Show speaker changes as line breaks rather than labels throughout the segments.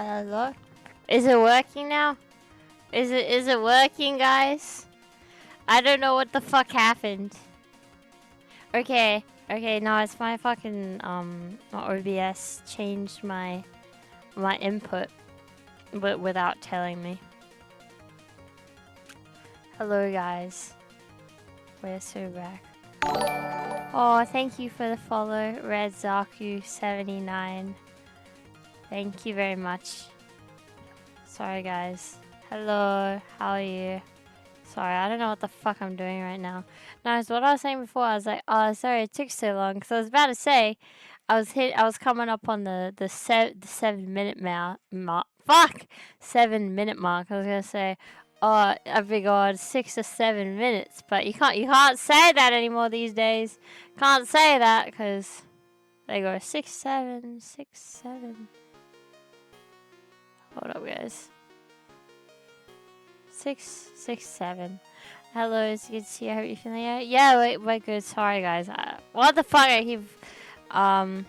Hello? Is it working now? Is it working, guys? I don't know what the fuck happened. Okay, no, it's my fucking my OBS changed my input, but without telling me. Hello, guys. We're so back. Oh, thank you for the follow, Red Zaku79. Thank you very much. Sorry, guys. Hello, how are you? Sorry, I don't know what the fuck I'm doing right now. No, it's what I was saying before. I was like, oh, sorry it took so long. Because I was about to say, I was coming up on the 7 minute mark. Fuck! 7 minute mark. I was gonna say, oh, I figured 6 or 7 minutes, but you can't say that anymore these days. Can't say that because they go 6, 7, 6, 7. Hold up, guys. 6, 6, 7. Hello, it's good to see you. I hope you're feeling it. Yeah, we're good. Sorry, guys. What the fuck? I keep. Yeah,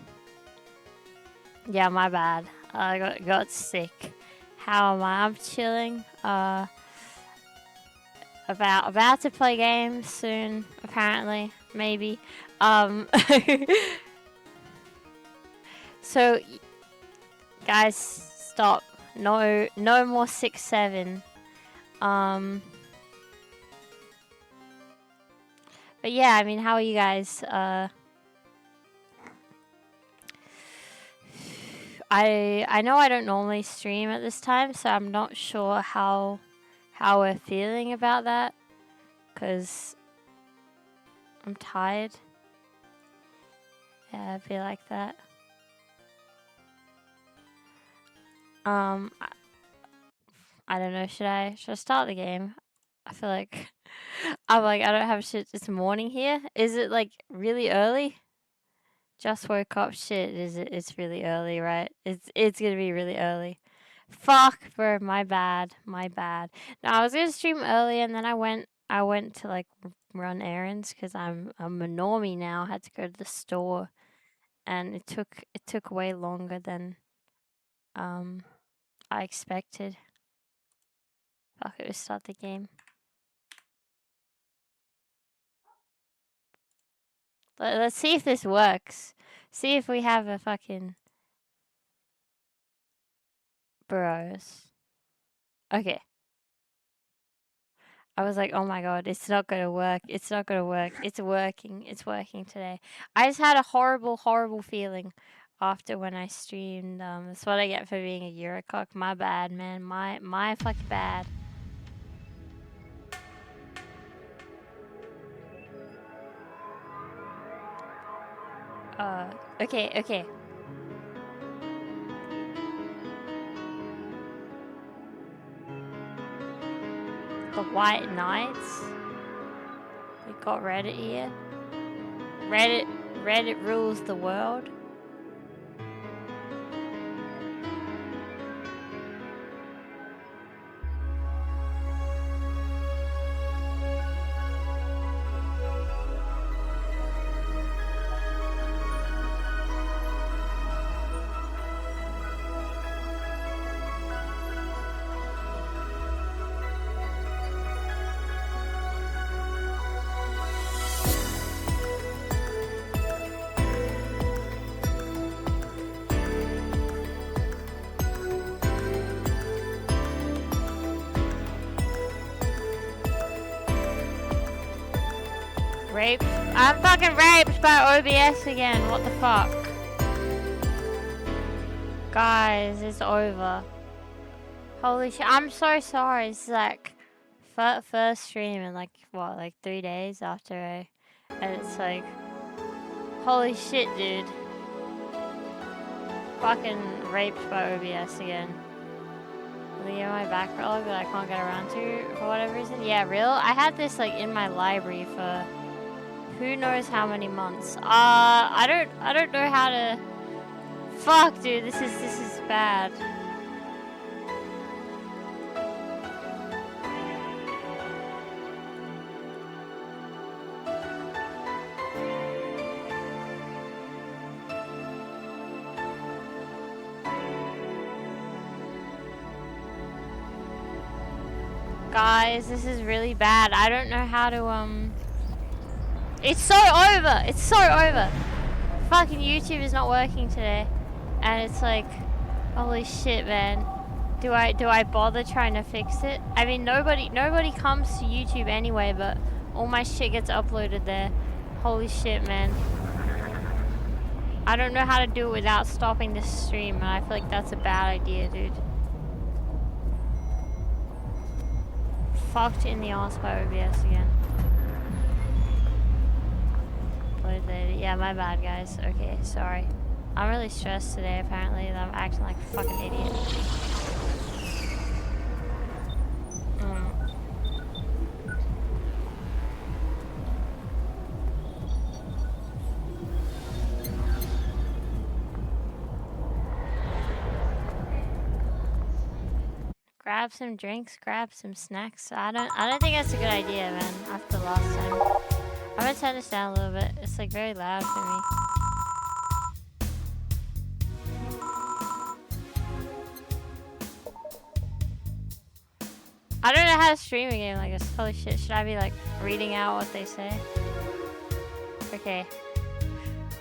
my bad. I got sick. How am I? I'm chilling. About to play games soon. Apparently, maybe. So, guys, stop. No more 6, 7. But yeah, I mean, how are you guys? I know I don't normally stream at this time, so I'm not sure how we're feeling about that, cause I'm tired. Yeah, I feel like that. I don't know. Should I start the game? I feel like I don't have shit. It's morning here. Is it like really early? Just woke up. Shit, is it? It's really early, right? It's gonna be really early. Fuck, bro. My bad. My bad. No, I was gonna stream early, and then I went to like run errands because I'm a normie now. I had to go to the store, and it took way longer than I expected. Fuck it. Let's start the game. Let's see if this works. See if we have a fucking bros. Okay. I was like, oh my god, it's not gonna work. It's not gonna work. It's working. It's working today. I just had a horrible, horrible feeling after when I streamed. That's what I get for being a Eurocock. My bad, man. My fucking bad. Okay. The White Knights. We got Reddit here. Reddit rules the world. Raped? I'm fucking raped by OBS again. What the fuck? Guys, it's over. Holy shit. I'm so sorry. It's like first stream in like, what, like 3 days after and it's like, holy shit, dude. Fucking raped by OBS again. Leave my backlog that I can't get around to for whatever reason. Yeah, real? I had this like in my library for who knows how many months. I don't know how to. Fuck, dude, this is bad. Guys, this is really bad. I don't know how to, It's so over! It's so over! Fucking YouTube is not working today. And it's like, holy shit, man. Do I bother trying to fix it? I mean, nobody comes to YouTube anyway, but all my shit gets uploaded there. Holy shit, man. I don't know how to do it without stopping the stream, and I feel like that's a bad idea, dude. Fucked in the arse by OBS again. Upload later. Yeah, my bad, guys. Okay, sorry. I'm really stressed today, apparently, and I'm acting like a fucking idiot. Grab some drinks, grab some snacks. I don't think that's a good idea, man, after last time. I'm gonna turn this down a little bit. It's like very loud for me. I don't know how to stream a game like this. Holy shit, should I be like reading out what they say? Okay.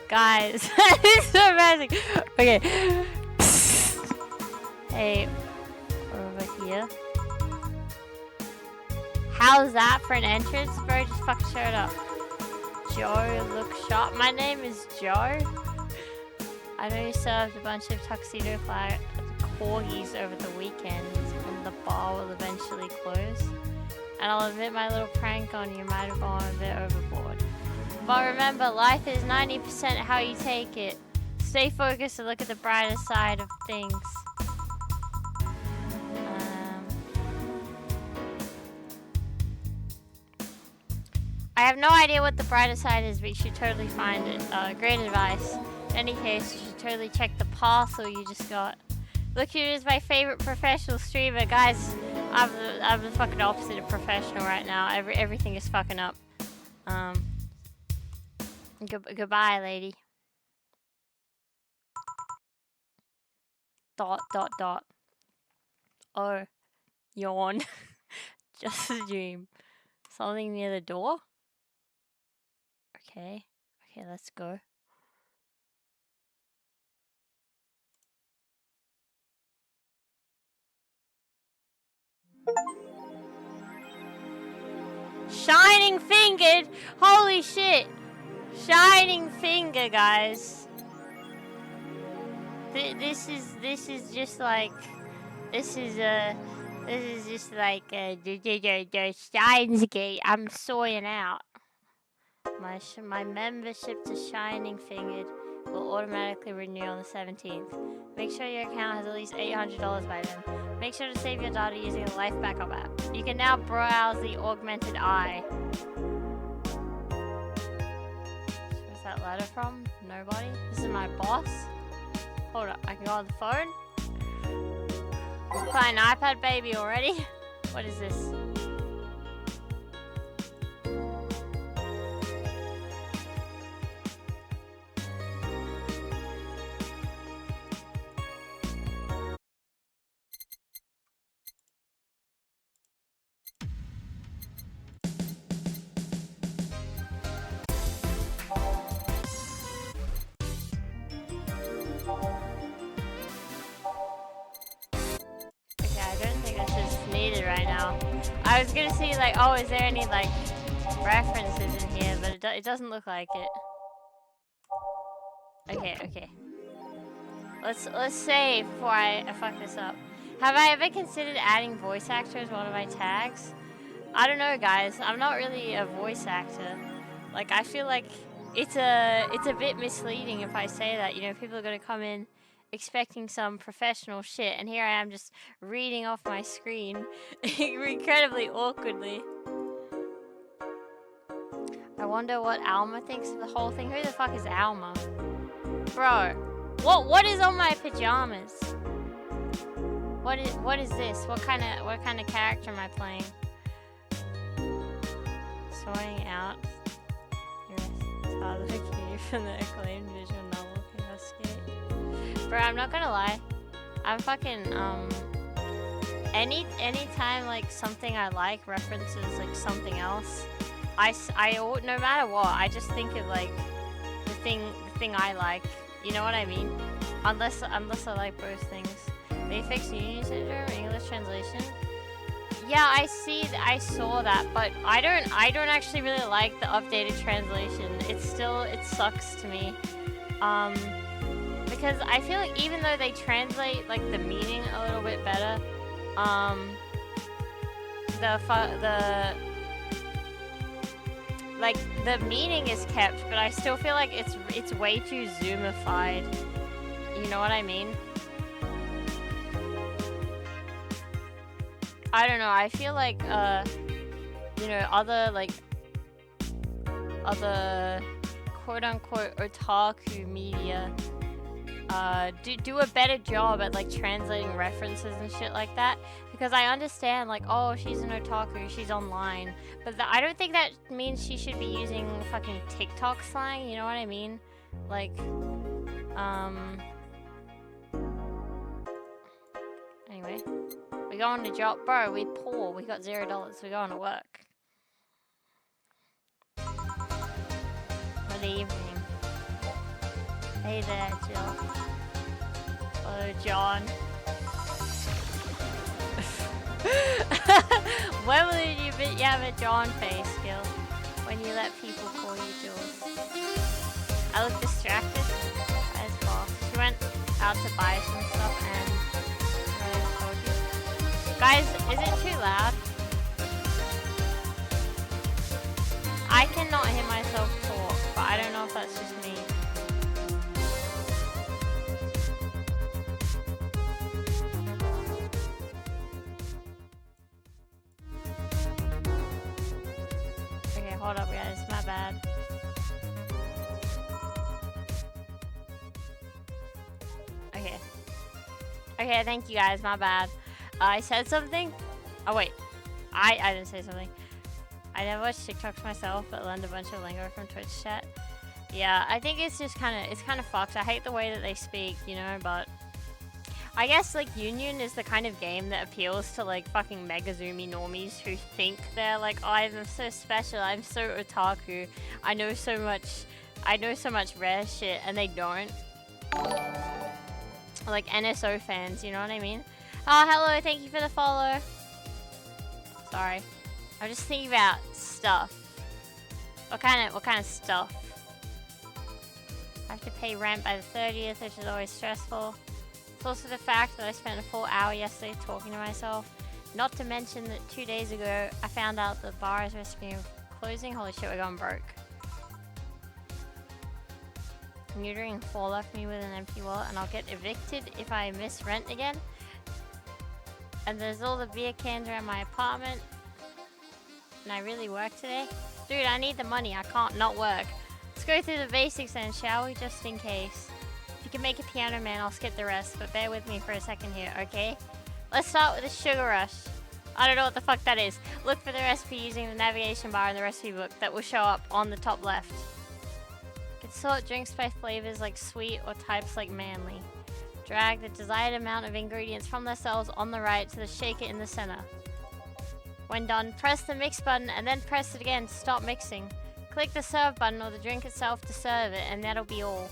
Guys, this is so embarrassing. Okay. Hey, over here. How's that for an entrance, bro? Just fucking show it up. Joe, look sharp. My name is Joe. I know you served a bunch of tuxedo corgis over the weekend, and the bar will eventually close. And I'll admit my little prank on you might have gone a bit overboard. But remember, life is 90% how you take it. Stay focused and look at the brighter side of things. I have no idea what the brighter side is, but you should totally find it. Great advice. In any case, you should totally check the parcel you just got. Look, here is my favorite professional streamer. Guys, I'm the fucking opposite of professional right now. Everything is fucking up. Goodbye, lady. ... Oh, yawn. Just a dream. Something near the door? Okay. Okay, let's go. Shining fingered! Holy shit! Shining finger, guys. This is just like Steins Gate. I'm soying out. My membership to Shining Fingered will automatically renew on the 17th. Make sure your account has at least $800 by then. Make sure to save your data using the Life Backup app. You can now browse the augmented eye. Where's that letter from? Nobody? This is my boss? Hold up, I can go on the phone? Playing iPad baby already? What is this? I was gonna see like, oh, is there any like references in here, but it doesn't look like it. Okay. Let's save before I fuck this up. Have I ever considered adding voice actor as one of my tags? I don't know, guys. I'm not really a voice actor. Like, I feel like it's a bit misleading if I say that. You know, people are gonna come in expecting some professional shit, and here I am just reading off my screen incredibly awkwardly. I wonder what Alma thinks of the whole thing. Who the fuck is Alma? Bro, what is on my pajamas? What is this? What kind of character am I playing? Sorting out Tyler Key from the acclaimed visual novel Chaos Gate. Bro, I'm not gonna lie. I'm fucking anytime like something I like references like something else, no matter what, I just think of like the thing I like. You know what I mean? Unless I like both things. They fixed Union Syndrome English translation. Yeah, I saw that, but I don't actually really like the updated translation. It sucks to me. Because I feel like even though they translate like the meaning a little bit better, the meaning is kept, but I still feel like it's way too zoomified. You know what I mean? I don't know. I feel like you know, other quote unquote otaku media do a better job at like translating references and shit like that, because I understand like, oh, she's an otaku, she's online, but I don't think that means she should be using fucking TikTok slang. You know what I mean? Like anyway, we going to job, bro. We poor, we got $0. We going to work. Good evening. Hey there, Jill. Oh, John. When will you have a John face, Gil? When you let people call you Jules. I look distracted by his boss. She went out to buy some stuff and I told you. Guys, is it too loud? I cannot hear myself talk, but I don't know if that's just me. Okay, hold up guys, my bad. Okay, thank you guys, my bad. I said something? Oh wait, I didn't say something. I never watched TikToks myself, but learned a bunch of lingo from Twitch chat. Yeah, I think it's just kind of fucked. I hate the way that they speak, you know, but I guess like Union is the kind of game that appeals to like fucking Megazoomy normies who think they're like, oh, I'm so special, I'm so otaku, I know so much rare shit, and they don't. Like NSO fans, you know what I mean? Oh, hello, thank you for the follow. Sorry. I'm just thinking about stuff. What kind of stuff? I have to pay rent by the 30th, which is always stressful. It's also the fact that I spent a full hour yesterday talking to myself. Not to mention that 2 days ago, I found out the bar is risking closing. Holy shit, we're going broke. Neutering 4 left me with an empty wallet, and I'll get evicted if I miss rent again. And there's all the beer cans around my apartment. And I really work today? Dude, I need the money. I can't not work. Let's go through the basics then, shall we? Just in case. If you can make a piano man, I'll skip the rest, but bear with me for a second here, okay? Let's start with the sugar rush. I don't know what the fuck that is. Look for the recipe using the navigation bar in the recipe book that will show up on the top left. You can sort drinks by flavors like sweet or types like manly. Drag the desired amount of ingredients from the cells on the right to the shaker in the center. When done, press the mix button and then press it again to stop mixing. Click the serve button or the drink itself to serve it, and that'll be all.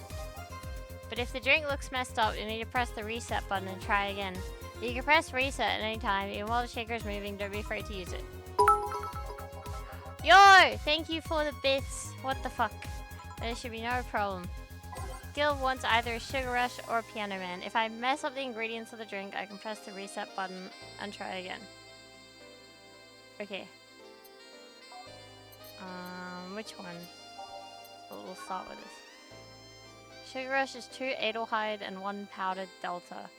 But if the drink looks messed up, you need to press the reset button and try again. You can press reset at any time, even while the shaker is moving. Don't be afraid to use it. Yo! Thank you for the bits. What the fuck? There should be no problem. Gil wants either a sugar rush or a piano man. If I mess up the ingredients of the drink, I can press the reset button and try again. Okay. Which one? We'll start with this. Sugar Rush is 2 Edelheid and 1 powdered Delta.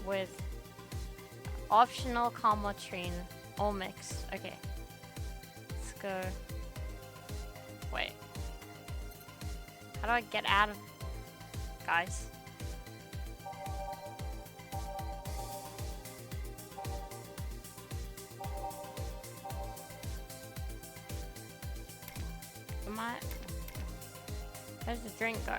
With optional Calmotrine. All mixed. Okay. Let's go. Wait. How do I get out of... Guys. Where's the drink go?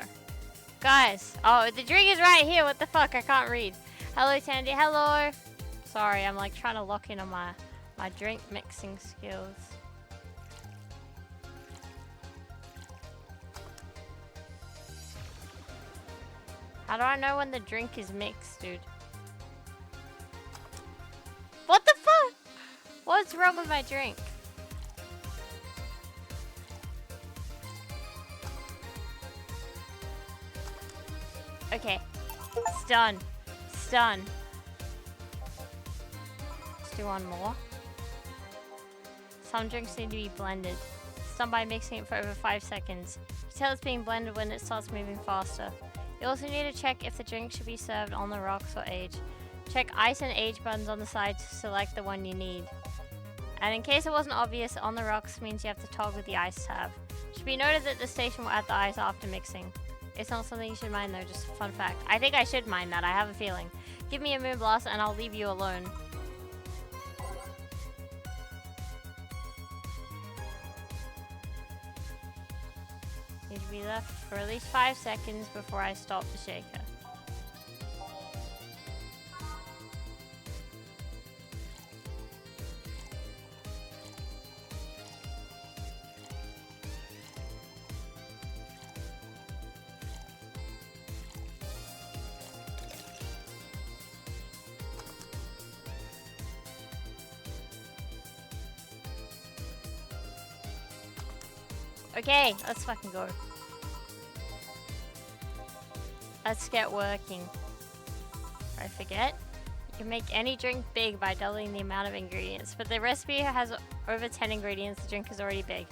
Guys! Oh, the drink is right here! What the fuck? I can't read. Hello, Tandy. Hello! Sorry, I'm like trying to lock in on my drink mixing skills. How do I know when the drink is mixed, dude? What the fuck? What's wrong with my drink? Okay. It's done. It's done. Let's do one more. Some drinks need to be blended. Start by mixing it for over 5 seconds. You tell it's being blended when it starts moving faster. You also need to check if the drink should be served on the rocks or aged. Check ice and age buttons on the side to select the one you need. And in case it wasn't obvious, on the rocks means you have to toggle the ice tab. It should be noted that the station will add the ice after mixing. It's not something you should mind though, just a fun fact. I think I should mind that, I have a feeling. Give me a moonblast and I'll leave you alone. Need to be left for at least 5 seconds before I stop the shaker. Okay, let's fucking go. Let's get working. I forget. You can make any drink big by doubling the amount of ingredients, but the recipe has over 10 ingredients, the drink is already big.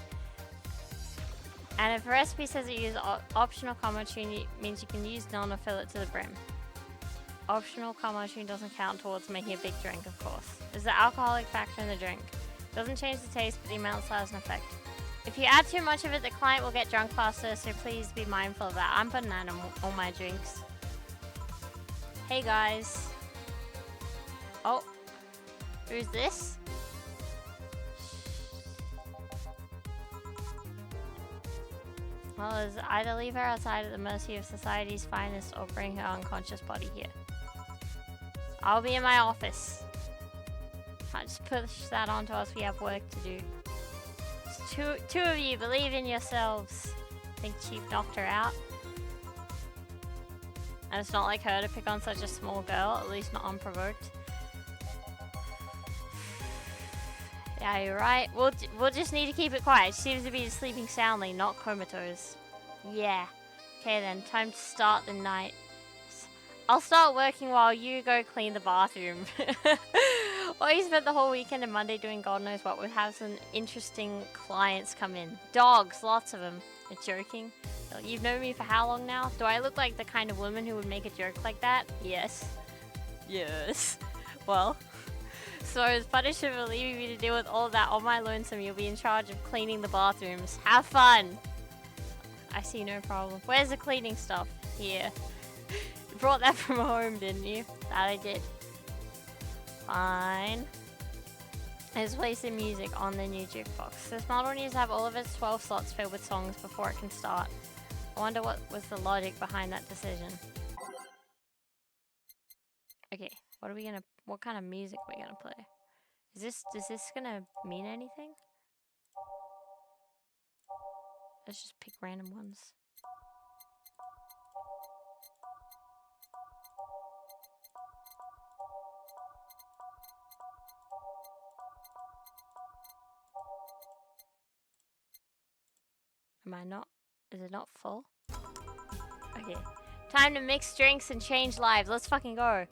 And if a recipe says it uses optional Kamachun, means you can use none or fill it to the brim. Optional Kamachun doesn't count towards making a big drink, of course. There's the alcoholic factor in the drink. Doesn't change the taste, but the amount still has an effect. If you add too much of it, the client will get drunk faster, so please be mindful of that. I'm putting that on all my drinks. Hey guys. Oh. Who's this? Well, is either leave her outside at the mercy of society's finest or bring her unconscious body here. I'll be in my office. Can't just push that onto us, we have work to do. Two of you, believe in yourselves. Think Chief knocked her out? And it's not like her to pick on such a small girl, at least not unprovoked. Yeah, you're right. We'll just need to keep it quiet. She seems to be sleeping soundly, not comatose. Yeah. Okay then, time to start the night. I'll start working while you go clean the bathroom. Or you spent the whole weekend and Monday doing God knows what. We'll have some interesting clients come in. Dogs, lots of them. You're joking? You've known me for how long now? Do I look like the kind of woman who would make a joke like that? Yes. Yes. Well, so as punishment for leaving me to deal with all of that on my lonesome, you'll be in charge of cleaning the bathrooms. Have fun! I see no problem. Where's the cleaning stuff? Here. You brought that from home, didn't you? That I did. Fine. Let's play some music on the new jukebox. This model needs to have all of its 12 slots filled with songs before it can start. I wonder what was the logic behind that decision. Okay, what kind of music are we gonna play? Is this gonna mean anything? Let's just pick random ones. Am I not? Is it not full? Okay. Time to mix drinks and change lives. Let's fucking go.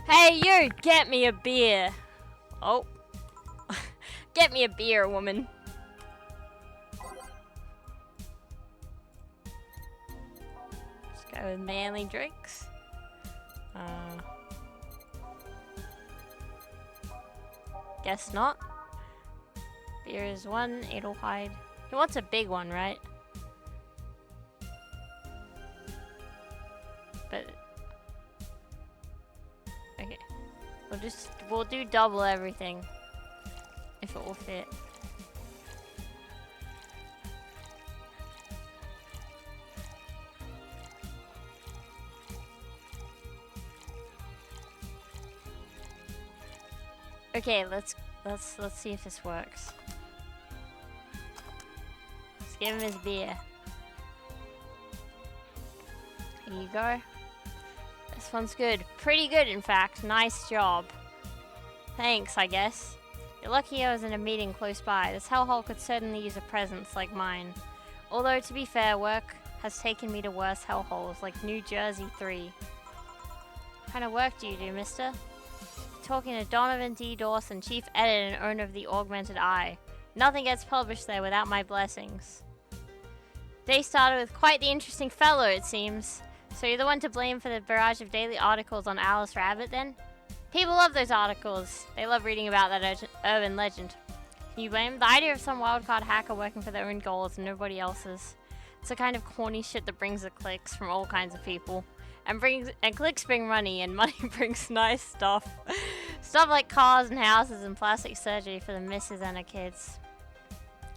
Hey, you! Get me a beer! Oh. Get me a beer, woman. Let's go with manly drinks. Guess not. Beer is 1, Edelheid. He wants a big one, right? But okay, we'll do double everything if it will fit. Okay, let's see if this works. Let's give him his beer. Here you go. This one's good. Pretty good, in fact. Nice job. Thanks, I guess. You're lucky I was in a meeting close by. This hellhole could certainly use a presence like mine. Although, to be fair, work has taken me to worse hellholes, like New Jersey 3. What kind of work do you do, mister? Talking to Donovan D. Dawson, chief editor and owner of the Augmented Eye. Nothing gets published there without my blessings. Day started with quite the interesting fellow, it seems. So you're the one to blame for the barrage of daily articles on Alice Rabbit, then? People love those articles. They love reading about that urban legend. Can you blame the idea of some wildcard hacker working for their own goals and nobody else's? It's the kind of corny shit that brings the clicks from all kinds of people. And clicks bring money, and money brings nice stuff. Stuff like cars and houses and plastic surgery for the missus and her kids.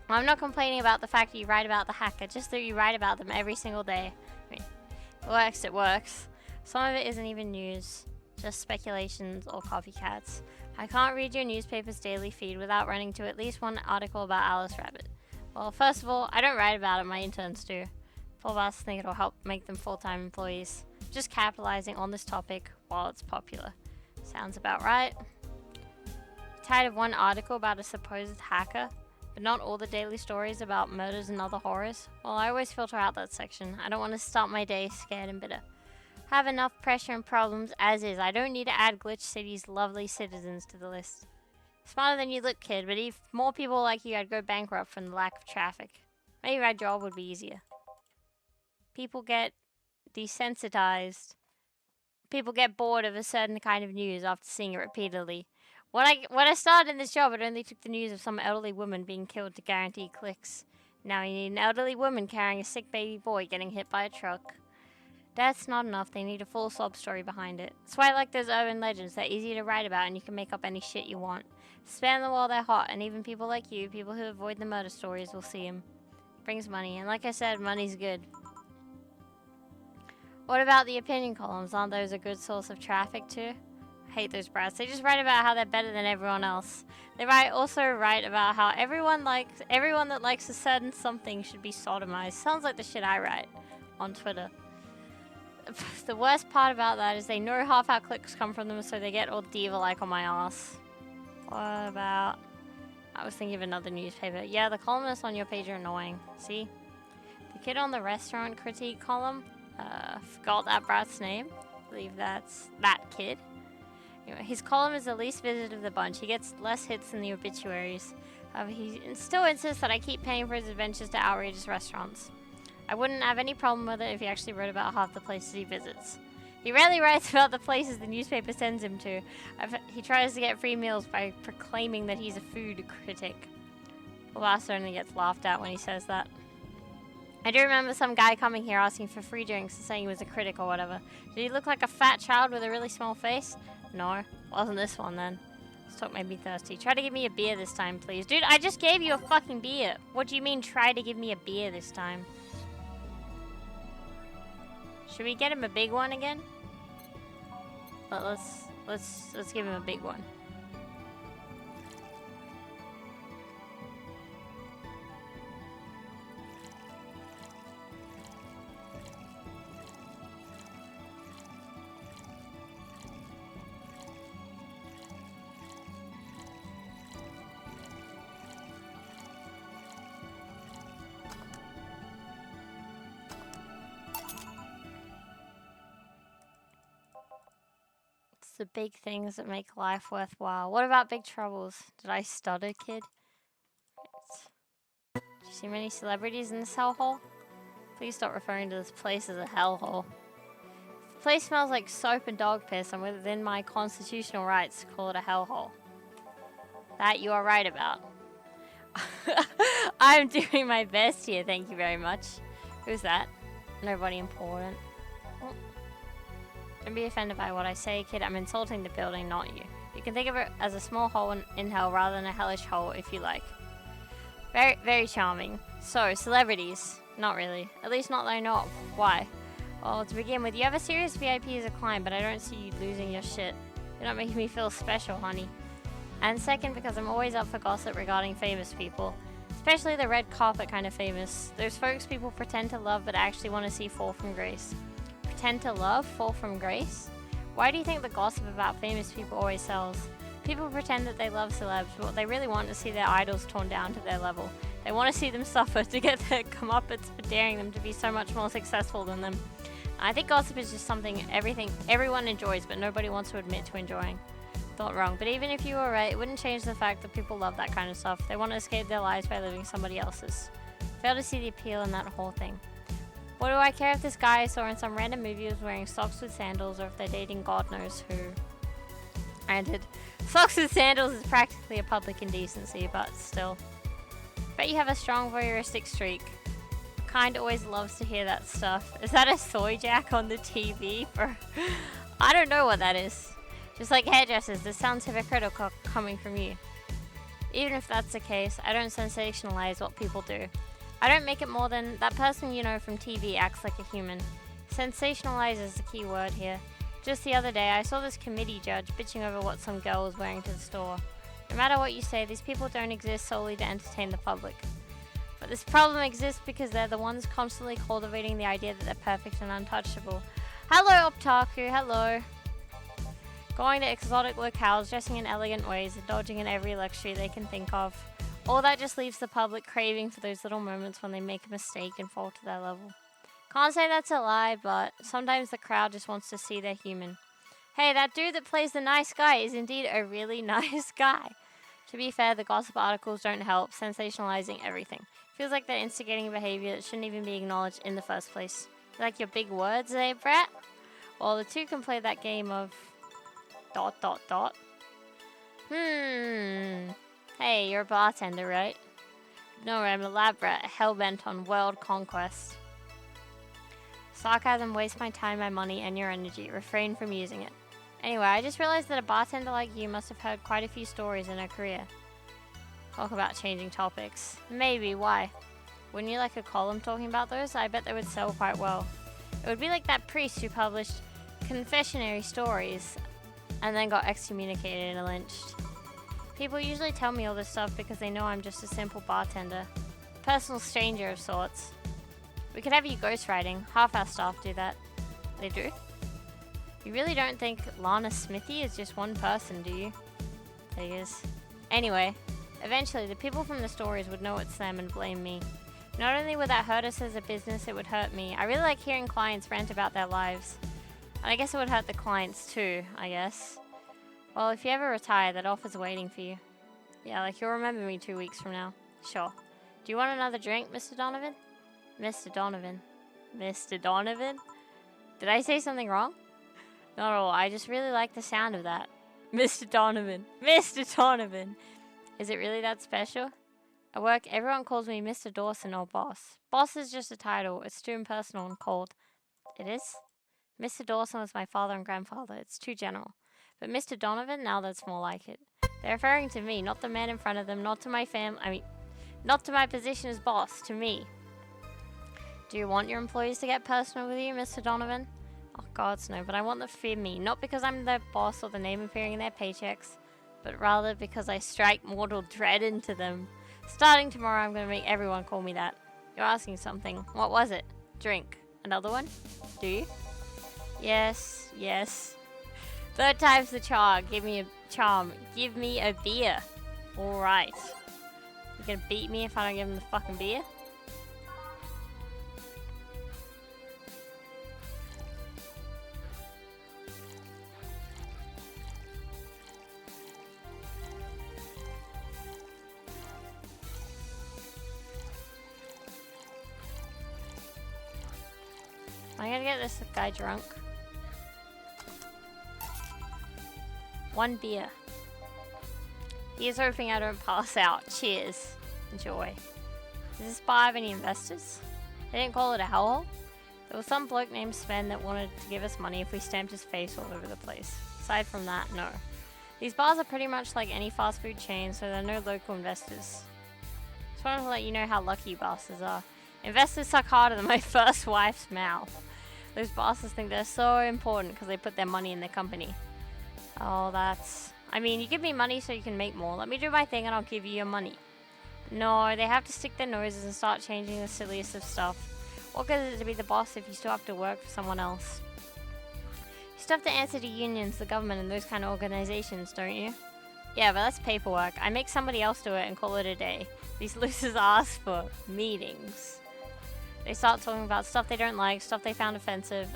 I'm not complaining about the fact that you write about the hacker, just that you write about them every single day. I mean, it works. Some of it isn't even news, just speculations or copycats. I can't read your newspaper's daily feed without running to at least one article about Alice Rabbit. Well, first of all, I don't write about it, my interns do. Full bosses think it'll help make them full-time employees. Just capitalizing on this topic while it's popular. Sounds about right. Tired of one article about a supposed hacker, but not all the daily stories about murders and other horrors? Well, I always filter out that section. I don't want to start my day scared and bitter. Have enough pressure and problems as is. I don't need to add Glitch City's lovely citizens to the list. Smarter than you look, kid, but if more people like you, I'd go bankrupt from the lack of traffic. Maybe my job would be easier. People get desensitized. People get bored of a certain kind of news after seeing it repeatedly. When I started in this job, it only took the news of some elderly woman being killed to guarantee clicks. Now you need an elderly woman carrying a sick baby boy getting hit by a truck. That's not enough. They need a full sob story behind it. That's why I like those urban legends. They're easy to write about and you can make up any shit you want. Spam them while they're hot, and even people like you, people who avoid the murder stories, will see them. Brings money, and like I said, money's good. What about the opinion columns? Aren't those a good source of traffic too? I hate those brats. They just write about how they're better than everyone else. They also write about how everyone that likes a certain something should be sodomized. Sounds like the shit I write on Twitter. The worst part about that is they know half our clicks come from them, so they get all diva-like on my ass. What about... I was thinking of another newspaper. Yeah, the columnists on your page are annoying. See? The kid on the restaurant critique column, forgot that brat's name. I believe that's that kid. Anyway, his column is the least visited of the bunch. He gets less hits than the obituaries. He still insists that I keep paying for his adventures to outrageous restaurants. I wouldn't have any problem with it if he actually wrote about half the places he visits. He rarely writes about the places the newspaper sends him to. He tries to get free meals by proclaiming that he's a food critic. Well, certainly gets laughed at when he says that. I do remember some guy coming here asking for free drinks and saying he was a critic or whatever. Did he look like a fat child with a really small face? No, wasn't this one then. This talk made me thirsty. Try to give me a beer this time, please. Dude, I just gave you a fucking beer. What do you mean, try to give me a beer this time? Should we get him a big one again? But let's give him a big one. The big things that make life worthwhile. What about big troubles? Did I stutter, kid? Did you see many celebrities in this hellhole? Please stop referring to this place as a hellhole. The place smells like soap and dog piss. I'm within my constitutional rights to call it a hellhole. That you are right about. I'm doing my best here, thank you very much. Who's that? Nobody important. Don't be offended by what I say, kid. I'm insulting the building, not you. You can think of it as a small hole in hell rather than a hellish hole if you like. Very, very charming. So, celebrities. Not really. At least not that I know of. Why? Well, to begin with, you have a serious VIP as a client, but I don't see you losing your shit. You're not making me feel special, honey. And second, because I'm always up for gossip regarding famous people. Especially the red carpet kind of famous. Those folks people pretend to love but actually want to see fall from grace. Pretend to love, fall from grace? Why do you think the gossip about famous people always sells? People pretend that they love celebs, but what they really want is to see their idols torn down to their level. They want to see them suffer to get their comeuppance for daring them to be so much more successful than them. I think gossip is just something everyone enjoys, but nobody wants to admit to enjoying. Not wrong, but even if you were right, it wouldn't change the fact that people love that kind of stuff. They want to escape their lives by living somebody else's. Fail to see the appeal in that whole thing. What do I care if this guy I saw in some random movie was wearing socks with sandals, or if they're dating God knows who? Granted, socks with sandals is practically a public indecency, but still. Bet you have a strong voyeuristic streak. Kind always loves to hear that stuff. Is that a soy jack on the TV? I don't know what that is. Just like hairdressers, this sounds hypocritical coming from you. Even if that's the case, I don't sensationalize what people do. I don't make it more than that person you know from TV acts like a human. Sensationalize is the key word here. Just the other day, I saw this committee judge bitching over what some girl was wearing to the store. No matter what you say, these people don't exist solely to entertain the public. But this problem exists because they're the ones constantly cultivating the idea that they're perfect and untouchable. Hello, Optaku, hello. Going to exotic locales, dressing in elegant ways, indulging in every luxury they can think of. All that just leaves the public craving for those little moments when they make a mistake and fall to their level. Can't say that's a lie, but sometimes the crowd just wants to see they're human. Hey, that dude that plays the nice guy is indeed a really nice guy. To be fair, the gossip articles don't help, sensationalizing everything. Feels like they're instigating behavior that shouldn't even be acknowledged in the first place. You like your big words, eh, brat? Well, the two can play that game of... ... Hey, you're a bartender, right? No, I'm a lab rat, hell-bent on world conquest. Sarcasm wastes my time, my money, and your energy. Refrain from using it. Anyway, I just realized that a bartender like you must have heard quite a few stories in her career. Talk about changing topics. Maybe, why? Wouldn't you like a column talking about those? I bet they would sell quite well. It would be like that priest who published confessionary stories and then got excommunicated and lynched. People usually tell me all this stuff because they know I'm just a simple bartender. Personal stranger of sorts. We could have you ghostwriting. Half our staff do that. They do? You really don't think Lana Smithy is just one person, do you? Figures. Anyway, eventually the people from the stories would know it's them and blame me. Not only would that hurt us as a business, it would hurt me. I really like hearing clients rant about their lives. And I guess it would hurt the clients too, I guess. Well, if you ever retire, that offer's waiting for you. Yeah, like you'll remember me 2 weeks from now. Sure. Do you want another drink, Mr. Donovan? Mr. Donovan. Mr. Donovan? Did I say something wrong? Not at all. I just really like the sound of that. Mr. Donovan. Mr. Donovan. Is it really that special? At work, everyone calls me Mr. Dawson or Boss. Boss is just a title. It's too impersonal and cold. It is? Mr. Dawson was my father and grandfather. It's too general. But Mr. Donovan, now that's more like it. They're referring to me, not the man in front of them, not to my not to my position as boss, to me. Do you want your employees to get personal with you, Mr. Donovan? Oh, gods no, but I want them to fear me, not because I'm their boss or the name appearing in their paychecks, but rather because I strike mortal dread into them. Starting tomorrow, I'm going to make everyone call me that. You're asking something. What was it? Drink. Another one? Do you? Yes, yes. Third time's the charm. Give me a beer. Alright. You gonna beat me if I don't give him the fucking beer? Am I gonna get this guy drunk? 1 beer. He is hoping I don't pass out. Cheers. Enjoy. Does this bar have any investors? They didn't call it a hellhole? There was some bloke named Sven that wanted to give us money if we stamped his face all over the place. Aside from that, no. These bars are pretty much like any fast food chain, so there are no local investors. Just wanted to let you know how lucky you bastards are. Investors suck harder than my first wife's mouth. Those bastards think they're so important because they put their money in their company. Oh, that's I mean, you give me money so you can make more. Let me do my thing and I'll give you your money. No, they have to stick their noses and start changing the silliest of stuff. What good is it to be the boss if you still have to work for someone else? You still have to answer to unions, the government, and those kind of organizations, don't you? Yeah, but that's paperwork. I make somebody else do it and call it a day. These losers ask for meetings. They start talking about stuff they don't like, stuff they found offensive.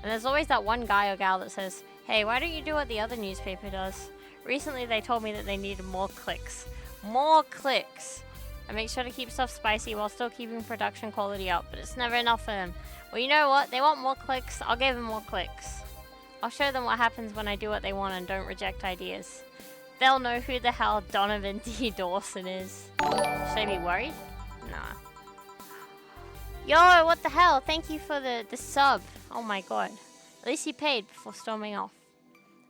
And there's always that one guy or gal that says, hey, why don't you do what the other newspaper does? Recently they told me that they needed more clicks. More clicks! I make sure to keep stuff spicy while still keeping production quality up, but it's never enough for them. Well, you know what? They want more clicks. I'll give them more clicks. I'll show them what happens when I do what they want and don't reject ideas. They'll know who the hell Donovan D. Dawson is. Should I be worried? Nah. Yo, what the hell? Thank you for the sub. Oh my god. At least he paid before storming off.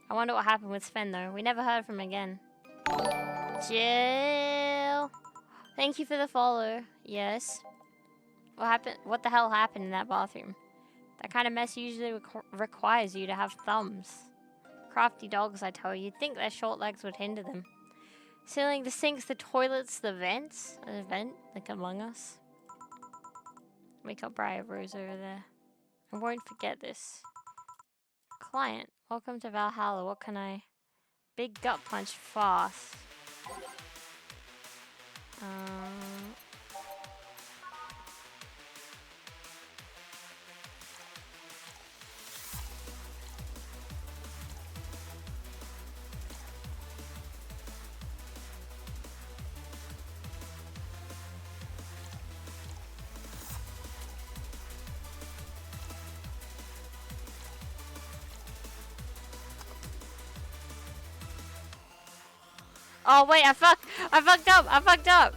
I wonder what happened with Sven though. We never heard from him again. Jill. Thank you for the follow. Yes. What happened? What the hell happened in that bathroom? That kind of mess usually requires you to have thumbs. Crafty dogs, I tell you. You'd think their short legs would hinder them. Sealing the sinks, the toilets, the vents. A vent, like Among Us. Wake up Briar Rose over there. I won't forget this. Client, welcome to Valhalla. What can I... Big gut punch fast. Oh wait, I fucked up.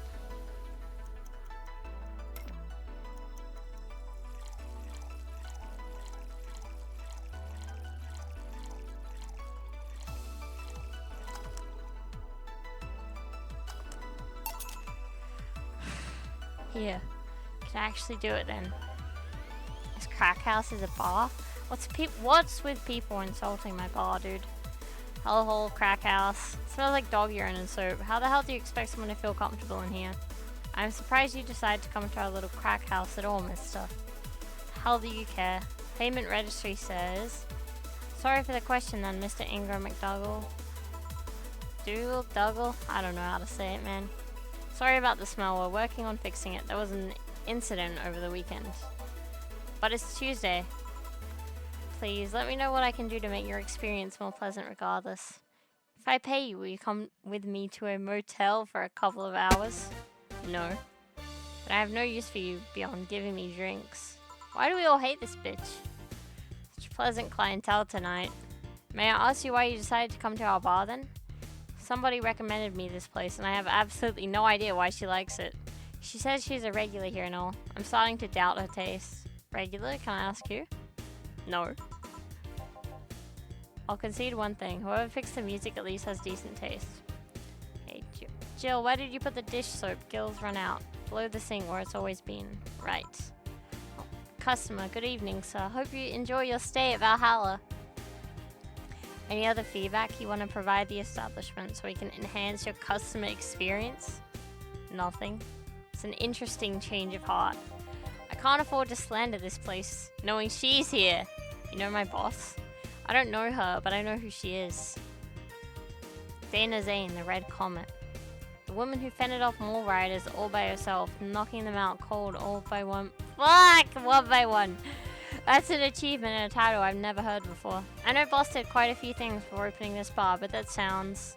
Here, can I actually do it then? This crack house is a bar? What's with people insulting my bar, dude? Hellhole, crack house. Smells like dog urine and soap. How the hell do you expect someone to feel comfortable in here? I'm surprised you decided to come to our little crack house at all, mister. Hell do you care? Payment registry says... Sorry for the question then, Mr. Ingram McDougall. Dougal? I don't know how to say it, man. Sorry about the smell. We're working on fixing it. There was an incident over the weekend. But it's Tuesday. Please, let me know what I can do to make your experience more pleasant regardless. If I pay you, will you come with me to a motel for a couple of hours? No. But I have no use for you beyond giving me drinks. Why do we all hate this bitch? Such pleasant clientele tonight. May I ask you why you decided to come to our bar then? Somebody recommended me this place and I have absolutely no idea why she likes it. She says she's a regular here and all. I'm starting to doubt her taste. Regular? Can I ask you? No. I'll concede one thing. Whoever fixed the music at least has decent taste. Hey, Jill, where did you put the dish soap? Gills run out. Below the sink where it's always been. Right. Oh, customer, good evening, sir. Hope you enjoy your stay at Valhalla. Any other feedback you want to provide the establishment so we can enhance your customer experience? Nothing. It's an interesting change of heart. I can't afford to slander this place, knowing she's here. You know my boss? I don't know her, but I know who she is. Dana Zane, the Red Comet. The woman who fended off mall rioters all by herself, knocking them out cold all by one. Fuck! One by one. That's an achievement and a title I've never heard before. I know Boss did quite a few things before opening this bar, but that sounds...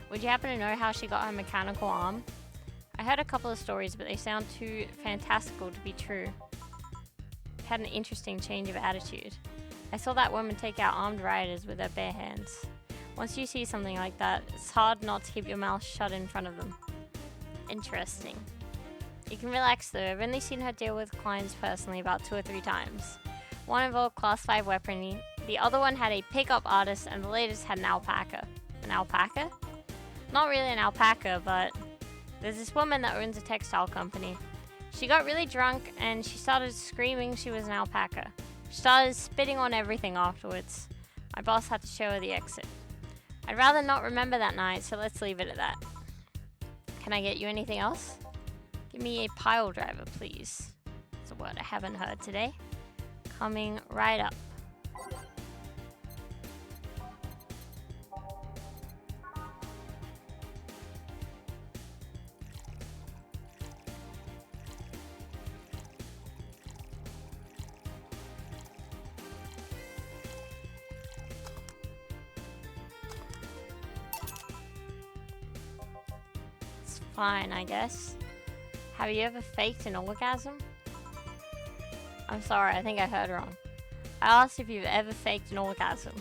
Would you happen to know how she got her mechanical arm? I heard a couple of stories, but they sound too fantastical to be true. Had an interesting change of attitude. I saw that woman take out armed rioters with her bare hands. Once you see something like that, it's hard not to keep your mouth shut in front of them. Interesting. You can relax though, I've only seen her deal with clients personally about 2 or 3 times. One involved class 5 weaponry, the other one had a pickup artist, and the latest had an alpaca. An alpaca? Not really an alpaca, but there's this woman that owns a textile company. She got really drunk and she started screaming she was an alpaca. She started spitting on everything afterwards. My boss had to show her the exit. I'd rather not remember that night, so let's leave it at that. Can I get you anything else? Give me a pile driver, please. That's a word I haven't heard today. Coming right up. It's fine, I guess. Have you ever faked an orgasm? I'm sorry, I think I heard wrong. I asked if you've ever faked an orgasm.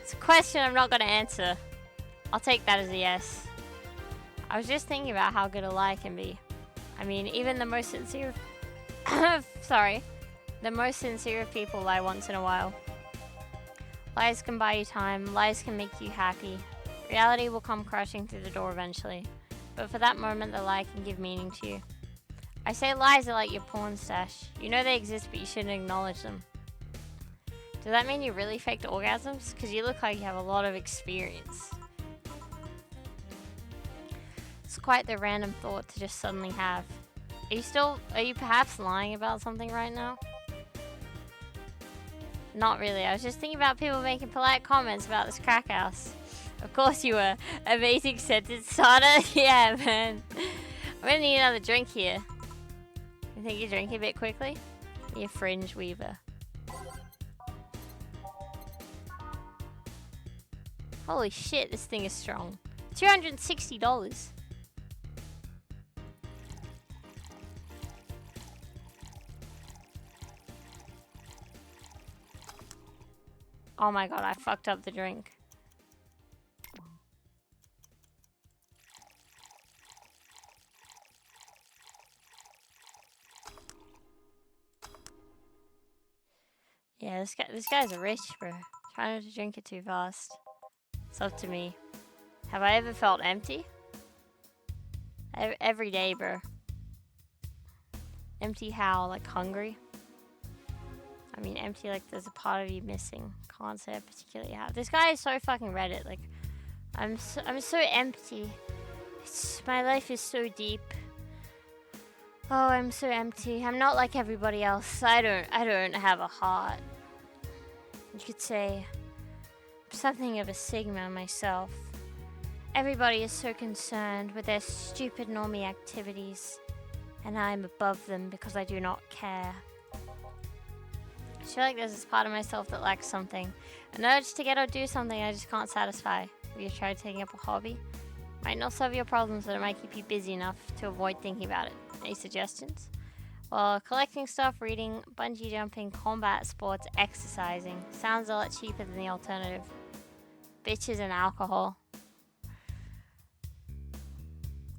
It's a question I'm not going to answer. I'll take that as a yes. I was just thinking about how good a lie can be. I mean, even the most sincere... sorry. The most sincere of people lie once in a while. Lies can buy you time. Lies can make you happy. Reality will come crashing through the door eventually. But for that moment, the lie can give meaning to you. I say lies are like your porn stash. You know they exist, but you shouldn't acknowledge them. Does that mean you really faked orgasms? Because you look like you have a lot of experience. It's quite the random thought to just suddenly have. Are you perhaps lying about something right now? Not really. I was just thinking about people making polite comments about this crack house. Of course you were. Amazing sentence starter. Yeah, man. I'm gonna need another drink here. You think you drink a bit quickly? You fringe weaver. Holy shit, this thing is strong. $260. Oh my god, I fucked up the drink. Yeah, this guy's a rich, bro. Try not to drink it too fast. It's up to me. Have I ever felt empty? Every day, bro. Empty how? Like hungry? I mean, empty like there's a part of you missing. Can't say I particularly have. This guy is so fucking Reddit. Like, I'm so empty. My life is so deep. Oh, I'm so empty. I'm not like everybody else. I don't have a heart. You could say I'm something of a Sigma myself. Everybody is so concerned with their stupid normie activities, and I'm above them because I do not care. I feel like there's this part of myself that lacks something. An urge to get or do something I just can't satisfy. Have you tried taking up a hobby? Might not solve your problems, but it might keep you busy enough to avoid thinking about it. Any suggestions? Well, collecting stuff, reading, bungee jumping, combat sports, exercising. Sounds a lot cheaper than the alternative. Bitches and alcohol.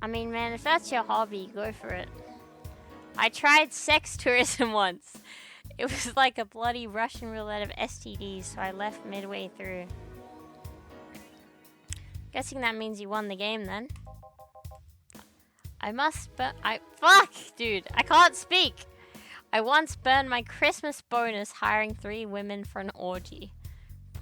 I mean, man, if that's your hobby, go for it. I tried sex tourism once. It was like a bloody Russian roulette of STDs, so I left midway through. Guessing that means you won the game then. Fuck, dude, I can't speak. I once burned my Christmas bonus hiring 3 women for an orgy.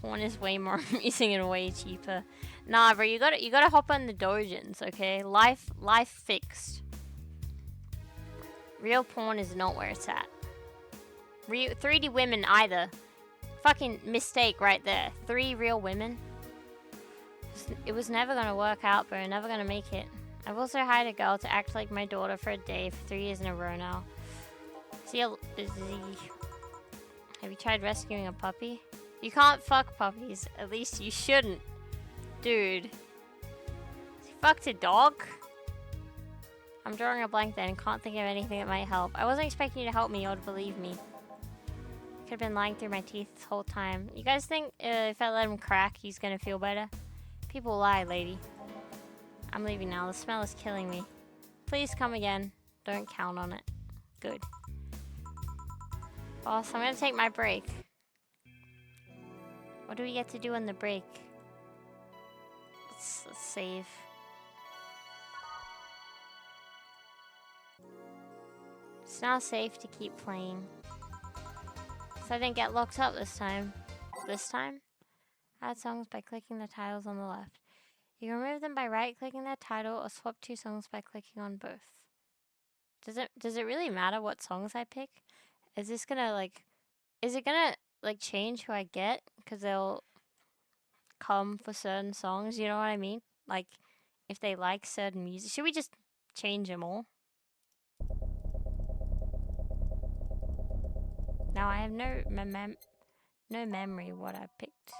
Porn is way more amusing and way cheaper. Nah, bro, you gotta hop on the dojins, okay? Life fixed. Real porn is not where it's at. 3D women either. Fucking mistake right there. 3 real women. It was never gonna work out, bro. Never gonna make it. I've also hired a girl to act like my daughter for a day for 3 years in a row now. Have you tried rescuing a puppy? You can't fuck puppies. At least you shouldn't. Dude. You fucked a dog? I'm drawing a blank then and can't think of anything that might help. I wasn't expecting you to help me or to believe me. Could have been lying through my teeth this whole time. You guys think if I let him crack, he's gonna feel better? People lie, lady. I'm leaving now. The smell is killing me. Please come again. Don't count on it. Good. Boss, I'm gonna take my break. What do we get to do on the break? Let's save. It's now safe to keep playing. So I didn't get locked up this time. This time? Add songs by clicking the titles on the left. You can remove them by right-clicking their title or swap two songs by clicking on both. Does it really matter what songs I pick? Is this gonna like... Is it gonna like change who I get? Because they'll come for certain songs, you know what I mean? Like, if they like certain music. Should we just change them all? Now I have no memory what I picked.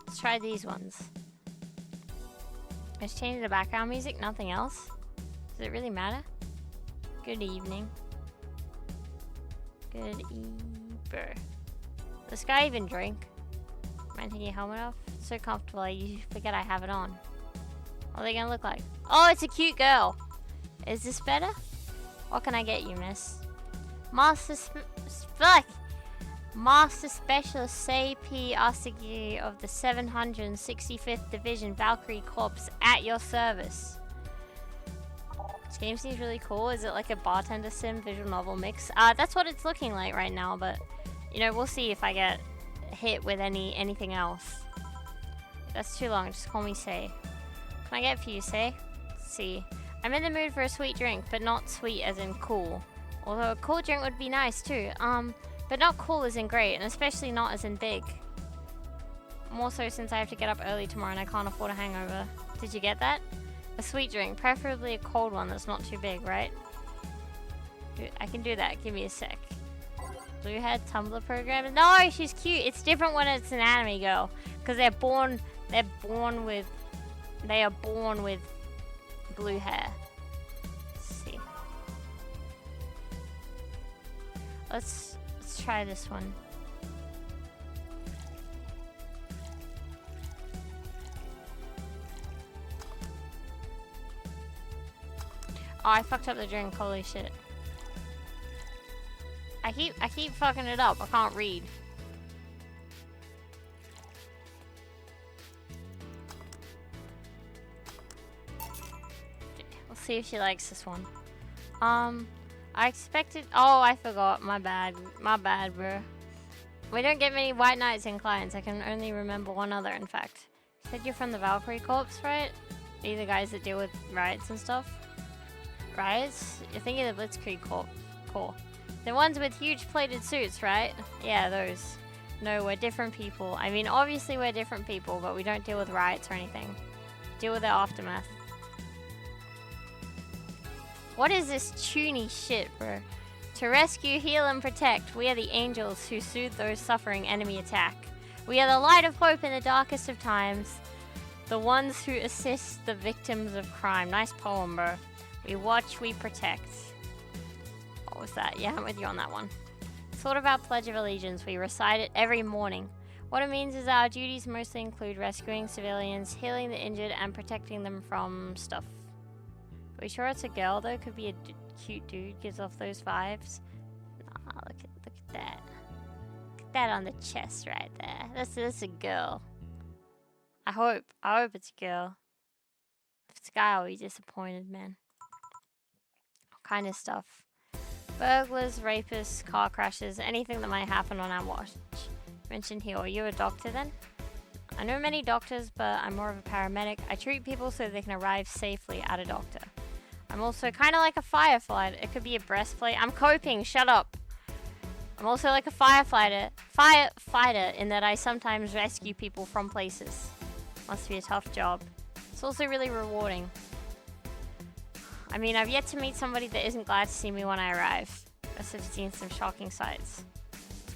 Let's try these ones. Let's change the background music, nothing else. Does it really matter? Good evening. Good evening. Does this guy even drink? Mind taking your helmet off? It's so comfortable, you forget I have it on. What are they gonna look like? Oh, it's a cute girl. Is this better? What can I get you, miss? Master Specialist C.P. Asagi of the 765th Division Valkyrie Corps at your service. This game seems really cool. Is it like a bartender sim visual novel mix? That's what it's looking like right now, but you know, we'll see if I get hit with anything else. That's too long, just call me Say. Can I get for you, Say? Let's see. I'm in the mood for a sweet drink, but not sweet as in cool. Although a cool drink would be nice too. But not cool as in great, and especially not as in big. More so since I have to get up early tomorrow and I can't afford a hangover. Did you get that? A sweet drink, preferably a cold one that's not too big, right? I can do that, give me a sec. Blue Head Tumblr program? No, she's cute. It's different when it's an anime girl. Because they are born with blue hair. Let's see. Let's try this one. Oh, I fucked up the drink, holy shit. I keep fucking it up, I can't read. We'll see if she likes this one. I expected... Oh, I forgot. My bad. My bad, bro. We don't get many White Knights in clients. I can only remember one other, in fact. You said you're from the Valkyrie Corps, right? These are the guys that deal with riots and stuff. Riots? You're thinking of the Blitzkrieg Corps. The ones with huge plated suits, right? Yeah, those. No, we're different people. I mean, obviously we're different people, but we don't deal with riots or anything. Deal with their aftermath. What is this toony shit, bro? To rescue, heal, and protect, we are the angels who soothe those suffering enemy attack. We are the light of hope in the darkest of times. The ones who assist the victims of crime. Nice poem, bro. We watch, we protect. What was that? Yeah, I'm with you on that one. Sort of our Pledge of Allegiance. We recite it every morning. What it means is our duties mostly include rescuing civilians, healing the injured, and protecting them from stuff. Are we sure it's a girl though? Could be a cute dude. Gives off those vibes. Nah, look at that. Look at that on the chest right there. That's a girl. I hope it's a girl. If it's a guy, I'll be disappointed, man. What kind of stuff? Burglars, rapists, car crashes, anything that might happen on our watch. Mentioned here. Are you a doctor then? I know many doctors, but I'm more of a paramedic. I treat people so they can arrive safely at a doctor. I'm also kind of like a firefighter. It could be a breastplate. I'm coping. Shut up. I'm also like a firefighter in that I sometimes rescue people from places. Must be a tough job. It's also really rewarding. I mean, I've yet to meet somebody that isn't glad to see me when I arrive. Must have seen some shocking sights.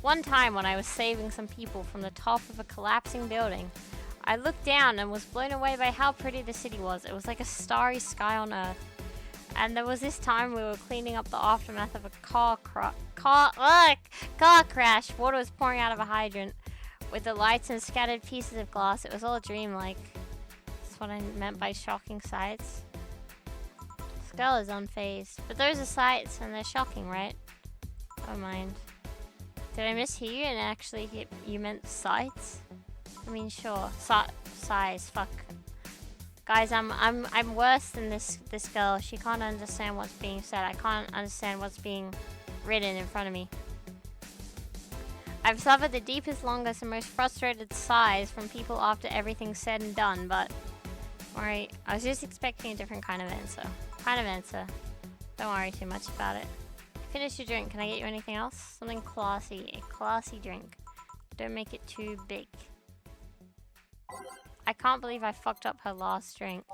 One time when I was saving some people from the top of a collapsing building, I looked down and was blown away by how pretty the city was. It was like a starry sky on Earth. And there was this time we were cleaning up the aftermath of a car crash. Water was pouring out of a hydrant with the lights and scattered pieces of glass. It was all dreamlike. That's what I meant by shocking sights. This girl is unfazed. But those are sights and they're shocking, right? Never mind. Did I mishear you and actually you meant sights? I mean, sure. Size, fuck. Guys, I'm worse than this girl. She can't understand what's being said. I can't understand what's being written in front of me. I've suffered the deepest, longest, and most frustrated sighs from people after everything's said and done, but... Alright, I was just expecting a different kind of answer. Don't worry too much about it. Finish your drink. Can I get you anything else? Something classy. A classy drink. Don't make it too big. I can't believe I fucked up her last drink.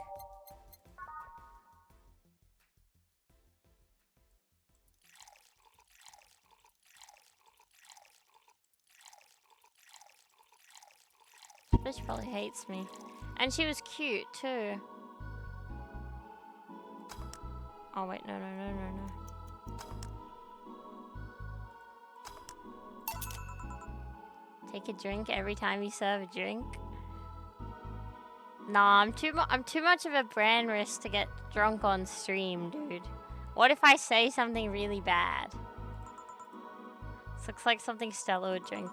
This bitch probably hates me. And she was cute too. Oh wait, no. Take a drink every time you serve a drink? Nah, I'm too much of a brand risk to get drunk on stream, dude. What if I say something really bad? This looks like something Stella would drink.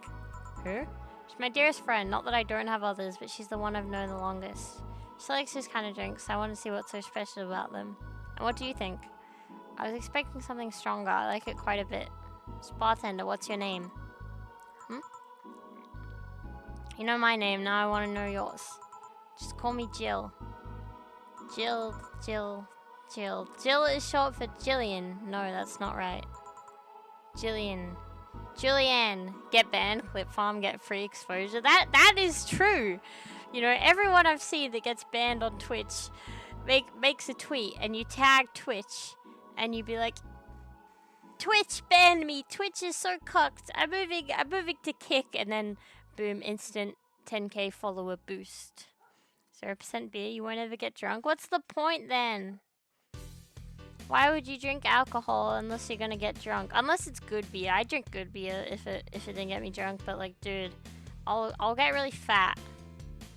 Who? She's my dearest friend. Not that I don't have others, but she's the one I've known the longest. She likes this kind of drinks. I want to see what's so special about them. And what do you think? I was expecting something stronger. I like it quite a bit. Bartender, what's your name? You know my name, now I want to know yours. Just call me Jill. Jill. Jill is short for Jillian. No, that's not right. Jillian. Julianne. Get banned, Clip Farm, get free exposure. That is true. You know, everyone I've seen that gets banned on Twitch makes a tweet and you tag Twitch and you be like, Twitch banned me. Twitch is so cocked. I'm moving to Kick, and then boom, instant 10k follower boost. 0% beer, you won't ever get drunk? What's the point then? Why would you drink alcohol unless you're gonna get drunk? Unless it's good beer. I drink good beer if it didn't get me drunk, but like, dude, I'll get really fat.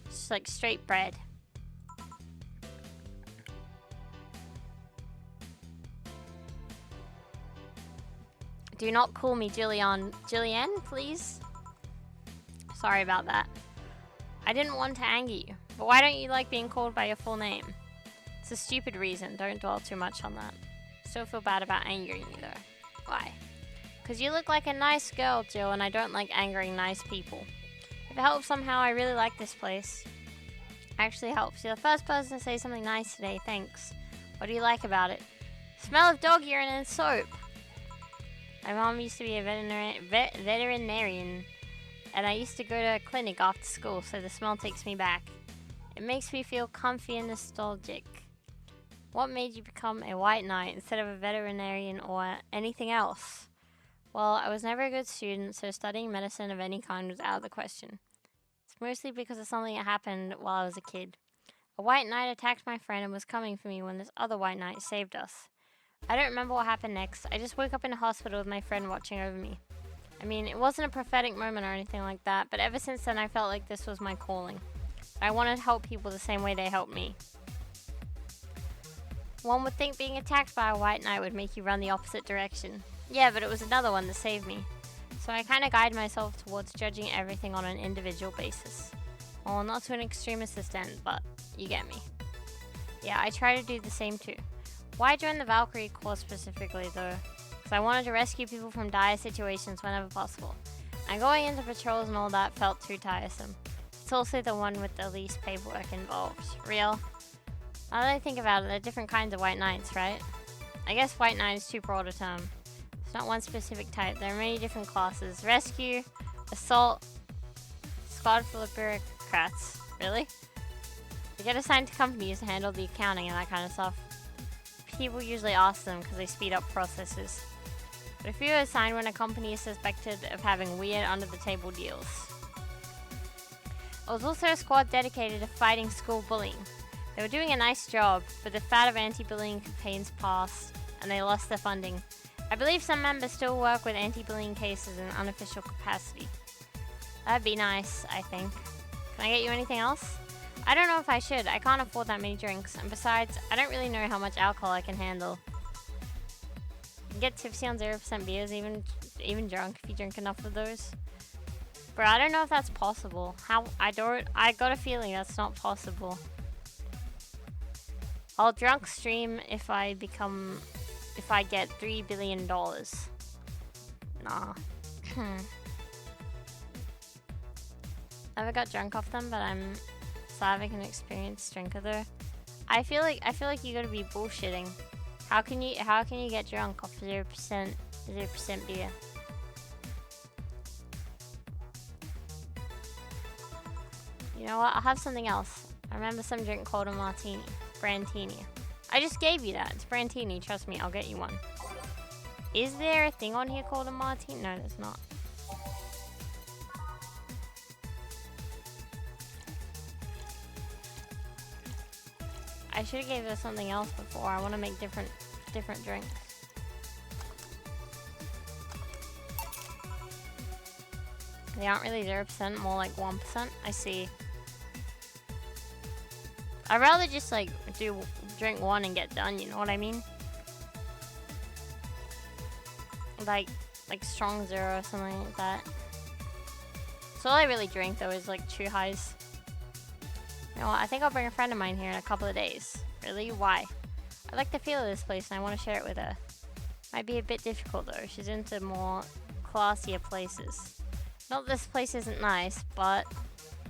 Just like straight bread. Do not call me Jillian. Jillian, please? Sorry about that. I didn't want to anger you, but why don't you like being called by your full name? It's a stupid reason. Don't dwell too much on that. Still feel bad about angering you though. Why? Because you look like a nice girl, Jill, and I don't like angering nice people. If it helps somehow, I really like this place. Actually helps. You're the first person to say something nice today. Thanks. What do you like about it? Smell of dog urine and soap. My mom used to be a veterinarian, and I used to go to a clinic after school, so the smell takes me back. It makes me feel comfy and nostalgic. What made you become a white knight instead of a veterinarian or anything else? Well, I was never a good student, so studying medicine of any kind was out of the question. It's mostly because of something that happened while I was a kid. A white knight attacked my friend and was coming for me when this other white knight saved us. I don't remember what happened next. I just woke up in a hospital with my friend watching over me. I mean, it wasn't a prophetic moment or anything like that, but ever since then I felt like this was my calling. I wanted to help people the same way they helped me. One would think being attacked by a white knight would make you run the opposite direction. Yeah, but it was another one that saved me. So I kind of guide myself towards judging everything on an individual basis. Well, not to an extremist extent, but you get me. Yeah, I try to do the same too. Why join the Valkyrie Corps specifically though? Because I wanted to rescue people from dire situations whenever possible. And going into patrols and all that felt too tiresome. It's also the one with the least paperwork involved. Real? Now that I think about it, there are different kinds of white knights, right? I guess white knight is too broad a term. It's not one specific type. There are many different classes. Rescue, assault, squad full of bureaucrats. Really? They get assigned to companies to handle the accounting and that kind of stuff. People usually ask them because they speed up processes. But if you're assigned when a company is suspected of having weird under-the-table deals. I was also a squad dedicated to fighting school bullying. They were doing a nice job, but the fad of anti-bullying campaigns passed, and they lost their funding. I believe some members still work with anti-bullying cases in unofficial capacity. That'd be nice, I think. Can I get you anything else? I don't know if I should. I can't afford that many drinks, and besides, I don't really know how much alcohol I can handle. You can get tipsy on 0% beers, even drunk, if you drink enough of those. Bro, I don't know if that's possible. I got a feeling that's not possible. I'll drunk stream if I get $3 billion. Nah. Never got drunk off them, but I'm sad I can experience drinker though. I feel like you gotta be bullshitting. How can you get drunk off 0% beer? You know what? I'll have something else. I remember some drink called a martini. Brandtini. I just gave you that. It's Brandtini. Trust me, I'll get you one. Is there a thing on here called a martini? No, there's not. I should have gave her something else before. I want to make different drinks. They aren't really 0%, more like 1%. I see. I'd rather just like drink one and get done, you know what I mean? Like strong zero or something like that. So all I really drink though is like Chew Highs. You know what? I think I'll bring a friend of mine here in a couple of days. Really? Why? I like the feel of this place and I want to share it with her. Might be a bit difficult though. She's into more classier places. Not that this place isn't nice, but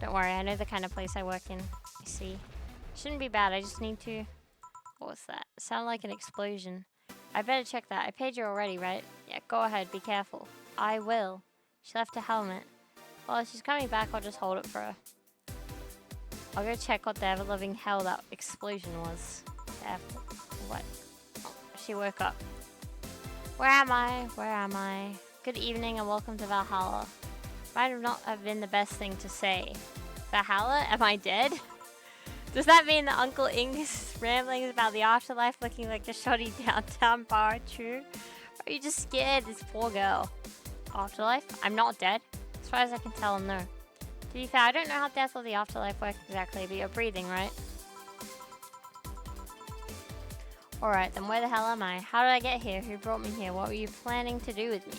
don't worry, I know the kind of place I work in. You see. Shouldn't be bad, I just need to... What was that? It sounded like an explosion. I better check that. I paid you already, right? Yeah, go ahead, be careful. I will. She left a helmet. Well, if she's coming back, I'll just hold it for her. I'll go check what the ever-loving hell that explosion was. What? Oh, she woke up. Where am I? Where am I? Good evening and welcome to Valhalla. Might not have been the best thing to say. Valhalla? Am I dead? Does that mean that Uncle Ing's ramblings about the afterlife looking like the shoddy downtown bar are true? Or are you just scared, this poor girl? Afterlife? I'm not dead. As far as I can tell, no. To be fair, I don't know how death or the afterlife work exactly, but you're breathing, right? Alright, then where the hell am I? How did I get here? Who brought me here? What were you planning to do with me?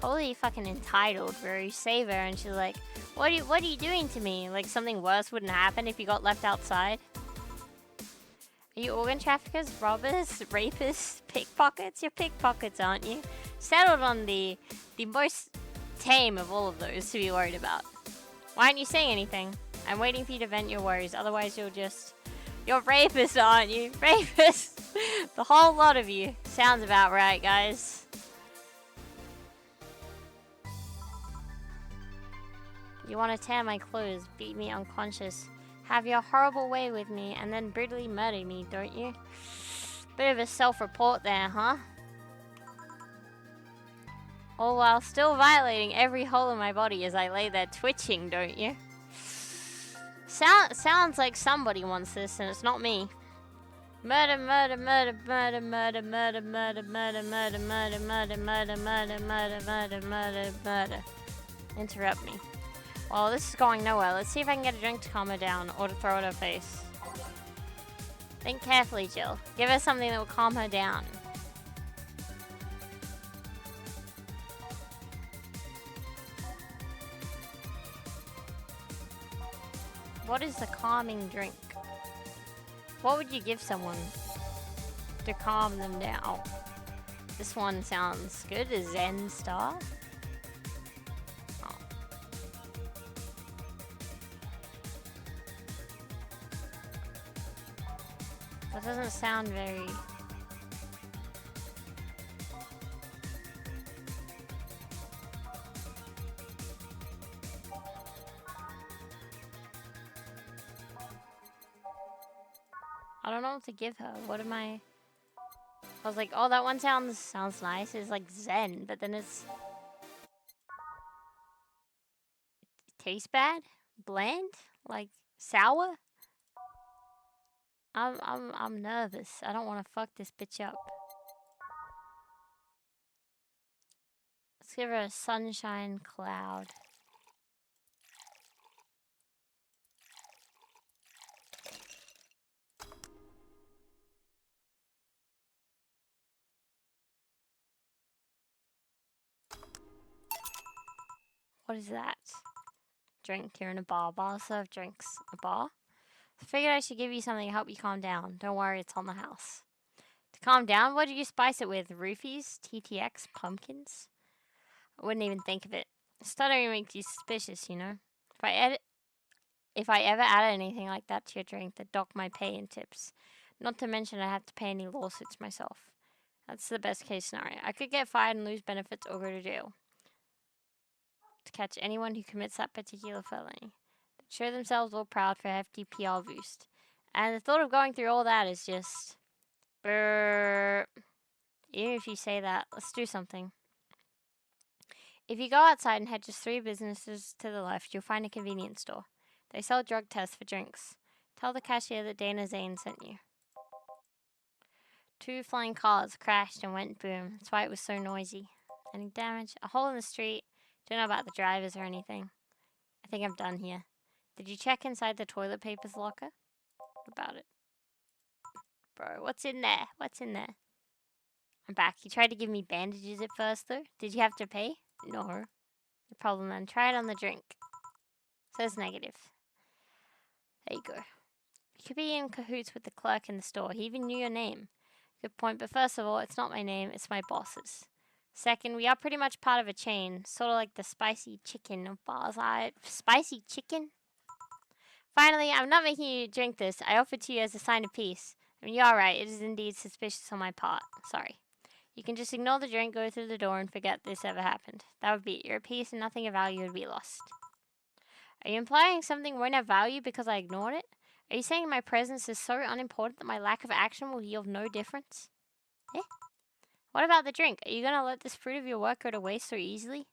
Holy fucking entitled, bro. You save her and she's like, what are you doing to me? Like something worse wouldn't happen if you got left outside? Are you organ traffickers, robbers, rapists, pickpockets? You're pickpockets, aren't you? Settled on the most tame of all of those to be worried about. Why aren't you saying anything? I'm waiting for you to vent your worries, otherwise you're rapists, aren't you? Rapists! The whole lot of you. Sounds about right, guys. You want to tear my clothes, beat me unconscious, have your horrible way with me, and then brutally murder me, don't you? Bit of a self-report there, huh? All while still violating every hole in my body as I lay there twitching, don't you? Sounds like somebody wants this, and it's not me. Murder, murder, murder, murder, murder, murder, murder, murder, murder, murder, murder, murder, murder, murder, murder, murder, murder. Interrupt me. Well, this is going nowhere. Let's see if I can get a drink to calm her down, or to throw at her face. Think carefully, Jill. Give her something that will calm her down. What is the calming drink? What would you give someone to calm them down? This one sounds good. A Zen Star? Oh. That doesn't sound very... I don't know what to give her. What am I was like, oh, that one sounds nice. It's like Zen, but then it tastes bad, bland, like sour. I'm nervous. I don't want to fuck this bitch up. Let's give her a sunshine cloud. What is that? Drink. You're in a bar. Bar serve drinks. A bar? Figured I should give you something to help you calm down. Don't worry, it's on the house. To calm down, what did you spice it with? Roofies? TTX? Pumpkins? I wouldn't even think of it. Stuttering makes you suspicious, you know? If I ever added anything like that to your drink, they'd dock my pay and tips. Not to mention I'd have to pay any lawsuits myself. That's the best case scenario. I could get fired and lose benefits or go to jail. To catch anyone who commits that particular felony. They show themselves all proud for a hefty PR boost. And the thought of going through all that is just... Brrr. Even if you say that, let's do something. If you go outside and head just 3 businesses to the left, you'll find a convenience store. They sell drug tests for drinks. Tell the cashier that Dana Zane sent you. 2 flying cars crashed and went boom. That's why it was so noisy. Any damage? A hole in the street. Don't know about the drivers or anything. I think I'm done here. Did you check inside the toilet paper's locker? What about it? Bro, what's in there? What's in there? I'm back. You tried to give me bandages at first, though. Did you have to pay? No. No problem then. Try it on the drink. Says negative. There you go. You could be in cahoots with the clerk in the store. He even knew your name. Good point, but first of all, it's not my name, it's my boss's. Second, we are pretty much part of a chain, sort of like the spicy chicken of bars. Spicy chicken? Finally, I'm not making you drink this. I offered to you as a sign of peace. I mean, you're right, it is indeed suspicious on my part. Sorry. You can just ignore the drink, go through the door, and forget this ever happened. That would be it. You're at peace and nothing of value would be lost. Are you implying something won't have value because I ignored it? Are you saying my presence is so unimportant that my lack of action will yield no difference? Eh? What about the drink? Are you gonna let this fruit of your work go to waste so easily?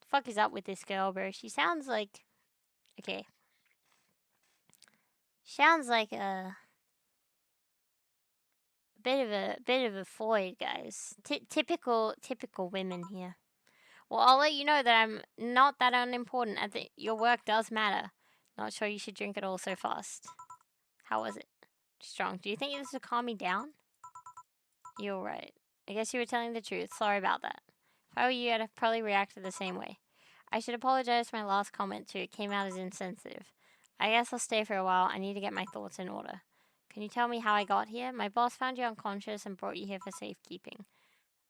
The fuck is up with this girl, bro? She sounds like... Okay. Sounds like a bit of a Floyd, guys. Typical women here. Well, I'll let you know that I'm not that unimportant. Your work does matter. Not sure you should drink it all so fast. How was it? Strong. Do you think this would calm me down? You're right. I guess you were telling the truth. Sorry about that. If I were you, I'd have probably reacted the same way. I should apologize for my last comment too. It came out as insensitive. I guess I'll stay for a while. I need to get my thoughts in order. Can you tell me how I got here? My boss found you unconscious and brought you here for safekeeping.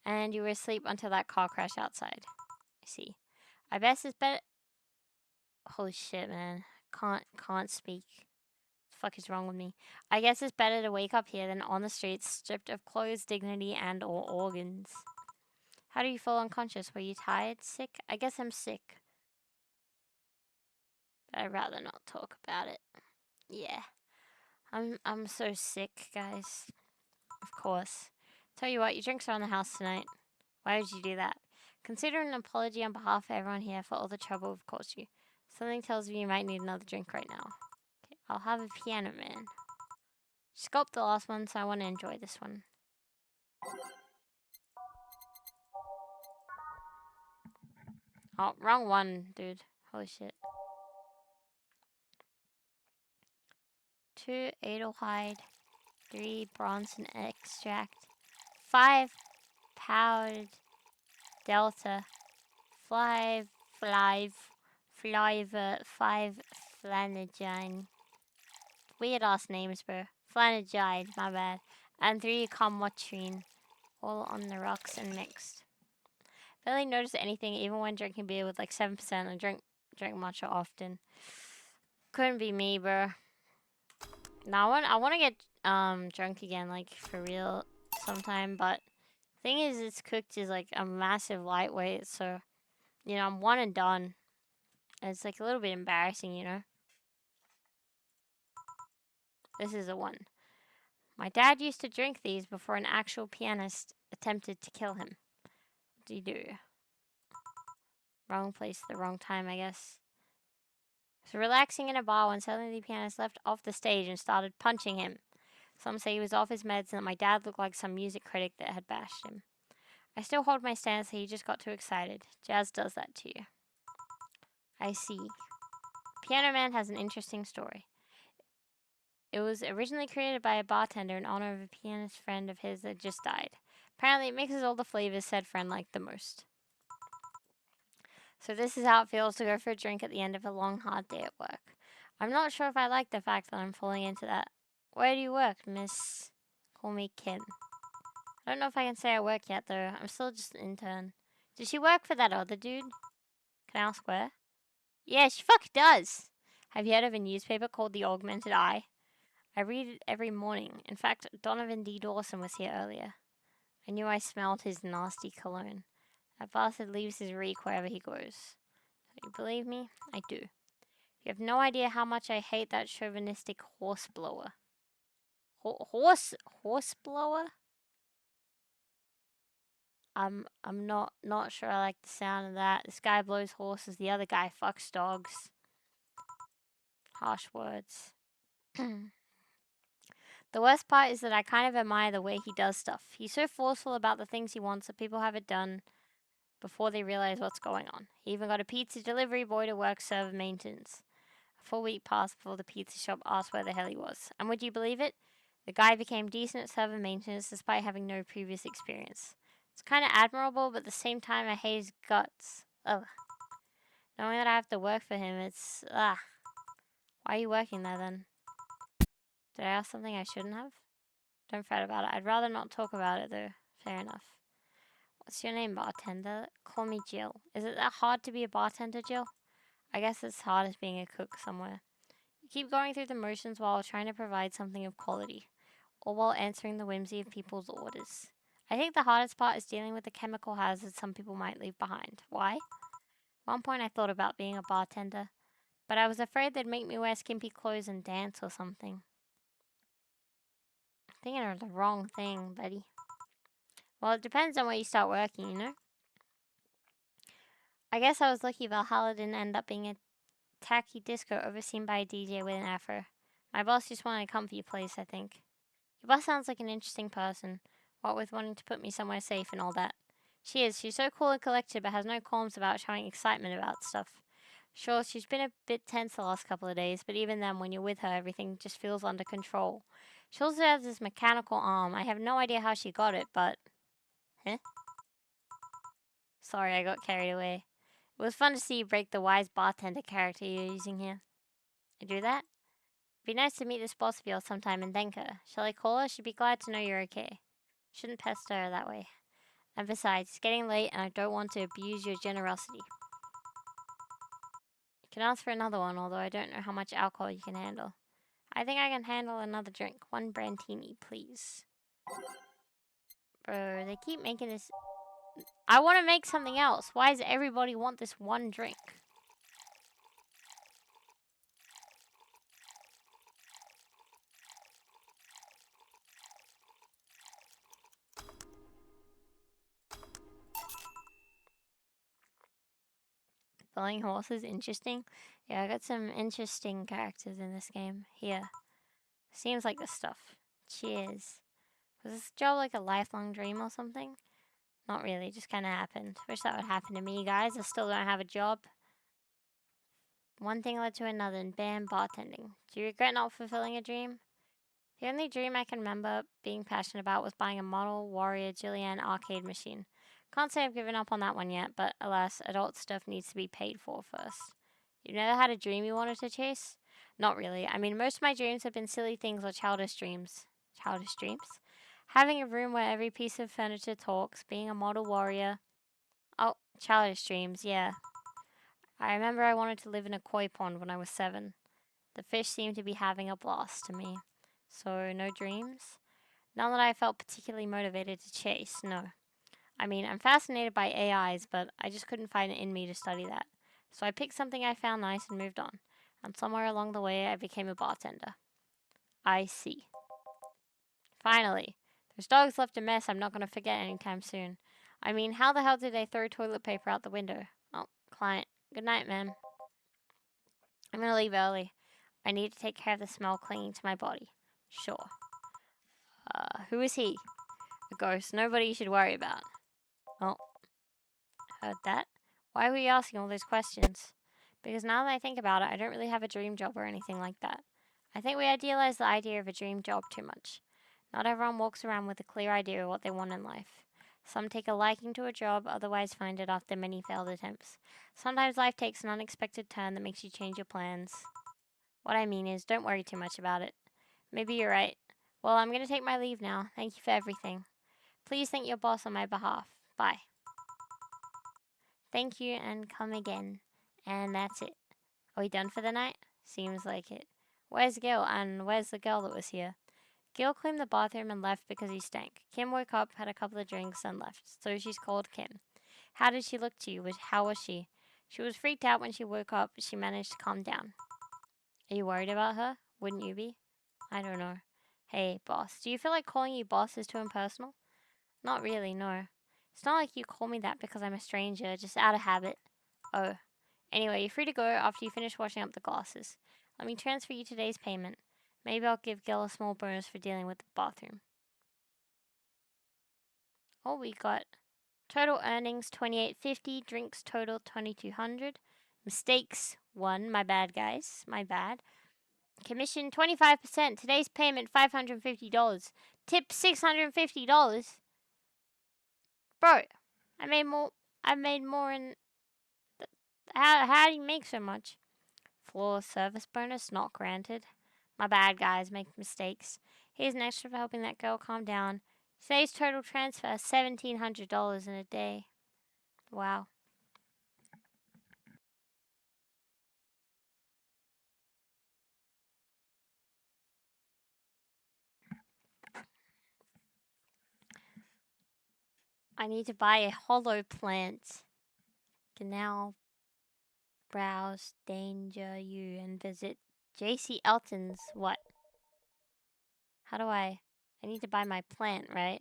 And you were asleep until that car crash outside. I see. I guess it's better... Holy shit, man. Can't speak. What the fuck is wrong with me? I guess it's better to wake up here than on the streets, stripped of clothes, dignity, and or organs. How do you feel unconscious? Were you tired? Sick? I guess I'm sick. But I'd rather not talk about it. Yeah. I'm so sick, guys. Of course. Tell you what, your drinks are on the house tonight. Why would you do that? Consider an apology on behalf of everyone here for all the trouble we've caused you. Something tells me you might need another drink right now. Okay, I'll have a piano man. Sculpt the last one, so I want to enjoy this one. Oh, wrong one, dude. Holy shit. 2 Adelhyde, 3 Bronson extract, 5 powdered delta, 5 flavor, 5 flanagine. Weird ass names, bro. Flanagide, my bad. And 3 comotrine. All on the rocks and mixed. Barely notice anything even when drinking beer with like 7%. I drink matcha often. Couldn't be me, bro. Now I want to get drunk again, like for real sometime, but thing is it's cooked is like a massive lightweight, so you know, I'm one and done. And it's like a little bit embarrassing, you know. This is a one. My dad used to drink these before an actual pianist attempted to kill him. What do you do? Wrong place at the wrong time, I guess. So relaxing in a bar when suddenly the pianist left off the stage and started punching him. Some say he was off his meds and that my dad looked like some music critic that had bashed him. I still hold my stance that he just got too excited. Jazz does that to you. I see. Piano Man has an interesting story. It was originally created by a bartender in honor of a pianist friend of his that just died. Apparently, it mixes all the flavors said friend liked the most. So this is how it feels to go for a drink at the end of a long, hard day at work. I'm not sure if I like the fact that I'm falling into that. Where do you work, Miss? Call me Kim. I don't know if I can say I work yet, though. I'm still just an intern. Does she work for that other dude? Can I ask where? Yeah, she fucking does. Have you heard of a newspaper called The Augmented Eye? I read it every morning. In fact, Donovan D. Dawson was here earlier. I knew I smelled his nasty cologne. That bastard leaves his reek wherever he goes. You believe me? I do. You have no idea how much I hate that chauvinistic horse blower. Horse blower? I'm not sure I like the sound of that. This guy blows horses, the other guy fucks dogs. Harsh words. The worst part is that I kind of admire the way he does stuff. He's so forceful about the things he wants that people have it done before they realize what's going on. He even got a pizza delivery boy to work server maintenance. A full week passed before the pizza shop asked where the hell he was. And would you believe it? The guy became decent at server maintenance despite having no previous experience. It's kind of admirable, but at the same time, I hate his guts. Ugh. Knowing that I have to work for him, it's... Why are you working there, then? Did I ask something I shouldn't have? Don't fret about it. I'd rather not talk about it, though. Fair enough. What's your name, bartender? Call me Jill. Is it that hard to be a bartender, Jill? I guess it's hard as being a cook somewhere. You keep going through the motions while trying to provide something of quality, or while answering the whimsy of people's orders. I think the hardest part is dealing with the chemical hazards some people might leave behind. Why? At one point I thought about being a bartender, but I was afraid they'd make me wear skimpy clothes and dance or something. Thinking of the wrong thing, buddy. Well, it depends on where you start working, you know? I guess I was lucky Valhalla didn't end up being a tacky disco overseen by a DJ with an afro. My boss just wanted a comfy place, I think. Your boss sounds like an interesting person, what with wanting to put me somewhere safe and all that. She is. She's so cool and collected, but has no qualms about showing excitement about stuff. Sure, she's been a bit tense the last couple of days, but even then, when you're with her, everything just feels under control. She also has this mechanical arm. I have no idea how she got it, but... Huh? Sorry, I got carried away. It was fun to see you break the wise bartender character you're using here. I do that? It'd be nice to meet this boss of yours sometime and thank her. Shall I call her? She'd be glad to know you're okay. Shouldn't pester her that way. And besides, it's getting late and I don't want to abuse your generosity. You can ask for another one, although I don't know how much alcohol you can handle. I think I can handle another drink. One brandini, please. Bro, they keep making this... I want to make something else. Why does everybody want this one drink? Flying horses, interesting. Yeah, I got some interesting characters in this game. Here. Seems like the stuff. Cheers. Was this job like a lifelong dream or something? Not really, just kind of happened. Wish that would happen to me, guys. I still don't have a job. One thing led to another, and bam, bartending. Do you regret not fulfilling a dream? The only dream I can remember being passionate about was buying a model Warrior Jillian arcade machine. Can't say I've given up on that one yet, but alas, adult stuff needs to be paid for first. You never had a dream you wanted to chase? Not really. I mean, most of my dreams have been silly things or childish dreams. Childish dreams? Having a room where every piece of furniture talks, being a model warrior. Oh, childish dreams, yeah. I remember I wanted to live in a koi pond when I was 7. The fish seemed to be having a blast to me. So, no dreams? None that I felt particularly motivated to chase, no. I mean, I'm fascinated by AIs, but I just couldn't find it in me to study that. So I picked something I found nice and moved on. And somewhere along the way, I became a bartender. I see. Finally. Those dogs left a mess I'm not going to forget anytime soon. I mean, how the hell did they throw toilet paper out the window? Oh, client. Good night, ma'am. I'm going to leave early. I need to take care of the smell clinging to my body. Sure. Who is he? A ghost. Nobody you should worry about. Oh, heard that. Why were you asking all those questions? Because now that I think about it, I don't really have a dream job or anything like that. I think we idealize the idea of a dream job too much. Not everyone walks around with a clear idea of what they want in life. Some take a liking to a job, otherwise find it after many failed attempts. Sometimes life takes an unexpected turn that makes you change your plans. What I mean is, don't worry too much about it. Maybe you're right. Well, I'm gonna take my leave now. Thank you for everything. Please thank your boss on my behalf. Bye. Thank you and come again. And that's it. Are we done for the night? Seems like it. Where's Gil? And where's the girl that was here? Gil cleaned the bathroom and left because he stank. Kim woke up, had a couple of drinks, and left. So she's called Kim. How did she look to you? How was she? She was freaked out when she woke up, but she managed to calm down. Are you worried about her? Wouldn't you be? I don't know. Hey, boss. Do you feel like calling you boss is too impersonal? Not really, no. It's not like you call me that because I'm a stranger, just out of habit. Oh. Anyway, you're free to go after you finish washing up the glasses. Let me transfer you today's payment. Maybe I'll give Gil a small bonus for dealing with the bathroom. Oh, we got total earnings 2850, drinks total 2200, mistakes 1, my bad guys, my bad. Commission 25%, today's payment $550, tip $650. Bro, I made more in how do you make so much? Floor service bonus not granted. My bad guys make mistakes. Here's an extra for helping that girl calm down. Today's total transfer $1,700 in a day. Wow. I need to buy a hollow plant. Can now browse Danger You and visit JC Elton's what? How do I need to buy my plant, right?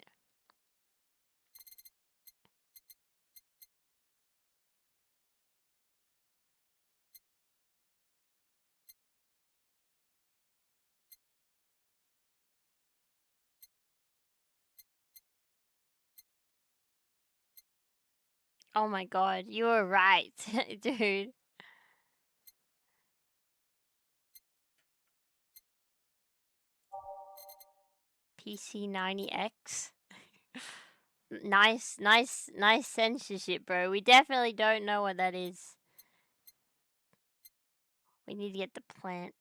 Oh my god, you were right, dude. PC90X. Nice censorship, bro. We definitely don't know what that is. We need to get the plant.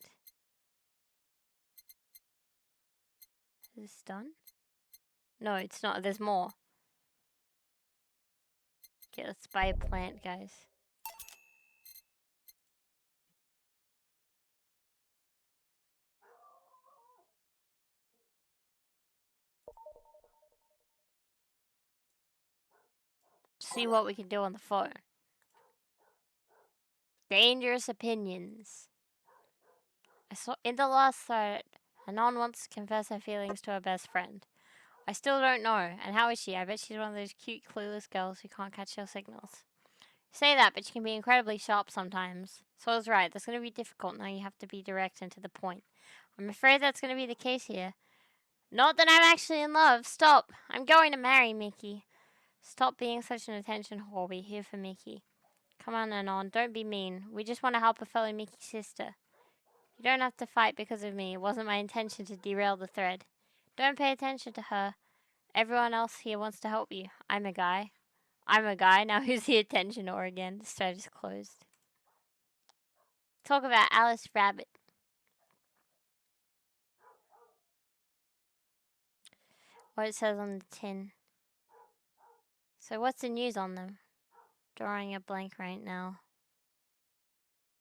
Is this done? No, it's not. There's more. Okay, let's buy a plant, guys. See what we can do on the phone. Dangerous opinions. I saw in the last thread, Anon wants to confess her feelings to her best friend. I still don't know. And how is she? I bet she's one of those cute, clueless girls who can't catch your signals. Say that, but she can be incredibly sharp sometimes. So I was right. That's going to be difficult. Now you have to be direct and to the point. I'm afraid that's going to be the case here. Not that I'm actually in love. Stop. I'm going to marry Mickey. Stop being such an attention whore. We're here for Mickey. Come on, Anon. Don't be mean. We just want to help a fellow Mickey sister. You don't have to fight because of me. It wasn't my intention to derail the thread. Don't pay attention to her. Everyone else here wants to help you. I'm a guy. Now who's the attention whore again? This thread is closed. Talk about Alice Rabbit. What it says on the tin. So what's the news on them? Drawing a blank right now.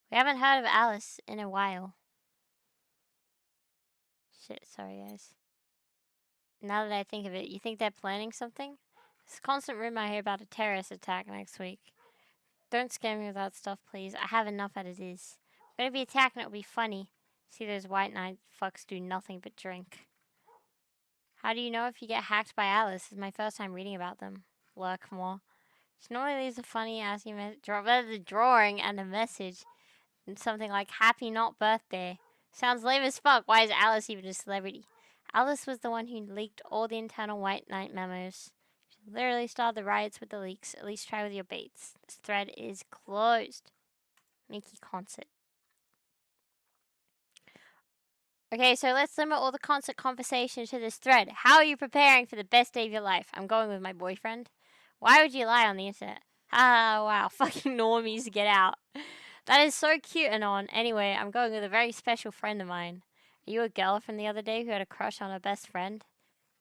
We haven't heard of Alice in a while. Shit, sorry guys. Now that I think of it, you think they're planning something? This constant rumor I hear about a terrorist attack next week. Don't scare me with that stuff, please. I have enough as it is. I'm gonna be attacked and it'll be funny. See those white knight fucks do nothing but drink. How do you know if you get hacked by Alice? This is my first time reading about them. Lurk more. She normally leaves a funny ass drawing and a message. And something like, happy not birthday. Sounds lame as fuck. Why is Alice even a celebrity? Alice was the one who leaked all the internal White Knight memos. She literally started the riots with the leaks. At least try with your baits. This thread is closed. Mickey concert. Okay, so let's limit all the concert conversation to this thread. How are you preparing for the best day of your life? I'm going with my boyfriend. Why would you lie on the internet? Ah, wow. Fucking normies, get out. That is so cute, Anon. Anyway, I'm going with a very special friend of mine. Are you a girl from the other day who had a crush on her best friend?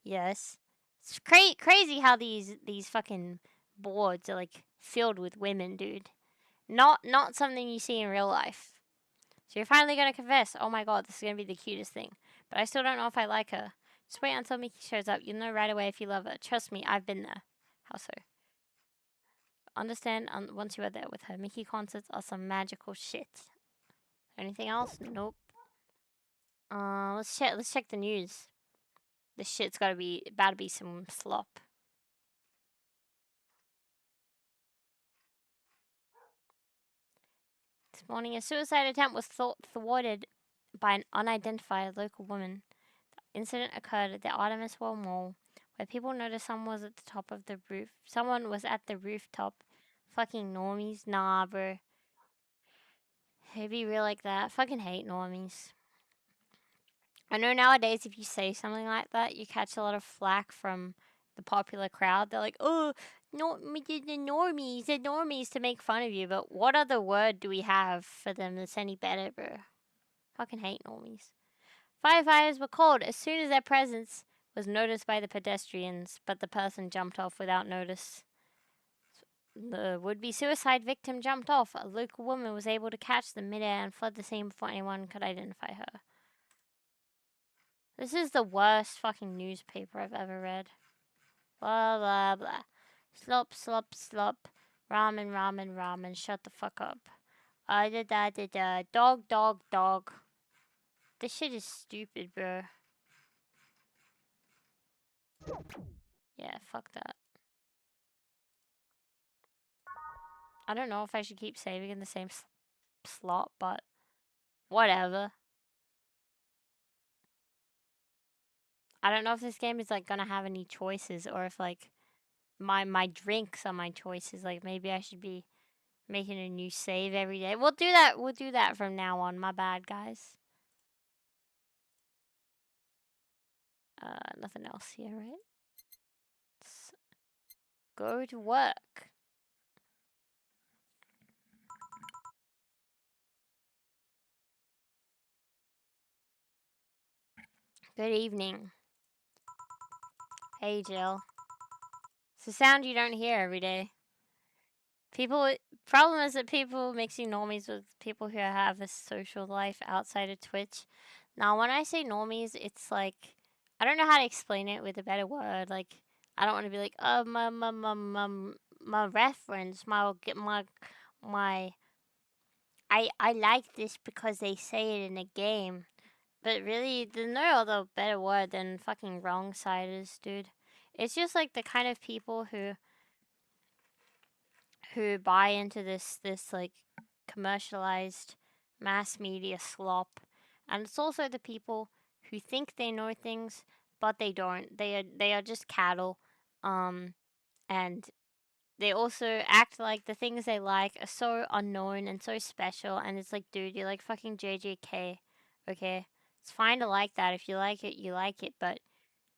Yes. It's crazy how these fucking boards are like filled with women, dude. Not something you see in real life. So you're finally gonna confess. Oh my god, this is gonna be the cutest thing. But I still don't know if I like her. Just wait until Mickey shows up. You'll know right away if you love her. Trust me, I've been there. How so? Understand once you are there with her. Mickey concerts are some magical shit. Anything else? Nope. Let's check the news. This shit's gotta be about to be some slop. This morning, a suicide attempt was thwarted by an unidentified local woman. The incident occurred at the Artemis World Mall, where people noticed someone was at the top of the roof. Someone was at the rooftop. Fucking normies, nah, bro. They be real like that. Fucking hate normies. I know nowadays if you say something like that, you catch a lot of flack from the popular crowd. They're like, "Oh, no, the normies to make fun of you." But what other word do we have for them that's any better, bro? Fucking hate normies. Firefighters were called as soon as their presence was noticed by the pedestrians, but the person jumped off without notice. The would-be suicide victim jumped off. A local woman was able to catch them midair and fled the scene before anyone could identify her. This is the worst fucking newspaper I've ever read. Blah, blah, blah. Slop, slop, slop. Ramen, ramen, ramen. Shut the fuck up. Da da da da. Dog, dog, dog. This shit is stupid, bro. Yeah, fuck that. I don't know if I should keep saving in the same slot, but whatever. I don't know if this game is like gonna have any choices or if like my drinks are my choices. Like maybe I should be making a new save every day. We'll do that. We'll do that from now on. My bad, guys. Nothing else here, right? Let's go to work. Good evening. Hey, Jill. It's a sound you don't hear every day. Problem is that people mixing normies with people who have a social life outside of Twitch. Now, when I say normies, it's like I don't know how to explain it with a better word. Like I don't want to be like, oh, my reference, my. I like this because they say it in a game, but really, there's no other better word than fucking wrong-siders, dude. It's just like the kind of people who buy into this like commercialized mass media slop, and it's also the people who think they know things but they don't. They are just cattle, and they also act like the things they like are so unknown and so special, and it's like, dude, you're like fucking JJK, okay? It's fine to like that. If you like it, you like it, but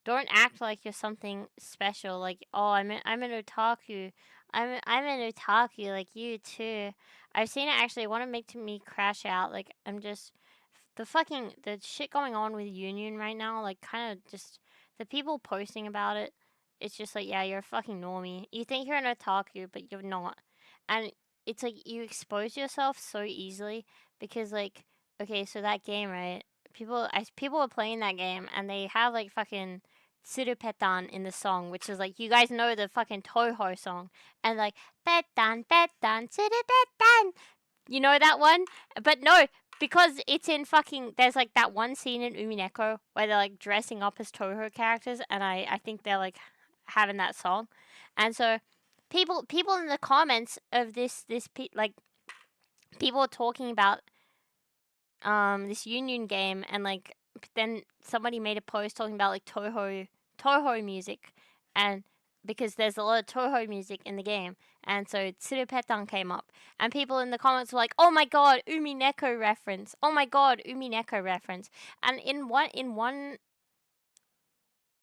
don't act like you're something special. Like, oh, I'm an otaku. I'm an otaku like you too. I've seen it actually. Want to make me crash out. Like, I'm just the shit going on with Union right now. Like, kind of just the people posting about it. It's just like, yeah, you're a fucking normie. You think you're an otaku, but you're not. And it's like you expose yourself so easily because, like, okay, so that game, right? People are playing that game and they have like fucking Tsurupetan in the song, which is like, you guys know the fucking Toho song, and like Petan Petan Tsurupetan, you know that one? But no, because it's in fucking, there's like that one scene in Umineko where they're like dressing up as Toho characters, and I think they're like having that song, and so people in the comments of like people talking about this Union game, and like then somebody made a post talking about like Toho music, and because there's a lot of Toho music in the game, and so Tsurupetan came up, and people in the comments were like, "Oh my god, Umineko reference! Oh my god, Umineko reference!" And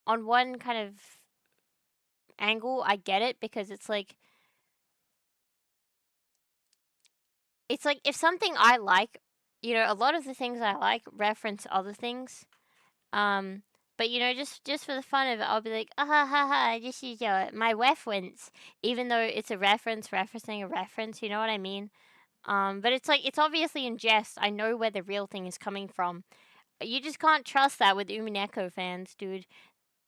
on one kind of angle, I get it because it's like it's like if something I like, a lot of the things I like reference other things. Um, but just for the fun of it, I'll be like, ah ha ha ha, just use my reference, even though it's a reference referencing a reference. You know what I mean? But it's like it's obviously in jest. I know where the real thing is coming from. You just can't trust that with Umineko fans, dude.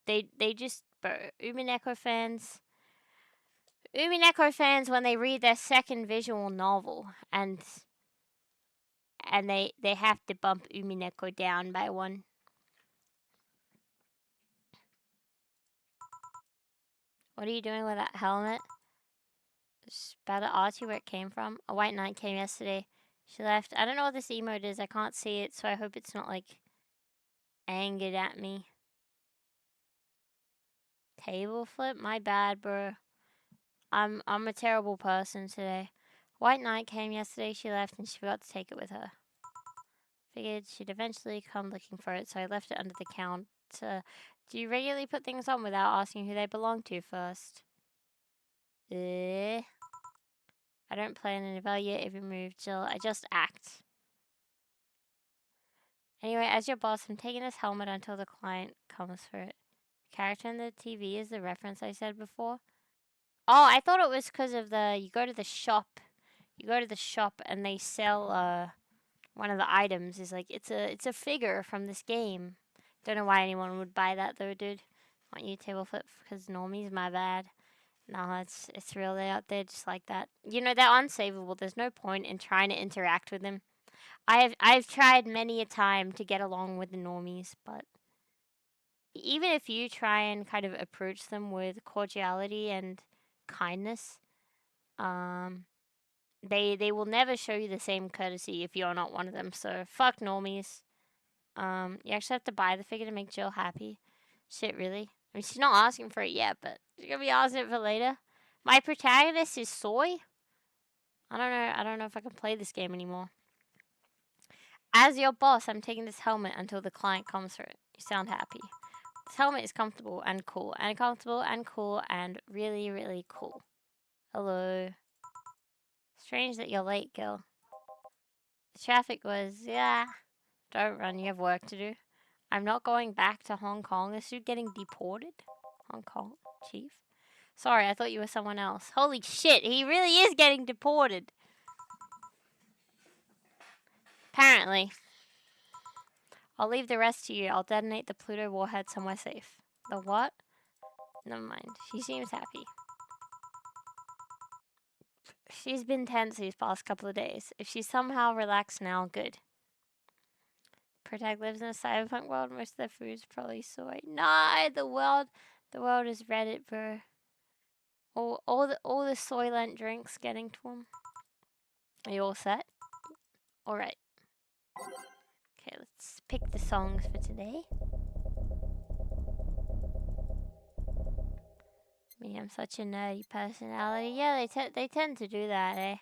They just Umineko fans when they read their second visual novel and they have to bump Umineko down by one. What are you doing with that helmet? Just about to ask you where it came from. A white knight came yesterday. She left. I don't know what this emote is. I can't see it, so I hope it's not like angered at me. Table flip? My bad, bro. I'm a terrible person today. White knight came yesterday. She left and she forgot to take it with her. Figured she'd eventually come looking for it, so I left it under the counter. Do you regularly put things on without asking who they belong to first? I don't plan and evaluate every move, Jill. I just act. Anyway, as your boss, I'm taking this helmet until the client comes for it. The character in the TV is the reference I said before. Oh, I thought it was because of you go to the shop. You go to the shop and they sell one of the items is like it's a figure from this game. Don't know why anyone would buy that though, dude. Want you table flip because normies, my bad. No, it's really out there just like that. They're unsavable. There's no point in trying to interact with them. I've tried many a time to get along with the normies, but even if you try and kind of approach them with cordiality and kindness, um, they will never show you the same courtesy if you're not one of them. So fuck normies. You actually have to buy the figure to make Jill happy. Shit, really? I mean, she's not asking for it yet, but she's gonna be asking it for later. My protagonist is Soy. I don't know. I don't know if I can play this game anymore. As your boss, I'm taking this helmet until the client comes for it. You sound happy. This helmet is comfortable and cool, and comfortable and cool, and really, really cool. Hello. Strange that you're late, girl. The traffic was, yeah. Don't run, you have work to do. I'm not going back to Hong Kong. Is you getting deported? Hong Kong, chief? Sorry, I thought you were someone else. Holy shit, he really is getting deported. Apparently. I'll leave the rest to you. I'll detonate the Pluto warhead somewhere safe. The what? Never mind. She seems happy. She's been tense these past couple of days. If she's somehow relaxed now, good. Protag lives in a cyberpunk world. Most of their food's probably soy. Nah, the world is Reddit, bro. All the Soylent drinks getting to him. Are you all set? Alright. Okay, let's pick the songs for today. Me, I'm such a nerdy personality. Yeah, they tend to do that, eh?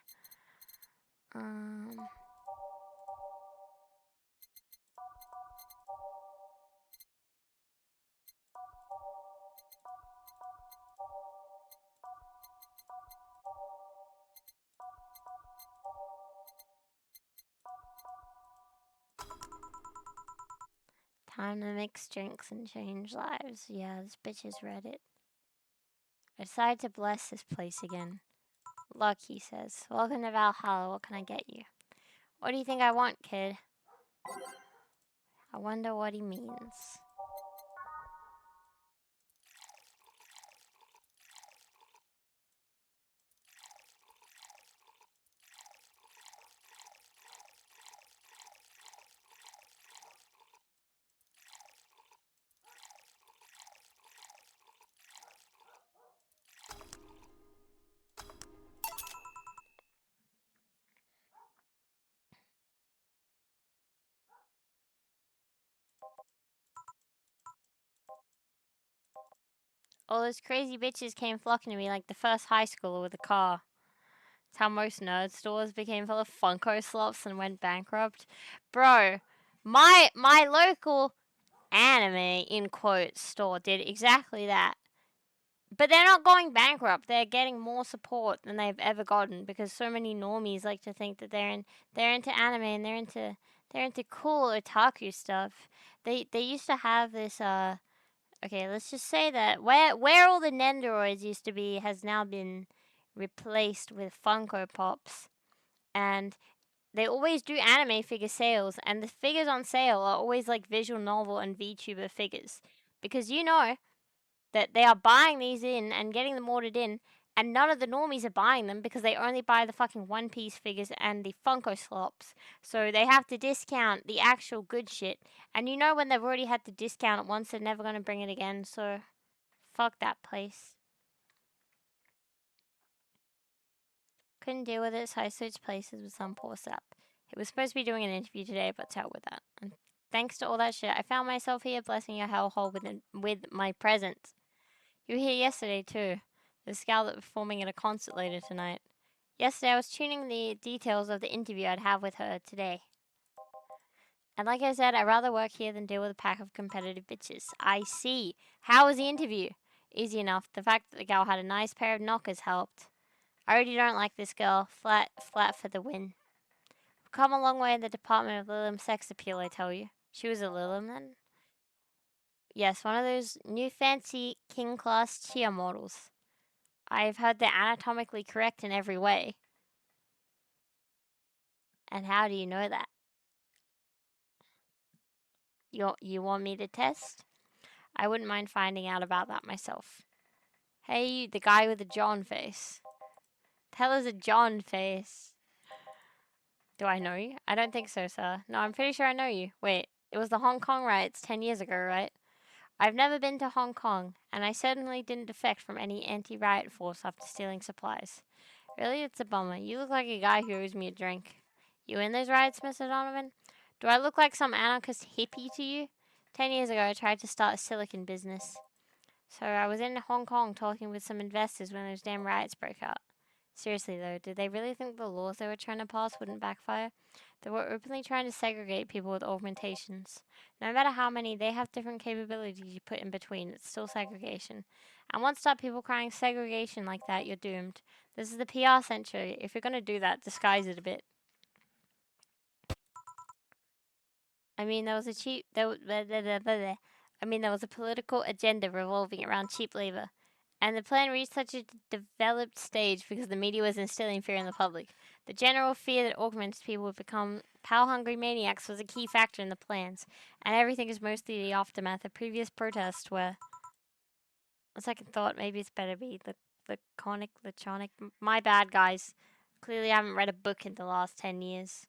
Time to mix drinks and change lives. Yeah, this bitch is Reddit. I decided to bless this place again. Luck, he says. Welcome to Valhalla. What can I get you? What do you think I want, kid? I wonder what he means. All those crazy bitches came flocking to me like the first high schooler with a car. It's how most nerd stores became full of Funko slops and went bankrupt. Bro, my local anime, in quotes, store did exactly that. But they're not going bankrupt. They're getting more support than they've ever gotten because so many normies like to think that they're into anime and they're into cool otaku stuff. They used to have this okay, let's just say that where all the Nendoroids used to be has now been replaced with Funko Pops, and they always do anime figure sales, and the figures on sale are always like visual novel and VTuber figures, because you know that they are buying these in and getting them ordered in, and none of the normies are buying them because they only buy the fucking One Piece figures and the Funko slops. So they have to discount the actual good shit. And you know when they've already had to discount it once, they're never going to bring it again. So fuck that place. Couldn't deal with it, so I switched places with some poor sap. He was supposed to be doing an interview today, but to hell with that. And thanks to all that shit, I found myself here blessing your hellhole with my presence. You were here yesterday too. The Scarlet performing at a concert later tonight. Yesterday I was tuning the details of the interview I'd have with her today. And like I said, I'd rather work here than deal with a pack of competitive bitches. I see. How was the interview? Easy enough. The fact that the girl had a nice pair of knockers helped. I already don't like this girl. Flat for the win. We've come a long way in the department of Lilim sex appeal, I tell you. She was a Lilim then? Yes, one of those new fancy king class Chia models. I've heard they're anatomically correct in every way. And how do you know that? You want me to test? I wouldn't mind finding out about that myself. Hey, the guy with the John face. Tell us a John face. Do I know you? I don't think so, sir. No, I'm pretty sure I know you. Wait, it was the Hong Kong riots 10 years ago, right? I've never been to Hong Kong, and I certainly didn't defect from any anti-riot force after stealing supplies. Really, it's a bummer. You look like a guy who owes me a drink. You in those riots, Mr. Donovan? Do I look like some anarchist hippie to you? 10 years ago, I tried to start a silicon business. So I was in Hong Kong talking with some investors when those damn riots broke out. Seriously though, did they really think the laws they were trying to pass wouldn't backfire? They were openly trying to segregate people with augmentations. No matter how many, they have different capabilities you put in between, it's still segregation. And once start people crying segregation like that, you're doomed. This is the PR century. If you're gonna do that, disguise it a bit. I mean, there was a cheap. I mean, there was a political agenda revolving around cheap labor, and the plan reached such a developed stage because the media was instilling fear in the public. The general fear that augmented people would become power-hungry maniacs was a key factor in the plans, and everything is mostly the aftermath of previous protests where, on second thought, maybe it's better be laconic. My bad, guys. Clearly, I haven't read a book in the last 10 years.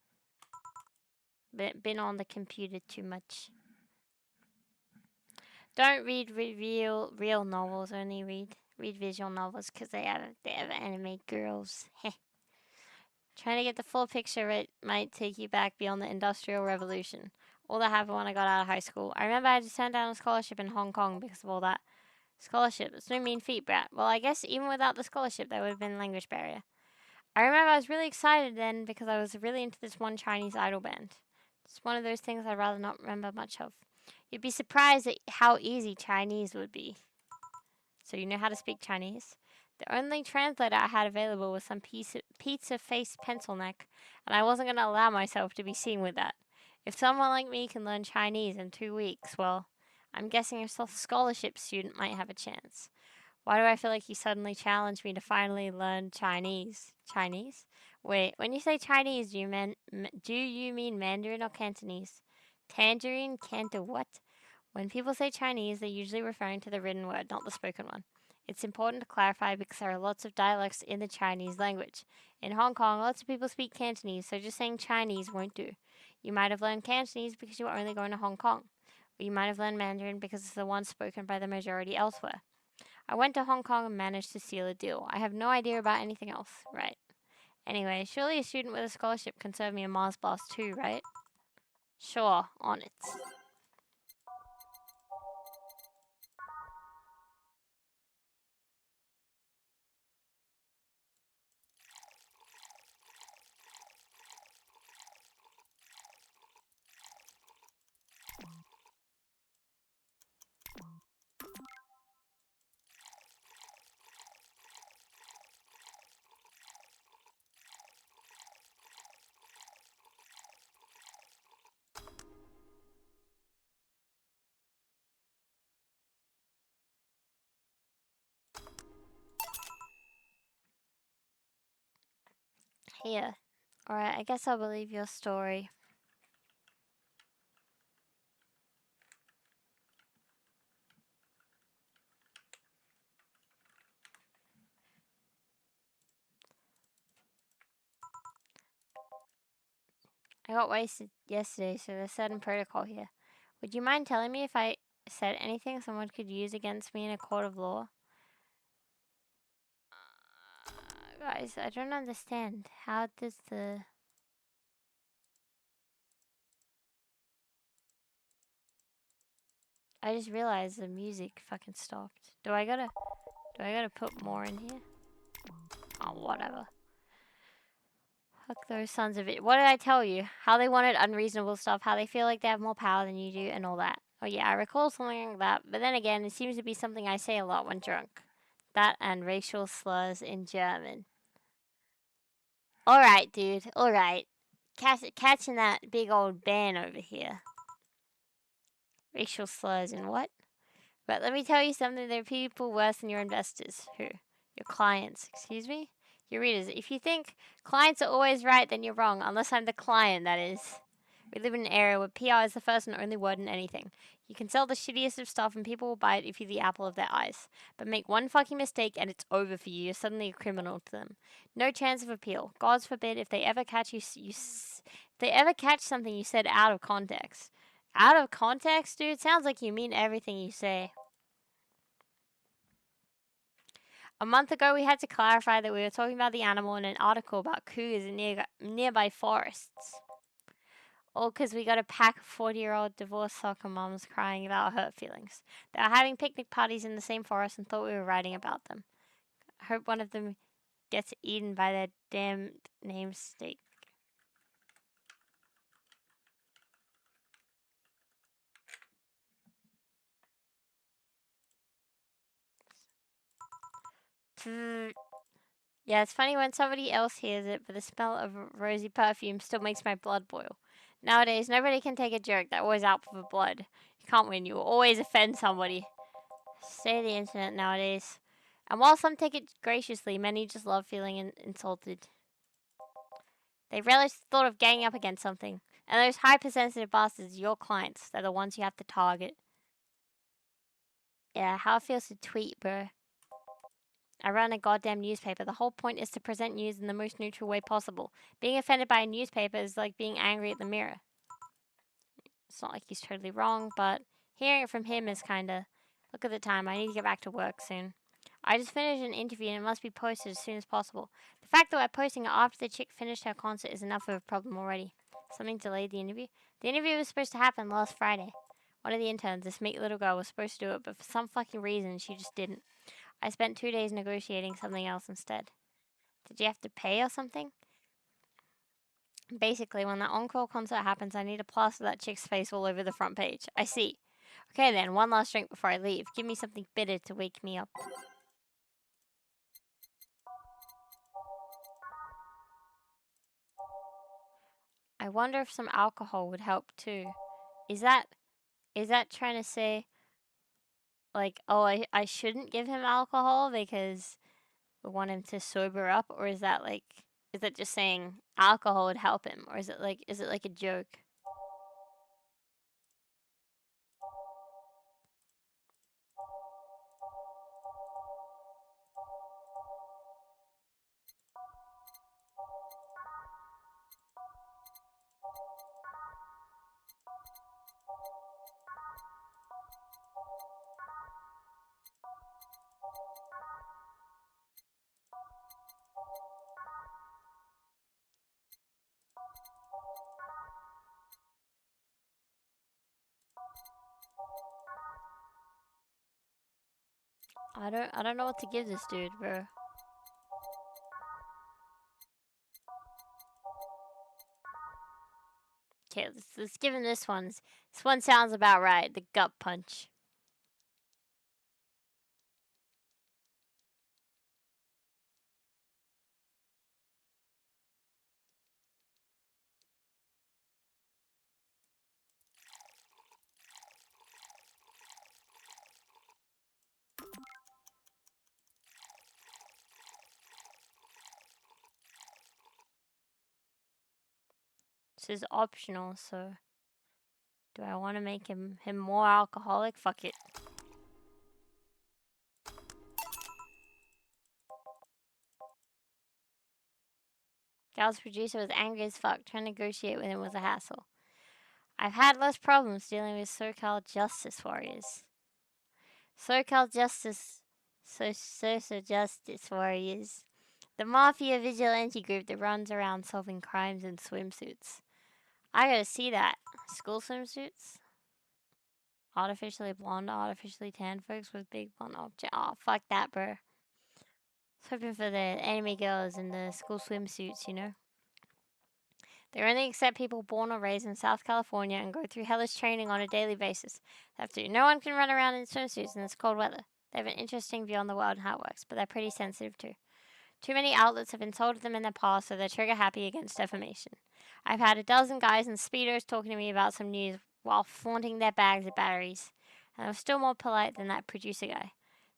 Been on the computer too much. Don't read real novels. Only read visual novels because they have anime girls. Trying to get the full picture of it might take you back beyond the Industrial Revolution. All that happened when I got out of high school. I remember I had to turn down a scholarship in Hong Kong because of all that. Scholarship. It's no mean feat, brat. Well, I guess even without the scholarship, there would have been a language barrier. I remember I was really excited then because I was really into this one Chinese idol band. It's one of those things I'd rather not remember much of. You'd be surprised at how easy Chinese would be. So you know how to speak Chinese? The only translator I had available was some pizza face pencil neck, and I wasn't going to allow myself to be seen with that. If someone like me can learn Chinese in 2 weeks, well, I'm guessing a scholarship student might have a chance. Why do I feel like he suddenly challenged me to finally learn Chinese? Chinese? Wait, when you say Chinese, do you mean Mandarin or Cantonese? Tangerine, Canto what? When people say Chinese, they're usually referring to the written word, not the spoken one. It's important to clarify because there are lots of dialects in the Chinese language. In Hong Kong, lots of people speak Cantonese, so just saying Chinese won't do. You might have learned Cantonese because you were only going to Hong Kong. Or you might have learned Mandarin because it's the one spoken by the majority elsewhere. I went to Hong Kong and managed to seal a deal. I have no idea about anything else, right? Anyway, surely a student with a scholarship can serve me a Mars Blast too, right? Sure, on it. Here. Alright, I guess I'll believe your story. I got wasted yesterday, so there's a certain protocol here. Would you mind telling me if I said anything someone could use against me in a court of law? Guys, I don't understand. How does the... I just realized the music fucking stopped. Do I gotta put more in here? Oh, whatever. Fuck those sons of it. What did I tell you? How they wanted unreasonable stuff, how they feel like they have more power than you do, and all that. Oh yeah, I recall something like that, but then again, it seems to be something I say a lot when drunk. That and racial slurs in German. Alright, dude, alright. Catching that big old ban over here. Racial slurs in what? But let me tell you something, there are people worse than your investors. Who? Your clients, excuse me? Your readers. If you think clients are always right, then you're wrong. Unless I'm the client, that is. We live in an era where PR is the first and only word in anything. You can sell the shittiest of stuff and people will buy it if you're the apple of their eyes. But make one fucking mistake and it's over for you. You're suddenly a criminal to them. No chance of appeal. God forbid if they ever catch if they ever catch something you said out of context. Out of context, dude? Sounds like you mean everything you say. A month ago, we had to clarify that we were talking about the animal in an article about cougars in nearby forests. All because we got a pack of 40-year-old divorced soccer moms crying about hurt feelings. They were having picnic parties in the same forest and thought we were writing about them. I hope one of them gets eaten by their damned namesake. Yeah, it's funny when somebody else hears it, but the smell of rosy perfume still makes my blood boil. Nowadays, nobody can take a joke. They're always out for blood. You can't win. You will always offend somebody. Say the internet nowadays. And while some take it graciously, many just love feeling insulted. They relish the thought of ganging up against something. And those hypersensitive bastards, your clients, they're the ones you have to target. Yeah, how it feels to tweet, bro. I run a goddamn newspaper. The whole point is to present news in the most neutral way possible. Being offended by a newspaper is like being angry at the mirror. It's not like he's totally wrong, but hearing it from him is kinda... Look at the time. I need to get back to work soon. I just finished an interview and it must be posted as soon as possible. The fact that we're posting it after the chick finished her concert is enough of a problem already. Something delayed the interview? The interview was supposed to happen last Friday. One of the interns, this meek little girl, was supposed to do it, but for some fucking reason, she just didn't. I spent 2 days negotiating something else instead. Did you have to pay or something? Basically, when that encore concert happens, I need to plaster that chick's face all over the front page. I see. Okay then, one last drink before I leave. Give me something bitter to wake me up. I wonder if some alcohol would help too. Is that trying to say, like, oh, I shouldn't give him alcohol because we want him to sober up? Or is that like, is that just saying alcohol would help him? Or is it like a joke? I don't know what to give this dude, bro. Okay, let's give him this one. This one sounds about right. The gut punch. This is optional, so do I want to make him more alcoholic? Fuck it. Gal's producer was angry as fuck. Trying to negotiate with him was a hassle. I've had less problems dealing with SoCal justice warriors. SoCal justice... social justice warriors. The mafia vigilante group that runs around solving crimes in swimsuits. I gotta see that. School swimsuits? Artificially blonde, artificially tan folks with big blonde object. Oh, fuck that, bro. I was hoping for the anime girls in the school swimsuits, you know? They only accept people born or raised in South California and go through hellish training on a daily basis. They have to. No one can run around in swimsuits in this cold weather. They have an interesting view on the world and how it works, but they're pretty sensitive too. Too many outlets have insulted them in the past, so they're trigger happy against defamation. I've had a dozen guys in Speedos talking to me about some news while flaunting their bags of batteries. And I was still more polite than that producer guy.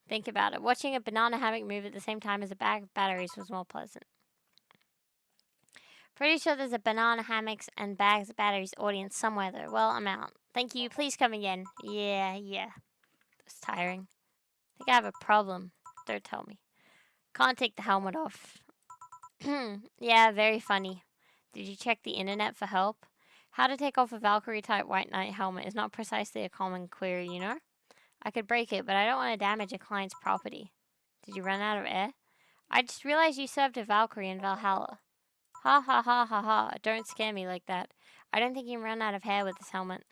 Think about it. Watching a banana hammock move at the same time as a bag of batteries was more pleasant. Pretty sure there's a banana hammocks and bags of batteries audience somewhere though. Well, I'm out. Thank you. Please come again. Yeah. It's tiring. I think I have a problem. Don't tell me. Can't take the helmet off. Yeah, very funny. Did you check the internet for help? How to take off a Valkyrie type White Knight helmet is not precisely a common query, you know? I could break it, but I don't want to damage a client's property. Did you run out of air? I just realized you served a Valkyrie in Valhalla. Ha ha ha ha ha. Don't scare me like that. I don't think you can run out of hair with this helmet.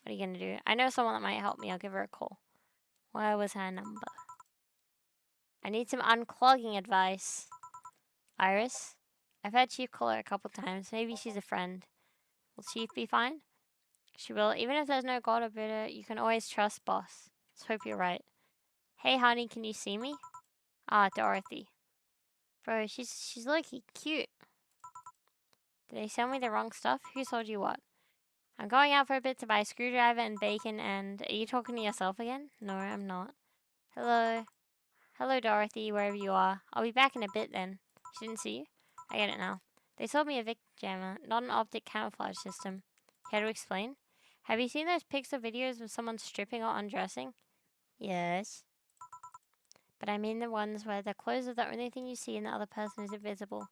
What are you gonna do? I know someone that might help me. I'll give her a call. Where was her number? I need some unclogging advice. Iris? I've had Chief call her a couple times. Maybe she's a friend. Will Chief be fine? She will. Even if there's no God or Buddha, you can always trust Boss. Let's hope you're right. Hey, honey, can you see me? Ah, Dorothy. Bro, she's low-key cute. Did they sell me the wrong stuff? Who sold you what? I'm going out for a bit to buy a screwdriver and bacon and... Are you talking to yourself again? No, I'm not. Hello. Hello, Dorothy, wherever you are. I'll be back in a bit then. She didn't see you? I get it now. They sold me a Vic jammer, not an optic camouflage system. Care to explain? Have you seen those pics or videos of someone stripping or undressing? Yes. But I mean the ones where the clothes are the only thing you see and the other person is invisible.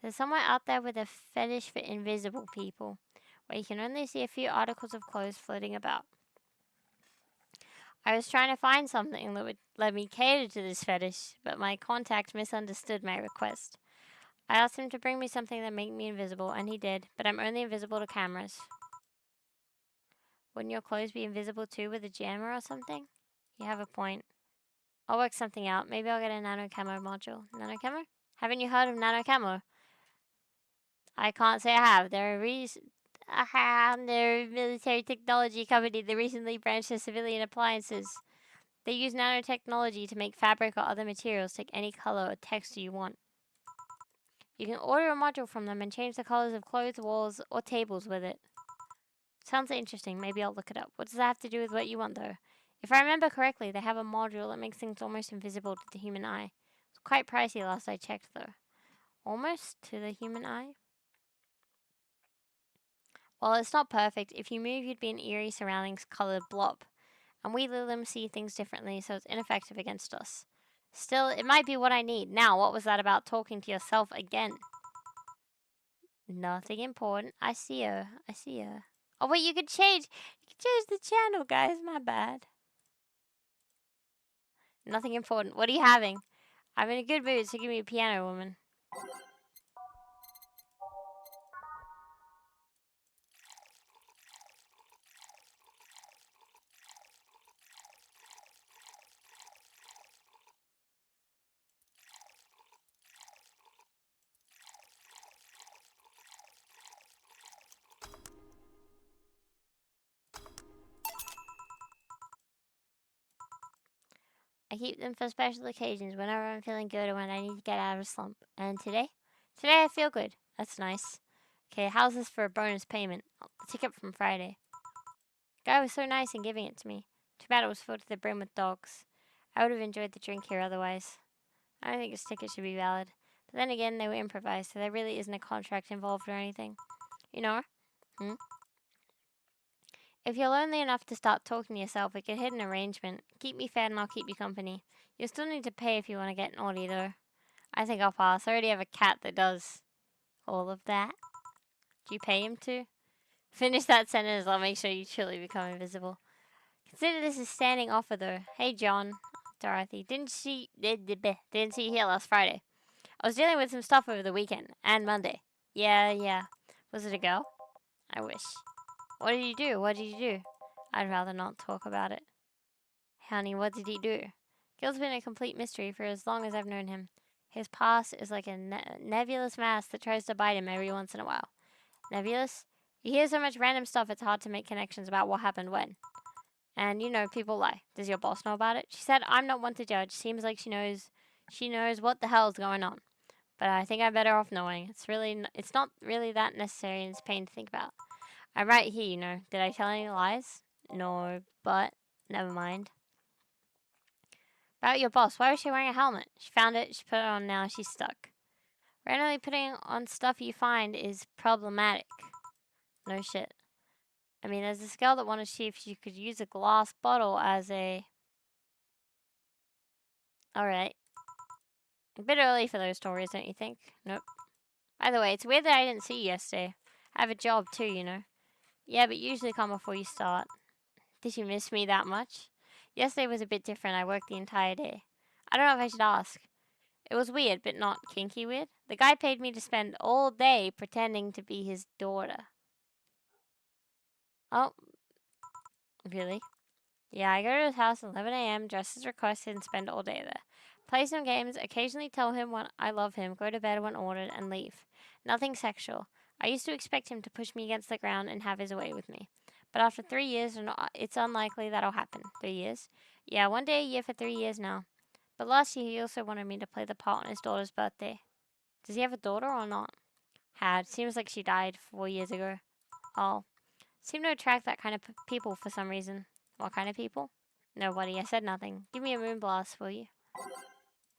There's someone out there with a fetish for invisible people, where you can only see a few articles of clothes floating about. I was trying to find something that would let me cater to this fetish, but my contact misunderstood my request. I asked him to bring me something that made me invisible, and he did, but I'm only invisible to cameras. Wouldn't your clothes be invisible too with a jammer or something? You have a point. I'll work something out. Maybe I'll get a nano camo module. Nano camo? Haven't you heard of nano camo? I can't say I have. They're a military technology company that recently branched to civilian appliances. They use nanotechnology to make fabric or other materials take any color or texture you want. You can order a module from them and change the colors of clothes, walls, or tables with it. Sounds interesting. Maybe I'll look it up. What does that have to do with what you want, though? If I remember correctly, they have a module that makes things almost invisible to the human eye. It's quite pricey last I checked, though. Almost to the human eye? Well, it's not perfect. If you move, you'd be an eerie surroundings colored blob. And we Lilim see things differently, so it's ineffective against us. Still, it might be what I need. Now, what was that about talking to yourself again? Nothing important. I see her. Oh, wait, you could change the channel, guys. My bad. Nothing important. What are you having? I'm in a good mood, so give me a piano, woman. I keep them for special occasions, whenever I'm feeling good or when I need to get out of a slump. And today? Today I feel good. That's nice. Okay, how's this for a bonus payment? The ticket from Friday. Guy was so nice in giving it to me. Too bad it was filled to the brim with dogs. I would have enjoyed the drink here otherwise. I don't think his ticket should be valid. But then again, they were improvised, so there really isn't a contract involved or anything. You know? Hmm? If you're lonely enough to start talking to yourself, we could hit an arrangement. Keep me fed and I'll keep you company. You'll still need to pay if you want to get naughty, though. I think I'll pass. I already have a cat that does all of that. Do you pay him to? Finish that sentence, I'll make sure you truly become invisible. Consider this a standing offer, though. Hey, John. Dorothy. Didn't see you here last Friday. I was dealing with some stuff over the weekend. And Monday. Yeah. Was it a girl? I wish. What did you do? What did you do? I'd rather not talk about it. Honey, what did he do? Gil's been a complete mystery for as long as I've known him. His past is like a nebulous mass that tries to bite him every once in a while. Nebulous? You hear so much random stuff it's hard to make connections about what happened when. And you know, people lie. Does your boss know about it? She said, I'm not one to judge. Seems like she knows what the hell's going on. But I think I'm better off knowing. It's not really that necessary and it's pain to think about. I'm right here, you know. Did I tell any lies? No, but never mind. About your boss, why was she wearing a helmet? She found it, she put it on, now she's stuck. Randomly putting on stuff you find is problematic. No shit. I mean, there's this girl that wanted to see if she could use a glass bottle as a... Alright. A bit early for those stories, don't you think? Nope. By the way, it's weird that I didn't see you yesterday. I have a job too, you know. Yeah, but you usually come before you start. Did you miss me that much? Yesterday was a bit different. I worked the entire day. I don't know if I should ask. It was weird, but not kinky weird. The guy paid me to spend all day pretending to be his daughter. Oh, really? Yeah, I go to his house at 11 a.m., dress as requested, and spend all day there. Play some games, occasionally tell him when I love him, go to bed when ordered, and leave. Nothing sexual. I used to expect him to push me against the ground and have his way with me. But after 3 years, it's unlikely that'll happen. 3 years? Yeah, one day a year for 3 years now. But last year, he also wanted me to play the part on his daughter's birthday. Does he have a daughter or not? Had. Seems like she died 4 years ago. Oh. Seem to attract that kind of people for some reason. What kind of people? Nobody. I said nothing. Give me a moon blast, will you?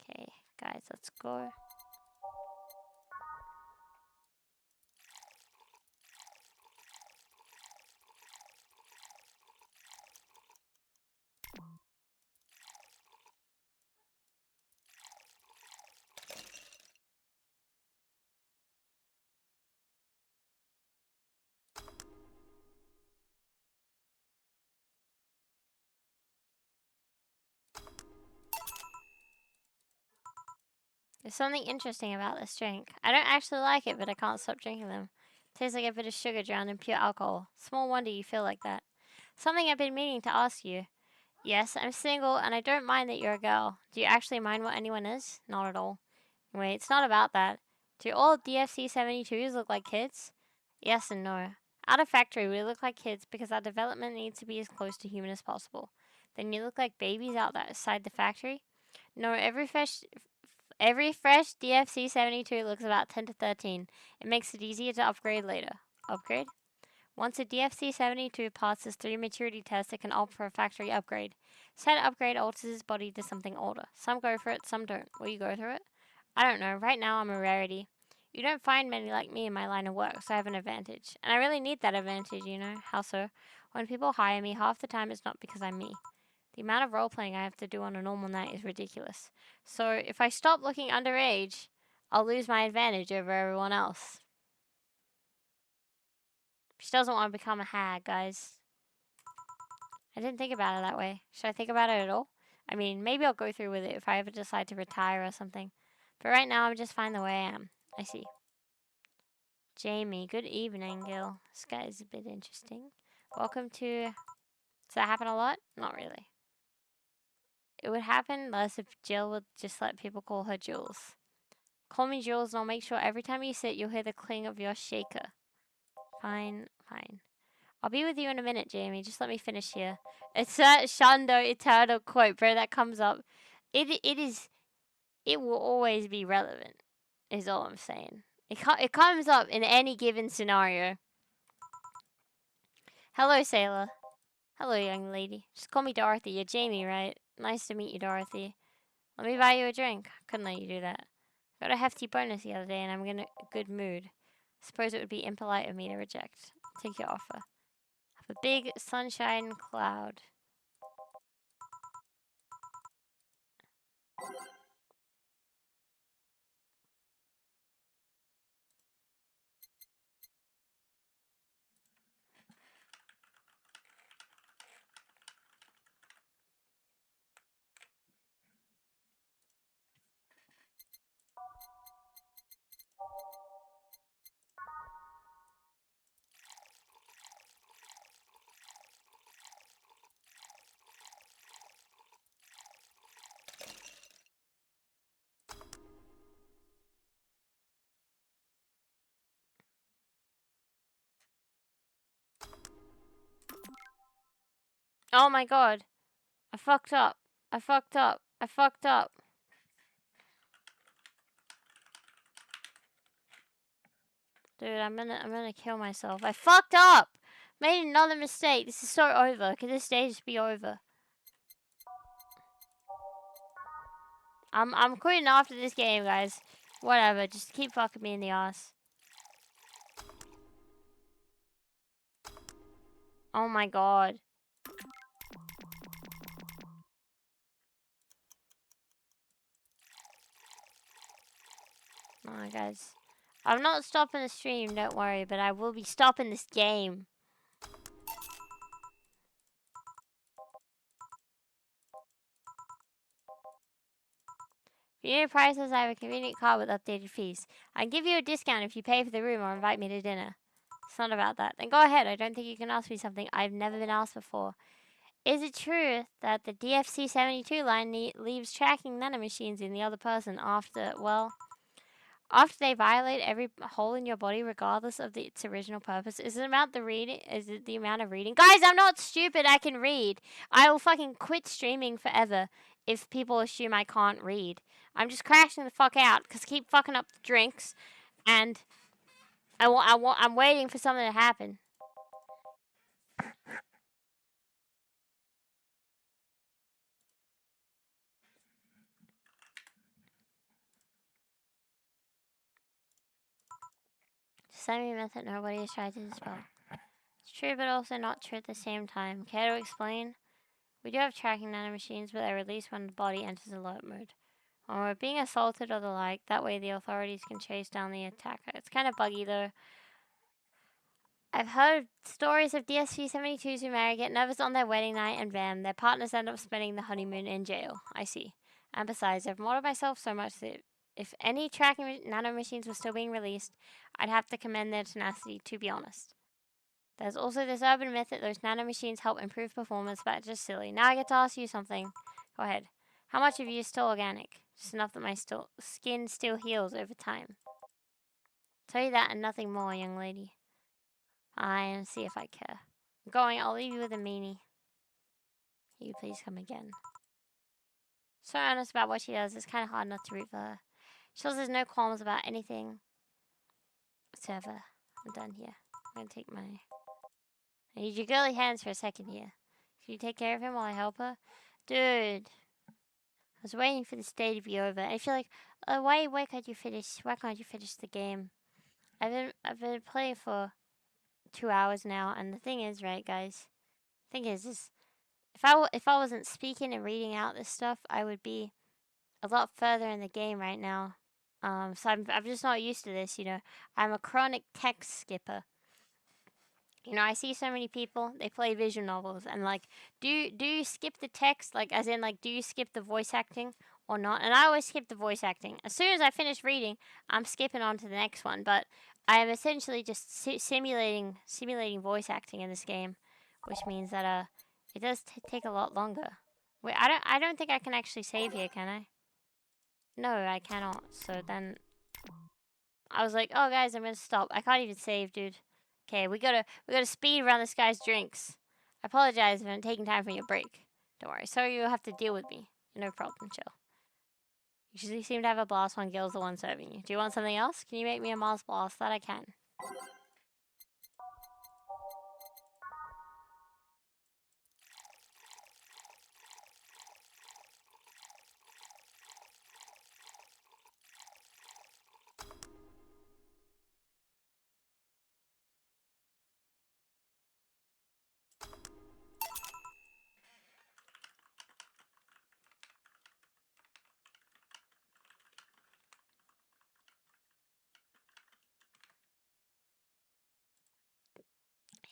Okay, guys, let's go. There's something interesting about this drink. I don't actually like it, but I can't stop drinking them. Tastes like a bit of sugar drowned in pure alcohol. Small wonder you feel like that. Something I've been meaning to ask you. Yes, I'm single, and I don't mind that you're a girl. Do you actually mind what anyone is? Not at all. Wait, it's not about that. Do all DFC 72s look like kids? Yes and no. Out of factory, we look like kids because our development needs to be as close to human as possible. Then you look like babies outside the factory? No, every fresh DFC 72 looks about 10 to 13. It makes it easier to upgrade later. Upgrade? Once a DFC 72 passes 3 maturity tests, it can opt for a factory upgrade. Said upgrade alters his body to something older. Some go for it, some don't. Will you go through it? I don't know. Right now, I'm a rarity. You don't find many like me in my line of work, so I have an advantage. And I really need that advantage, you know? How so? When people hire me, half the time it's not because I'm me. The amount of role playing I have to do on a normal night is ridiculous. So if I stop looking underage, I'll lose my advantage over everyone else. She doesn't want to become a hag, guys. I didn't think about it that way. Should I think about it at all? I mean, maybe I'll go through with it if I ever decide to retire or something. But right now, I'm just fine the way I am. I see. Jamie, good evening, Gil. This guy is a bit interesting. Welcome to... Does that happen a lot? Not really. It would happen less if Jill would just let people call her Jules. Call me Jules and I'll make sure every time you sit, you'll hear the cling of your shaker. Fine. I'll be with you in a minute, Jamie. Just let me finish here. It's that Shando Eternal quote, bro, that comes up. It will always be relevant, is all I'm saying. It comes up in any given scenario. Hello, sailor. Hello, young lady. Just call me Dorothy. You're Jamie, right? Nice to meet you, Dorothy. Let me buy you a drink. Couldn't let you do that. Got a hefty bonus the other day and I'm in a good mood. Suppose it would be impolite of me to reject. Take your offer. Have a big sunshine cloud. Oh my god. I fucked up. I fucked up. I fucked up. Dude, I'm gonna kill myself. I fucked up! Made another mistake. This is so over. Could this day just be over? I'm quitting after this game, guys. Whatever, just keep fucking me in the ass. Oh my god. Oh, guys. I'm not stopping the stream, don't worry, but I will be stopping this game. For unit prices, I have a convenient card with updated fees. I can give you a discount if you pay for the room or invite me to dinner. It's not about that. Then go ahead. I don't think you can ask me something I've never been asked before. Is it true that the DFC-72 line leaves tracking nanomachines in the other person after they violate every hole in your body regardless of its original purpose? Is it about the reading? Is it the amount of reading? Guys, I'm not stupid. I can read. I will fucking quit streaming forever if people assume I can't read. I'm just crashing the fuck out because I keep fucking up the drinks and I'm waiting for something to happen. Semi-method nobody has tried to dispel. It's true, but also not true at the same time. Care to explain? We do have tracking nanomachines, but they're released when the body enters alert mode. When we're being assaulted or the like, that way the authorities can chase down the attacker. It's kind of buggy though. I've heard stories of DSG-72s who marry, get nervous on their wedding night, and bam, their partners end up spending the honeymoon in jail. I see. And besides, I've modded myself so much that if any tracking nanomachines were still being released, I'd have to commend their tenacity, to be honest. There's also this urban myth that those nanomachines help improve performance, but it's just silly. Now I get to ask you something. Go ahead. How much of you is still organic? Just enough that my skin still heals over time. Tell you that and nothing more, young lady. Fine, see if I care. I'm going, I'll leave you with a meanie. Can you please come again? So earnest about what she does, it's kind of hard not to root for her. She says there's no qualms about anything whatsoever. I'm done here. I'm gonna take my... I need your girly hands for a second here. Can you take care of him while I help her? Dude. I was waiting for this day to be over. And if you're like, why can't you finish the game? I've been playing for 2 hours now, and the thing is, right, guys? The thing is if I wasn't speaking and reading out this stuff, I would be a lot further in the game right now. So I'm just not used to this, you know. I'm a chronic text skipper. You know, I see so many people, they play visual novels, and like, do you skip the text? Like, as in, like, do you skip the voice acting or not? And I always skip the voice acting. As soon as I finish reading, I'm skipping on to the next one. But I am essentially just simulating voice acting in this game, which means that it does take a lot longer. Wait, I don't think I can actually save here, can I? No, I cannot. So then I was like, oh guys, I'm gonna stop. I can't even save, dude. Okay, we gotta speed around this guy's drinks. I apologize if I'm taking time from your break. Don't worry, sorry you'll have to deal with me. No problem, chill. You usually seem to have a blast when Gil's the one serving you. Do you want something else? Can you make me a Mars blast? That I can.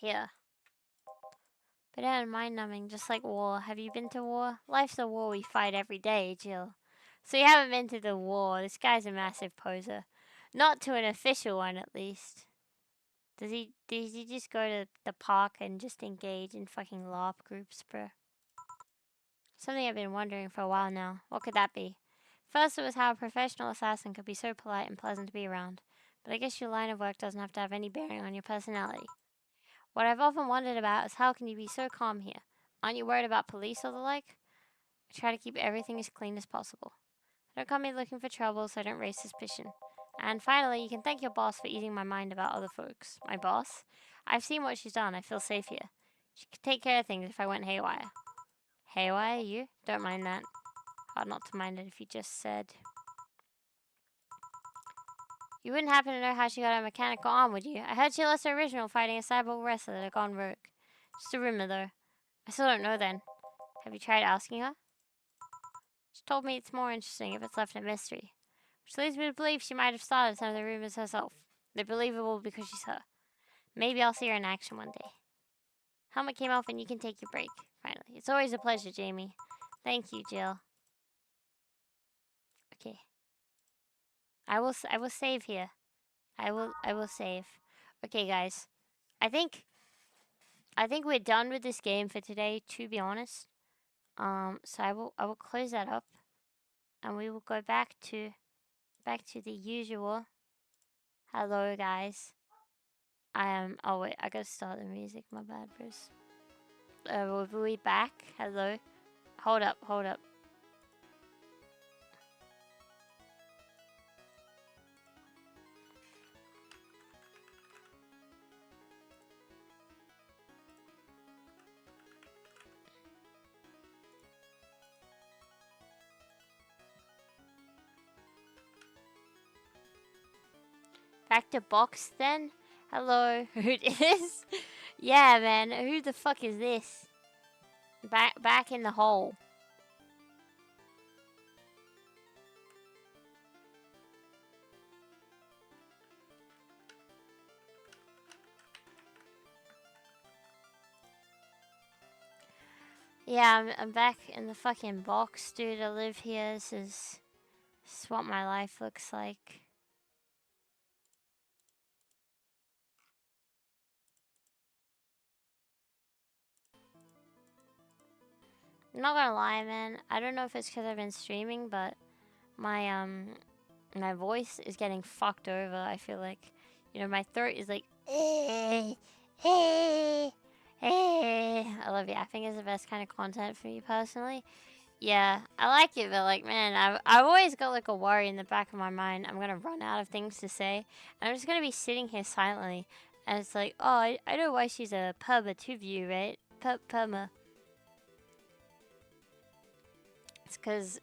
Here. But out mind numbing, just like war. Have you been to war? Life's a war we fight every day, Jill. So you haven't been to the war. This guy's a massive poser. Not to an official one, at least. Does he just go to the park and just engage in fucking LARP groups, bro? Something I've been wondering for a while now. What could that be? First, it was how a professional assassin could be so polite and pleasant to be around. But I guess your line of work doesn't have to have any bearing on your personality. What I've often wondered about is how can you be so calm here? Aren't you worried about police or the like? I try to keep everything as clean as possible. I don't come here looking for trouble, so I don't raise suspicion. And finally, you can thank your boss for easing my mind about other folks. My boss? I've seen what she's done. I feel safe here. She could take care of things if I went haywire. Haywire, you? Don't mind that. Hard not to mind it if you just said. You wouldn't happen to know how she got her mechanical arm, would you? I heard she lost her original fighting a cyborg wrestler that had gone rogue. Just a rumor, though. I still don't know then. Have you tried asking her? She told me it's more interesting if it's left a mystery. Which leads me to believe she might have started some of the rumors herself. They're believable because she's her. Maybe I'll see her in action one day. Helmet came off and you can take your break. Finally. It's always a pleasure, Jamie. Thank you, Jill. Okay. I will save here. I will save. Okay, guys. I think we're done with this game for today, to be honest. So I will close that up and we will go back to the usual. Hello, guys. Oh wait, I gotta start the music. My bad, Bruce. We'll be back. Hello. Hold up. Back to box then. Hello. Who it is? Yeah, man. Who the fuck is this? Back in the hole. Yeah, I'm back in the fucking box, dude. I live here. This is what my life looks like. I'm not gonna lie, man. I don't know if it's because I've been streaming, but my voice is getting fucked over. I feel like, my throat is like, I love yapping is the best kind of content for me personally. Yeah, I like it, but like, man, I've always got like a worry in the back of my mind. I'm gonna run out of things to say. And I'm just gonna be sitting here silently, and it's like, oh, I know why she's a perma to view, right? Perma. It's because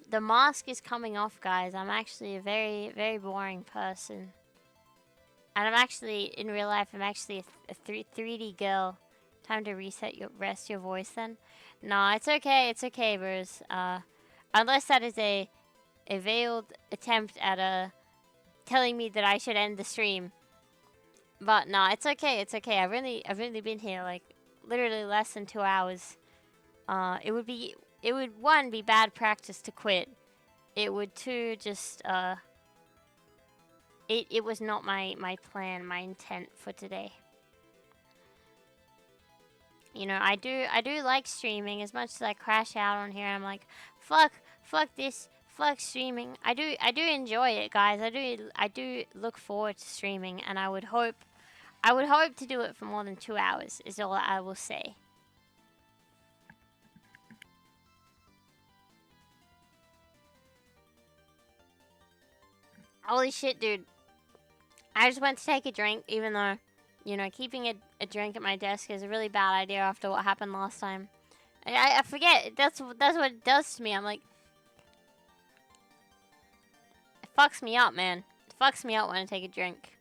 the mask is coming off, guys. I'm actually a very, very boring person. And I'm actually, in real life, I'm actually a 3D girl. Time to rest your voice then. No, it's okay, Bruce. Unless that is a veiled attempt at telling me that I should end the stream. But no, it's okay. I've really been here like literally less than 2 hours. It would one be bad practice to quit. It would two just it was not my plan, my intent for today. I do like streaming as much as I crash out on here. I'm like, fuck this, fuck streaming. I do enjoy it, guys. I do look forward to streaming, and I would hope to do it for more than 2 hours. Is all I will say. Holy shit, dude. I just went to take a drink, even though, keeping a drink at my desk is a really bad idea after what happened last time. I forget. That's what it does to me. I'm like, it fucks me up, man. It fucks me up when I take a drink.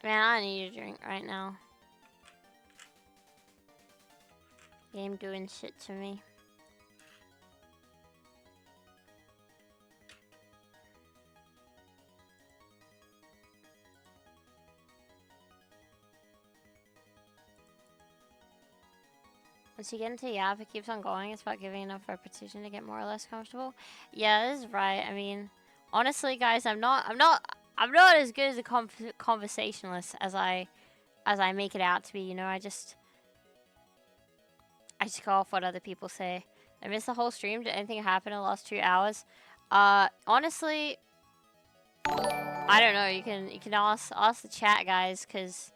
Man, I need a drink right now. Game doing shit to me. Once you get into the app, it keeps on going. It's about giving enough repetition to get more or less comfortable. Yeah, this is right. I mean, honestly, guys, I'm not as good as a conversationalist as I make it out to be. You know, I just go off what other people say. I missed the whole stream. Did anything happen in the last 2 hours? Honestly, I don't know. You can ask the chat, guys, because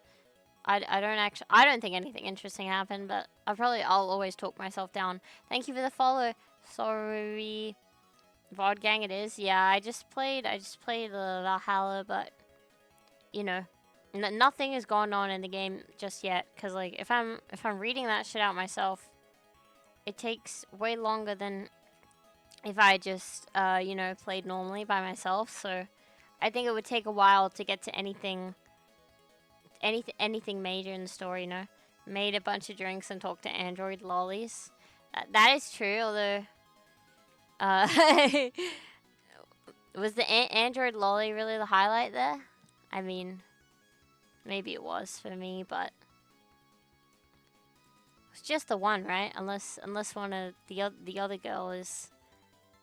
I don't think anything interesting happened, but I'll always talk myself down. Thank you for the follow. Sorry, VOD gang it is. Yeah, I just played the Valhalla, but you know, nothing is going on in the game just yet. Cause like if I'm reading that shit out myself, it takes way longer than if I just you know, played normally by myself. So I think it would take a while to get to anything major in the story, you know. Made a bunch of drinks and talked to android lollies. That is true, although uh, was the android lolly really the highlight there? I mean, maybe it was for me, but it's just the one, right? Unless one of the other girl is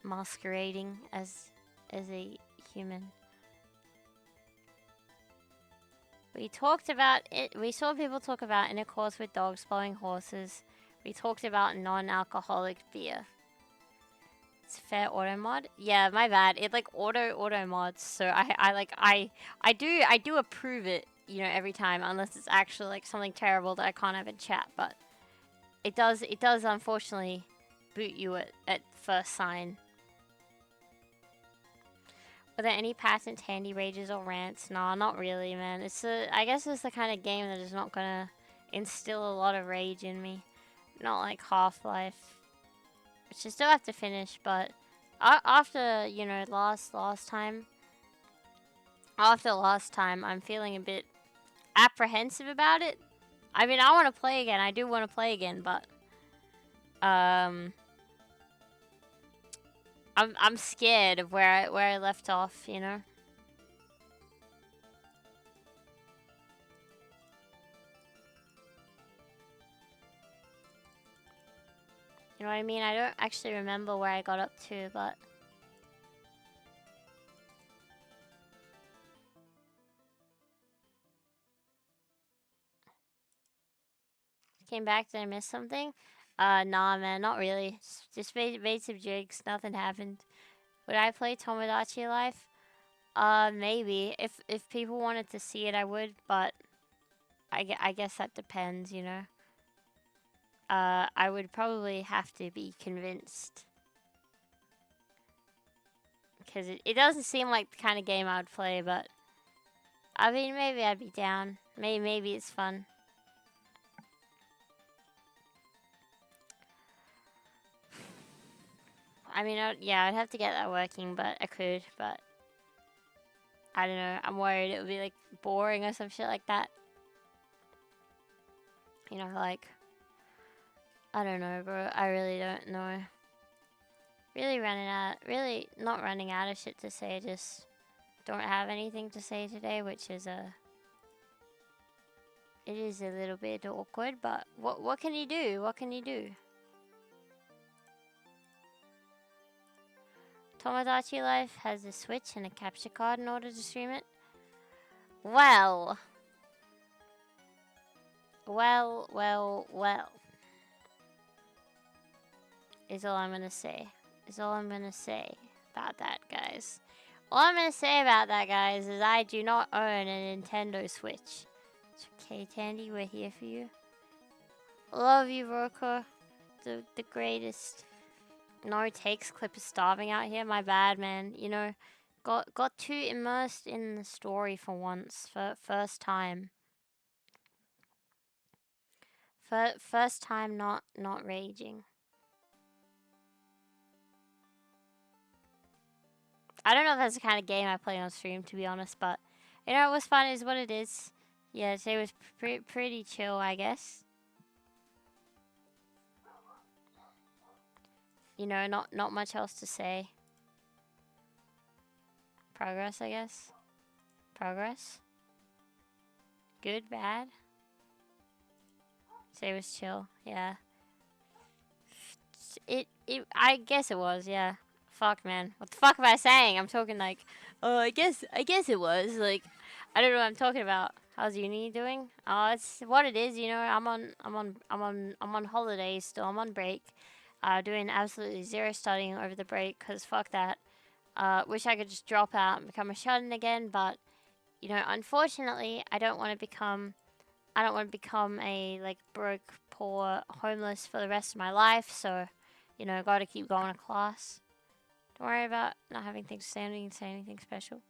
masquerading as a human. We talked about it. We saw people talk about intercourse with dogs, blowing horses. We talked about non-alcoholic beer. It's fair auto mod. Yeah, my bad. It like auto mods. So I do approve it. You know, every time, unless it's actually like something terrible that I can't have in chat. But it does unfortunately boot you at first sign. Are there any patent handy rages or rants? Nah, not really, man. I guess it's the kind of game that is not gonna instill a lot of rage in me. Not like Half-Life, which I still have to finish, but after, you know, last time, I'm feeling a bit apprehensive about it. I mean, I want to play again. I do want to play again, but I'm scared of where I left off, you know. You know what I mean? I don't actually remember where I got up to, but came back. Did I miss something? Nah, man, not really. Just made some jigs. Nothing happened. Would I play Tomodachi Life? Maybe. If people wanted to see it, I would, but I guess that depends, you know. I would probably have to be convinced. Because it doesn't seem like the kind of game I would play, but I mean, maybe I'd be down. Maybe it's fun. I mean, yeah, I'd have to get that working, but I could, but I don't know. I'm worried it would be like boring or some shit like that. You know, like, I don't know, bro. I really don't know. Really not running out of shit to say. Just don't have anything to say today, which is it is a little bit awkward. But what can you do? What can you do? Tomodachi Life has a Switch and a capture card in order to stream it. Well. Is all I'm gonna say. Is all I'm gonna say about that, guys. All I'm gonna say about that, guys, is I do not own a Nintendo Switch. It's okay, Tandy, we're here for you. Love you, Roka. The greatest. No takes clip is starving out here. My bad, man. You know, got too immersed in the story for once. For first time. First time not raging. I don't know if that's the kind of game I play on stream, to be honest, but you know, it was fun, is what it is. Yeah, today was pretty chill, I guess. You know, not much else to say. Progress, I guess. Progress. Good, bad. Today was chill, yeah. I guess it was, yeah. Fuck, man. What the fuck am I saying? I'm talking like, oh, I guess it was. Like, I don't know what I'm talking about. How's uni doing? Oh, it's what it is, you know. I'm on holidays still. I'm on break. Doing absolutely zero studying over the break, cause fuck that. Wish I could just drop out and become a shut-in again, but you know, unfortunately, I don't want to become a like broke, poor, homeless for the rest of my life. So, you know, got to keep going to class. Don't worry about not having things standing and say anything special.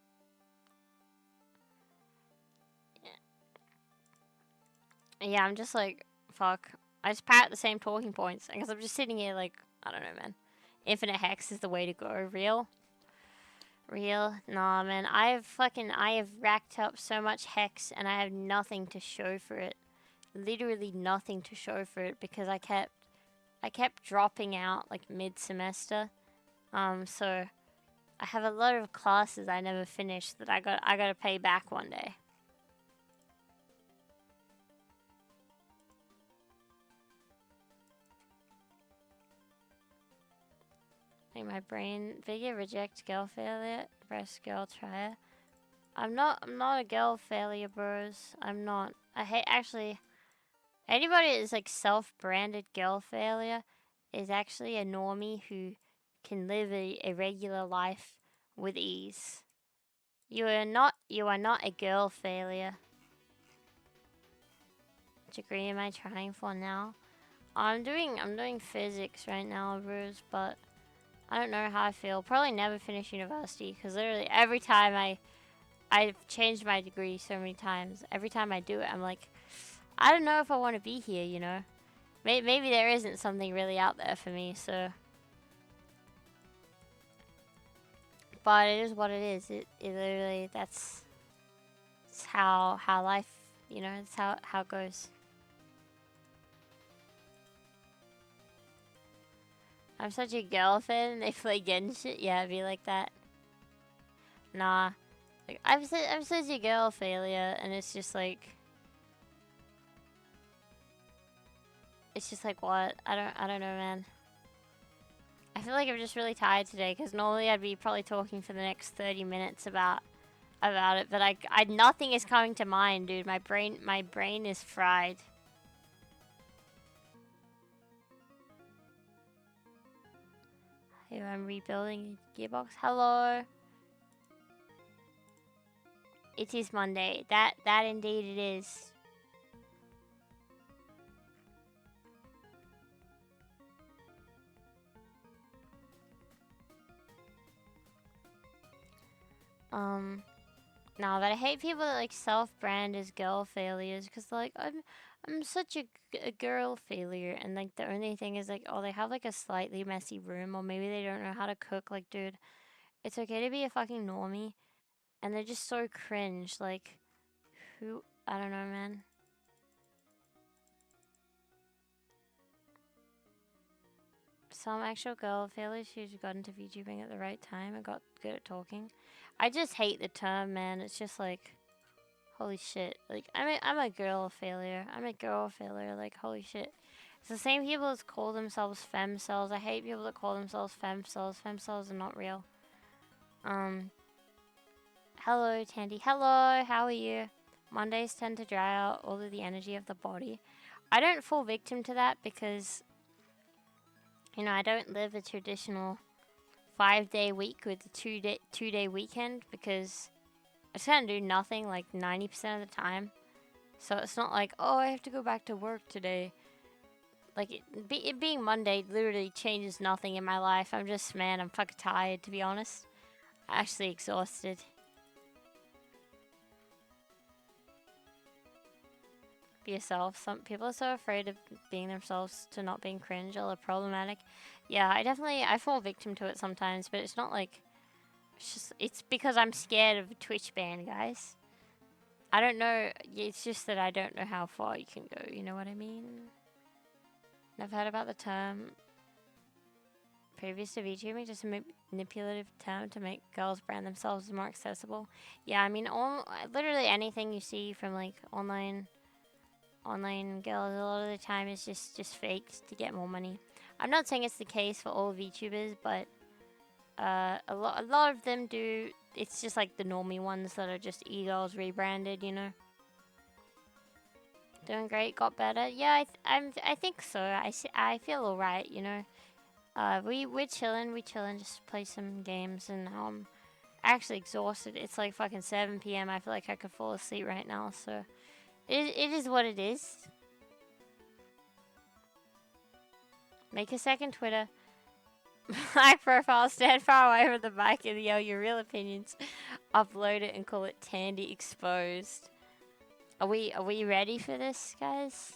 Yeah, I'm just like, fuck. I just parrot the same talking points because I'm just sitting here like, I don't know, man. Infinite hex is the way to go. Real? Real? Nah, man. I have racked up so much hex and I have nothing to show for it. Literally nothing to show for it because I kept dropping out like mid-semester. So I have a lot of classes I never finished that I got to pay back one day. Like my brain, Vigor reject girl failure, breast girl trier. I'm not a girl failure, bros. I'm not. I hate actually. Anybody that's like self-branded girl failure is actually a normie who can live a regular life with ease. You are not a girl failure. Which degree am I trying for now? I'm doing physics right now, bros, but I don't know how I feel. Probably never finish university because literally every time I've changed my degree so many times. Every time I do it, I'm like, I don't know if I want to be here, you know? Maybe there isn't something really out there for me, so. But it is what it is. It literally, that's how life, you know, it's how it goes. I'm such a girl fan and they play Genshin. Yeah, it'd be like that. Nah. Like, I'm such a girl failure and it's just like what? I don't know, man. I feel like I'm just really tired today because normally I'd be probably talking for the next 30 minutes about it, but I nothing is coming to mind, dude. My brain is fried. Hey, I'm rebuilding a gearbox. Hello. It is Monday. That indeed it is. No, but I hate people that like self-brand as girl failures because like I'm such a girl failure and like the only thing is like oh they have like a slightly messy room or maybe they don't know how to cook. Like dude, it's okay to be a fucking normie and they're just so cringe. Like who, I don't know, man. Some actual girl failures who's got into VTubing at the right time and got good at talking. I just hate the term, man. It's just like, holy shit. Like, I'm a girl failure. I'm a girl failure. Like, holy shit. It's the same people that call themselves femcells. I hate people that call themselves femcells. Femcells are not real. Hello, Tandy. Hello, how are you? Mondays tend to dry out all of the energy of the body. I don't fall victim to that because, you know, I don't live a traditional 5-day week with a two day weekend because I just kind of do nothing like 90% of the time. So it's not like, oh, I have to go back to work today. Like, it being Monday literally changes nothing in my life. I'm just, man, I'm fucking tired, to be honest. Actually exhausted. Be yourself. Some people are so afraid of being themselves to not being cringe or problematic. Yeah, I fall victim to it sometimes, but it's not like, it's because I'm scared of a Twitch ban, guys. I don't know, it's just that I don't know how far you can go, you know what I mean? Never heard about the term previous to VTubing, just a manipulative term to make girls brand themselves more accessible. Yeah, I mean, literally anything you see from like online girls a lot of the time is just faked to get more money. I'm not saying it's the case for all VTubers, but a lot of them do. It's just like the normie ones that are just e-girls rebranded, you know. Doing great, got better. Yeah, I think so. I feel alright, you know. We're chilling, just play some games, and actually exhausted. It's like fucking 7 p.m. I feel like I could fall asleep right now. So it is what it is. Make a second Twitter. My profile, stand far away from the mic and yell your real opinions. Upload it and call it Tandy Exposed. Are we ready for this, guys?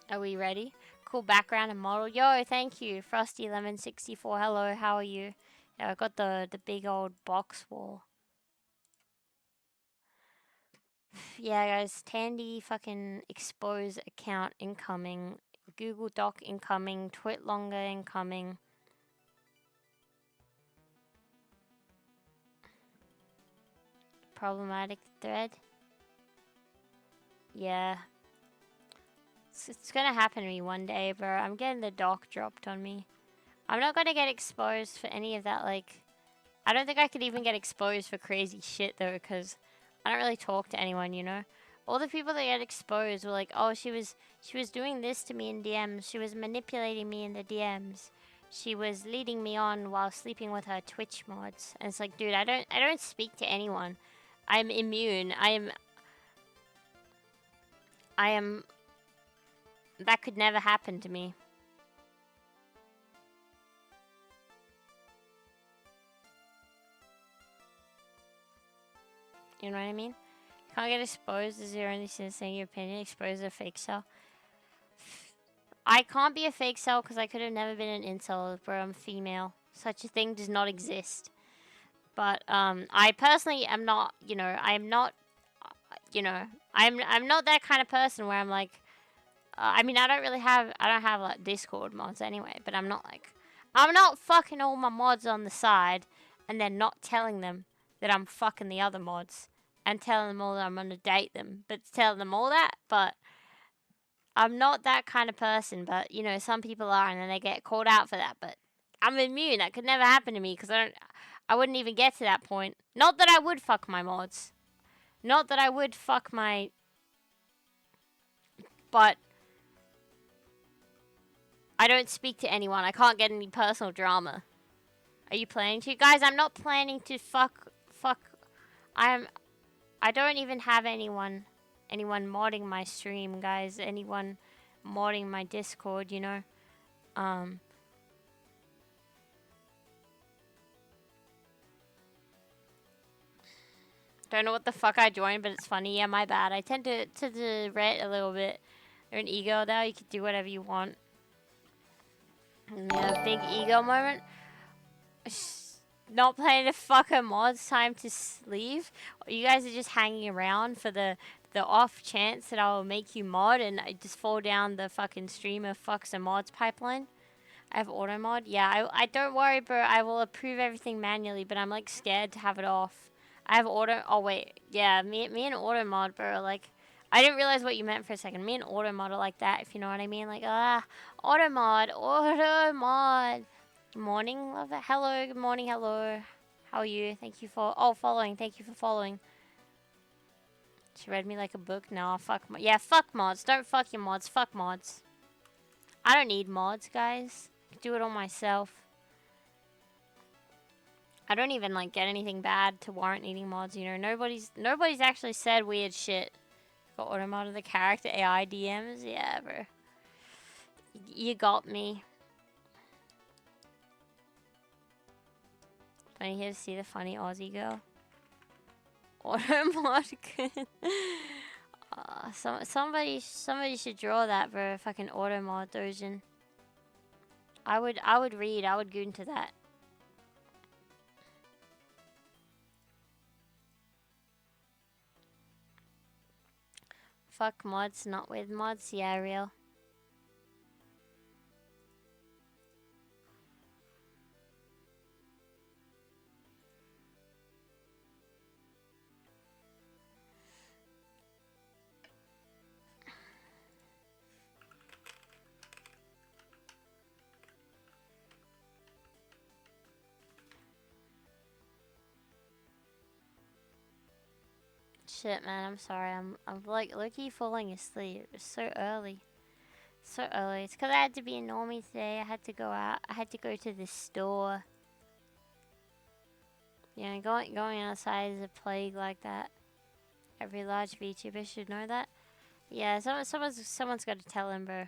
Are we ready? Cool background and model. Yo, thank you. Frosty Lemon 64. Hello, how are you? Yeah, I got the big old box wall. Yeah, guys, Tandy fucking expose account incoming. Google Doc incoming. Twit longer incoming. Problematic thread. Yeah. It's gonna happen to me one day, bro. I'm getting the doc dropped on me. I'm not gonna get exposed for any of that, like... I don't think I could even get exposed for crazy shit, though, because I don't really talk to anyone, you know? All the people that get exposed were like, oh, she was doing this to me in DMs. She was manipulating me in the DMs. She was leading me on while sleeping with her Twitch mods. And it's like, dude, I don't speak to anyone. I'm immune. I am... That could never happen to me. You know what I mean? Can't get exposed. Is there only sense saying your opinion? Exposed as a fake cell. I can't be a fake cell because I could have never been an incel, bro. I'm female. Such a thing does not exist. But I personally am not. You know, I'm not. You know, I'm not that kind of person where I'm like. I mean, I don't have like Discord mods anyway. But I'm not like. I'm not fucking all my mods on the side, and then not telling them that I'm fucking the other mods, and telling them all that I'm gonna date them, but telling them all that, but. I'm not that kind of person, but, you know, some people are, and then they get called out for that, but I'm immune. That could never happen to me, because I wouldn't even get to that point. Not that I would fuck my mods. Not that I would fuck my... But... I don't speak to anyone. I can't get any personal drama. Are you planning to? Guys, I'm not planning to fuck... I don't even have anyone modding my stream, guys. Anyone modding my Discord, you know? Don't know what the fuck I joined, but it's funny. Yeah, my bad. I tend to rant a little bit. You're an ego now. You can do whatever you want. Yeah, big ego moment. Not planning to fuck a mods. Time to leave. You guys are just hanging around for the off chance that I'll make you mod and I just fall down the fucking streamer fucks and mods pipeline. I have auto mod. Yeah, I don't worry, bro. I will approve everything manually, but I'm like scared to have it off. I have auto. Oh wait, yeah, me and auto mod, bro. Like, I didn't realize what you meant for a second. Me and auto mod are like that, if you know what I mean. Like, auto mod, auto mod. Good morning, love it. Hello, good morning, hello. How are you? Thank you for following. Thank you for following. She read me like a book. No, fuck. Yeah, fuck mods. Don't fuck your mods. Fuck mods. I don't need mods, guys. I can do it all myself. I don't even like get anything bad to warrant needing mods. You know, nobody's actually said weird shit. Got auto mod of the character AI DMs. Yeah, bro. You got me. Funny here to see the funny Aussie girl. Auto mod. Somebody should draw that, bro. Fucking auto mod version. I would read. I would go into that. Fuck mods, not with mods. Yeah, real. shit, man. I'm sorry. I'm like low-key falling asleep. It's so early. So early. It's because I had to be a normie today. I had to go out. I had to go to the store. You know, going outside is a plague like that. Every large VTuber should know that. Yeah, someone's got to tell him, bro.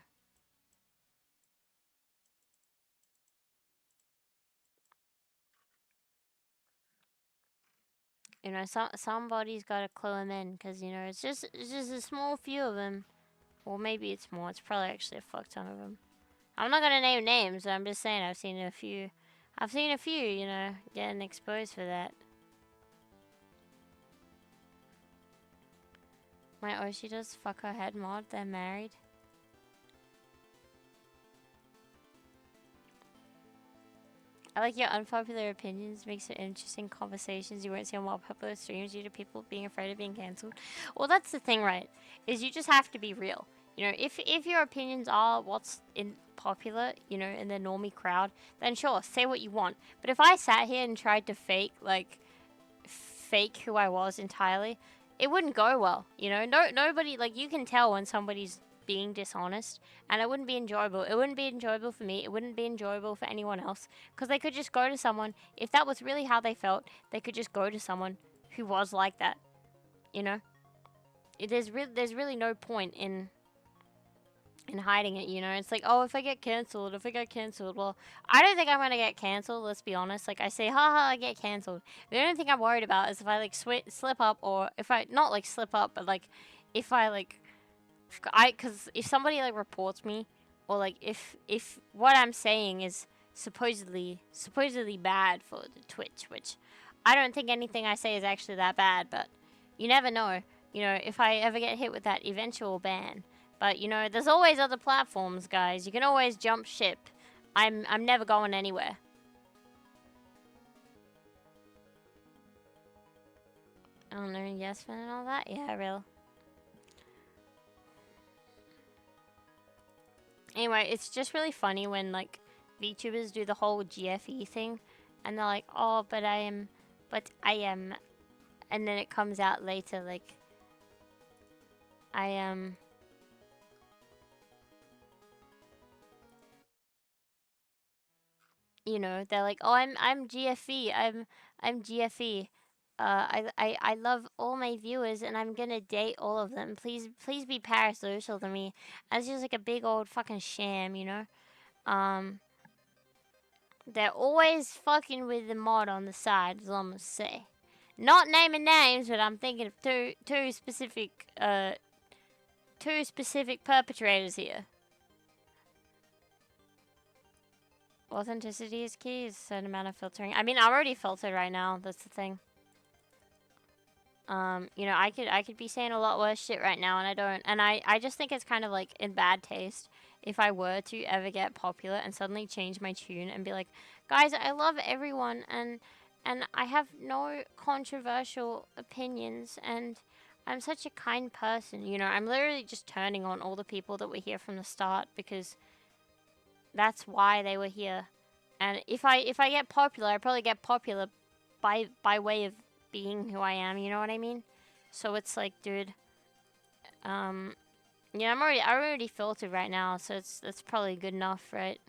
You know, somebody's got to clue him in, because you know it's just a small few of them. Well, maybe it's more. It's probably actually a fuck ton of them. I'm not gonna name names. I'm just saying I've seen a few. I've seen a few, you know, getting exposed for that. My Oshi does fuck her head mod. They're married. I like your unpopular opinions. Makes it interesting conversations you won't see on more popular streams due to people being afraid of being cancelled. Well, that's the thing, right? Is you just have to be real. You know, if your opinions are what's in popular, you know, in the normie crowd, then sure, say what you want. But if I sat here and tried to fake who I was entirely, it wouldn't go well. You know, nobody, like, you can tell when somebody's being dishonest, and it wouldn't be enjoyable. It wouldn't be enjoyable for me. It wouldn't be enjoyable for anyone else, because they could just go to someone. If that was really how they felt, they could just go to someone who was like that. You know, there's really no point in hiding it, you know. It's like, oh, if I get cancelled, well, I don't think I'm gonna get cancelled, let's be honest. Like, I say, haha, I get cancelled. The only thing I'm worried about is if I, like, slip up, or if I, not, like, slip up, but, like, if I, like, because if somebody, like, reports me, or, like, if what I'm saying is supposedly bad for the Twitch, which I don't think anything I say is actually that bad, but you never know, you know, if I ever get hit with that eventual ban. But, you know, there's always other platforms, guys. You can always jump ship. I'm never going anywhere. I don't know, yes, fan and all that? Yeah, real. Anyway, it's just really funny when, like, VTubers do the whole GFE thing. And they're like, oh, but I am... And then it comes out later, like... I am... You know, they're like, oh, I'm GFE. I'm GFE. I love all my viewers, and I'm gonna date all of them. Please be parasocial to me. And it's just like a big old fucking sham, you know. They're always fucking with the mod on the side, as I'm gonna say. Not naming names, but I'm thinking of two specific perpetrators here. Authenticity is key. Is a certain amount of filtering. I mean, I'm already filtered right now. That's the thing. You know, I could be saying a lot worse shit right now, and I don't. And I just think it's kind of, like, in bad taste if I were to ever get popular and suddenly change my tune and be like, guys, I love everyone, and I have no controversial opinions, and I'm such a kind person. You know, I'm literally just turning on all the people that were here from the start, because that's why they were here. And if I get popular, I probably get popular by way of being who I am, you know what I mean? So it's like, dude, yeah, I'm already filtered right now, so that's probably good enough, right?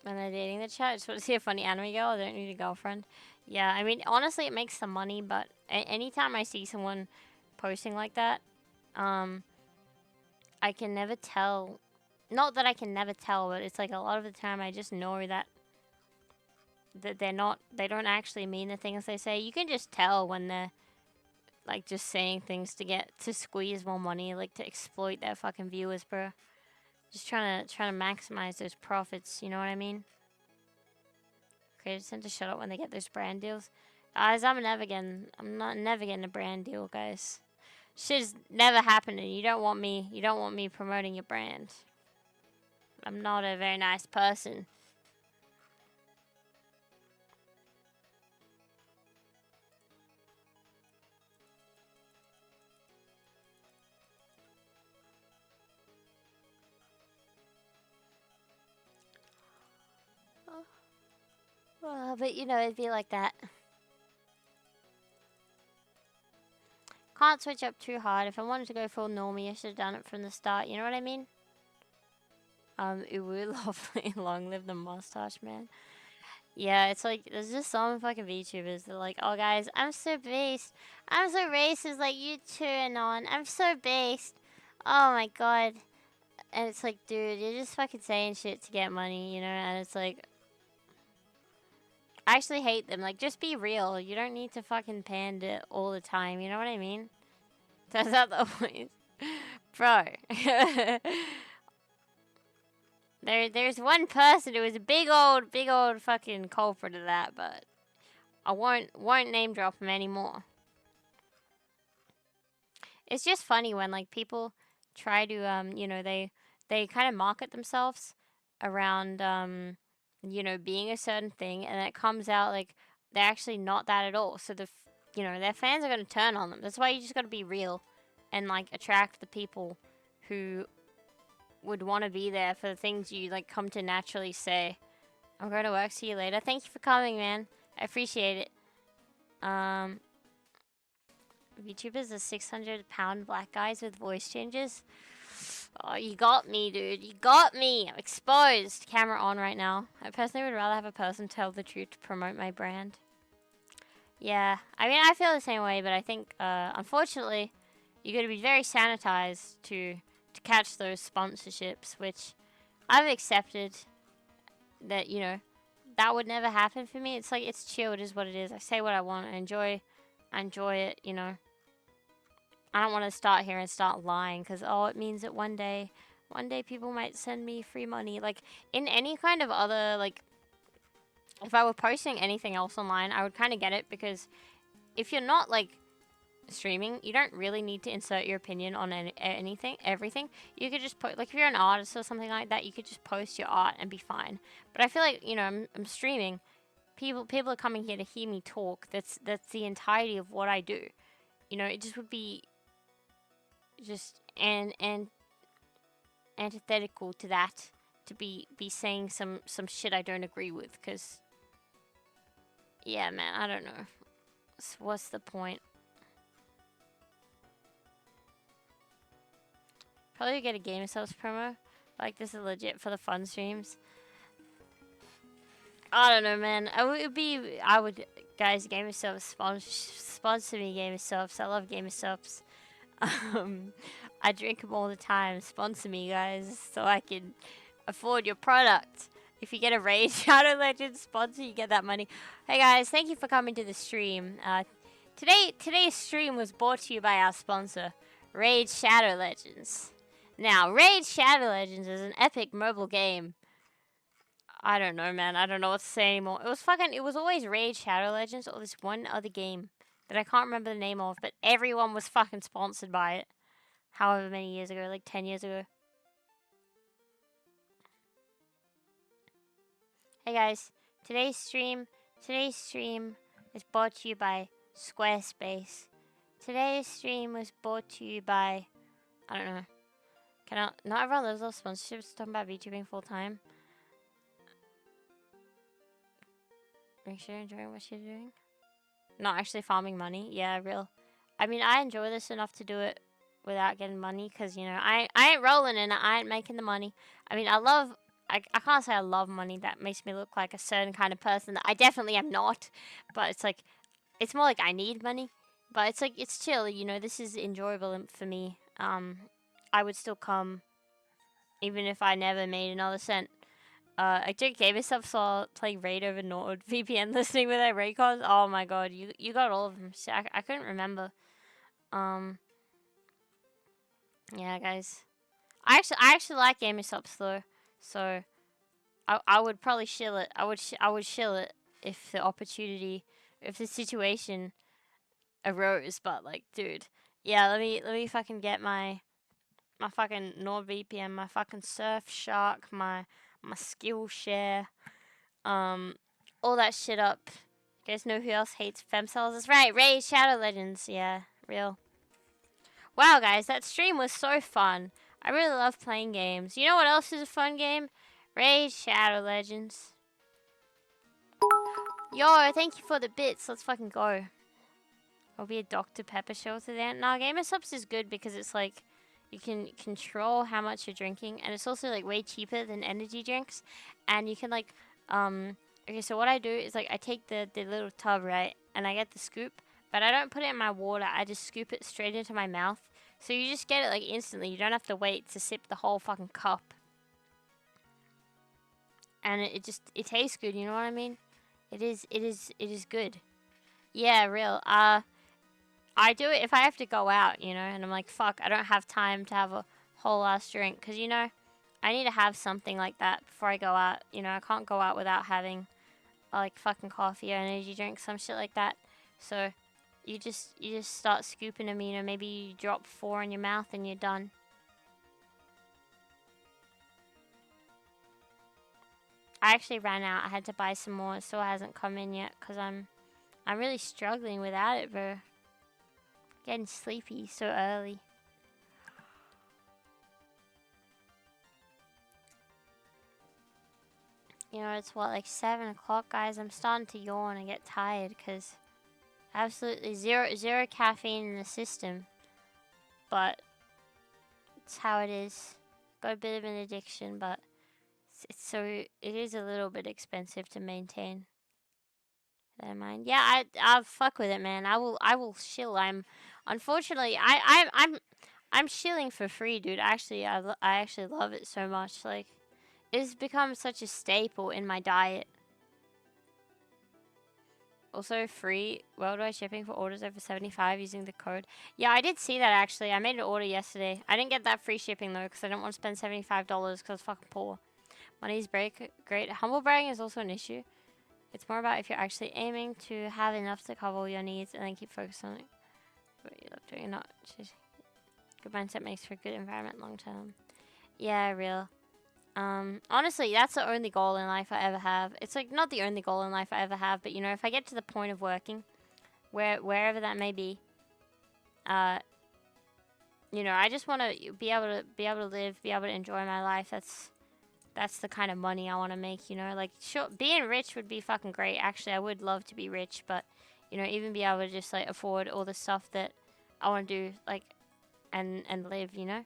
When they're dating the chat, just want to see a funny anime girl. I don't need a girlfriend. Yeah, I mean, honestly, it makes some money, but anytime I see someone posting like that, I can never tell. Not that I can never tell, but it's like a lot of the time I just know that they don't actually mean the things they say. You can just tell when they're, like, just saying things to squeeze more money, like, to exploit their fucking viewers, bro. Just trying to maximize those profits, you know what I mean? Creators tend to shut up when they get those brand deals. Guys, I'm never getting a brand deal, guys. Shit's never happening. You don't want me promoting your brand. I'm not a very nice person. But you know, it'd be like that. Can't switch up too hard. If I wanted to go full normie, I should have done it from the start. You know what I mean? It would lovely. Long live the mustache, man. Yeah, it's like, there's just some fucking VTubers that are like, oh guys, I'm so based. I'm so racist, like you turn on. I'm so based. Oh my god. And it's like, dude, you're just fucking saying shit to get money, you know? And it's like, I actually hate them. Like, just be real. You don't need to fucking panda all the time, you know what I mean? That's not the point. Bro. There's one person who was a big old fucking culprit of that, but I won't name drop him anymore. It's just funny when like people try to you know, they kind of market themselves around you know, being a certain thing, and then it comes out like they're actually not that at all. So you know, their fans are gonna turn on them. That's why you just gotta be real and like attract the people who would want to be there for the things you like come to naturally say. I'm going to work. See you later. Thank you for coming, man. I appreciate it. VTubers are 600-pound black guys with voice changes. Oh, you got me, dude. You got me. I'm exposed. Camera on right now. I personally would rather have a person tell the truth to promote my brand. Yeah, I mean, I feel the same way, but I think, unfortunately, you got to be very sanitized to catch those sponsorships, which I've accepted that, you know, that would never happen for me. It's like, it's chill. It is what it is. I say what I want. I enjoy it, you know. I don't want to start here and start lying because, oh, it means that one day people might send me free money. Like, in any kind of other, like, if I were posting anything else online, I would kind of get it, because if you're not, like, streaming, you don't really need to insert your opinion on everything. You could just put, like, if you're an artist or something like that, you could just post your art and be fine. But I feel like, you know, I'm streaming. People are coming here to hear me talk. That's the entirety of what I do. You know, it just would be just antithetical to that to be saying some shit I don't agree with, because yeah, man, I don't know. What's the point? Probably get a Game Yourselves promo. Like, this is legit for the fun streams. I don't know, man. Guys, Game Yourselves, sponsor me, Game Yourselves. I love Game Yourselves. I drink them all the time. Sponsor me, guys, so I can afford your product. If you get a Raid Shadow Legends sponsor, you get that money. Hey guys, thank you for coming to the stream. Today's stream was brought to you by our sponsor, Raid Shadow Legends. Now, Raid Shadow Legends is an epic mobile game. I don't know, man. I don't know what to say anymore. It was always Raid Shadow Legends or this one other game that I can't remember the name of, but everyone was fucking sponsored by it. However many years ago, like 10 years ago. Hey guys, today's stream is brought to you by Squarespace. Today's stream was brought to you by, I don't know. Not everyone loves those sponsorships. Talking about VTubing full time. Make sure you're enjoying what you're doing. Not actually farming money. Yeah, real. I mean, I enjoy this enough to do it without getting money, because, you know, I ain't rolling and I ain't making the money. I mean, I can't say I love money. That makes me look like a certain kind of person that I definitely am not. But it's like, it's more like I need money. But it's like, it's chill, you know, this is enjoyable for me. I would still come even if I never made another cent. I did gave myself saw playing Raid over NordVPN listening with their Raid calls. Oh my god, you got all of them. See, I couldn't remember. Yeah, guys. I actually like gaming subs though, so I would probably shill it. I would shill it if the situation arose. But like, dude, yeah. Let me fucking get my fucking NordVPN, my fucking Surfshark, my Skillshare, all that shit up. You guys know who else hates femcells? That's right, Raid Shadow Legends. Yeah, real. Wow, guys, that stream was so fun. I really love playing games. You know what else is a fun game? Raid Shadow Legends. Yo, thank you for the bits. Let's fucking go. I'll be a Dr. Pepper shelter then. No, Gamer Subs is good because it's like you can control how much you're drinking, and it's also like way cheaper than energy drinks. And you can like okay, so what I do is like I take the little tub, right, and I get the scoop, but I don't put it in my water. I just scoop it straight into my mouth. So you just get it like instantly. You don't have to wait to sip the whole fucking cup. And it just tastes good, you know what I mean? It is good. Yeah, real. I do it if I have to go out, you know, and I'm like, fuck, I don't have time to have a whole ass drink, because, you know, I need to have something like that before I go out. You know, I can't go out without having like fucking coffee or energy drink, some shit like that. So you just start scooping them, you know, maybe you drop 4 in your mouth and you're done. I actually ran out. I had to buy some more. It still hasn't come in yet because I'm really struggling without it, bro. Getting sleepy so early. You know, it's what, like 7 o'clock, guys. I'm starting to yawn and get tired because absolutely zero caffeine in the system. But it's how it is. Got a bit of an addiction, but it is a little bit expensive to maintain. Never mind. Yeah, I'll fuck with it, man. I will shill. Unfortunately, I'm shilling for free, dude. Actually, I actually love it so much. Like, it's become such a staple in my diet. Also free worldwide shipping for orders over 75 using the code. Yeah, I did see that actually. I made an order yesterday. I didn't get that free shipping though because I didn't want to spend $75 because I was fucking poor. Money's great. Humble bragging is also an issue. It's more about if you're actually aiming to have enough to cover all your needs and then keep focused on it. What you love doing, not just good mindset makes for a good environment long term. Yeah, real. Honestly, that's the only goal in life I ever have. It's like not the only goal in life I ever have, but you know, if I get to the point of working, wherever that may be, you know, I just want to be able to live, be able to enjoy my life. That's the kind of money I want to make, you know? Like, sure, being rich would be fucking great. Actually, I would love to be rich, but, you know, even be able to just, like, afford all the stuff that I want to do, like, and live, you know?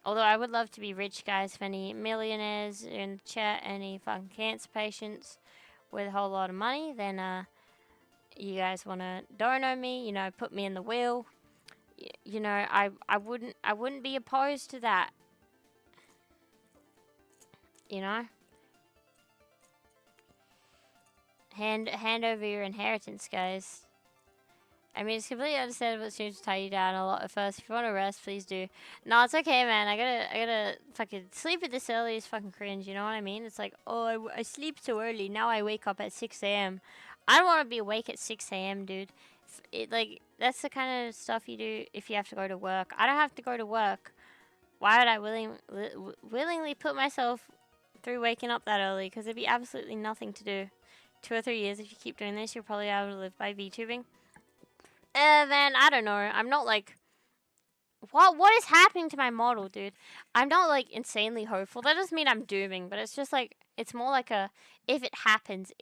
Although I would love to be rich, guys. If any millionaires in the chat, any fucking cancer patients with a whole lot of money, then, you guys want to donate me, you know, put me in the will. You know, I wouldn't be opposed to that. You know, hand over your inheritance, guys. I mean, it's completely understandable it seems to tie you down a lot at first. If you want to rest, please do. No, it's okay, man. I gotta fucking sleep at this early is fucking cringe. You know what I mean? It's like, oh, I sleep so early. Now I wake up at 6 a.m. I don't want to be awake at 6 a.m., dude. Like, that's the kind of stuff you do if you have to go to work. I don't have to go to work. Why would I willingly put myself through waking up that early? Because there'd be absolutely nothing to do. 2 or 3 years, if you keep doing this, you'll probably be able to live by VTubing. Then, I don't know. I'm not like... What is happening to my model, dude? I'm not like insanely hopeful. That doesn't mean I'm dooming, but it's just like... It's more like a... If it happens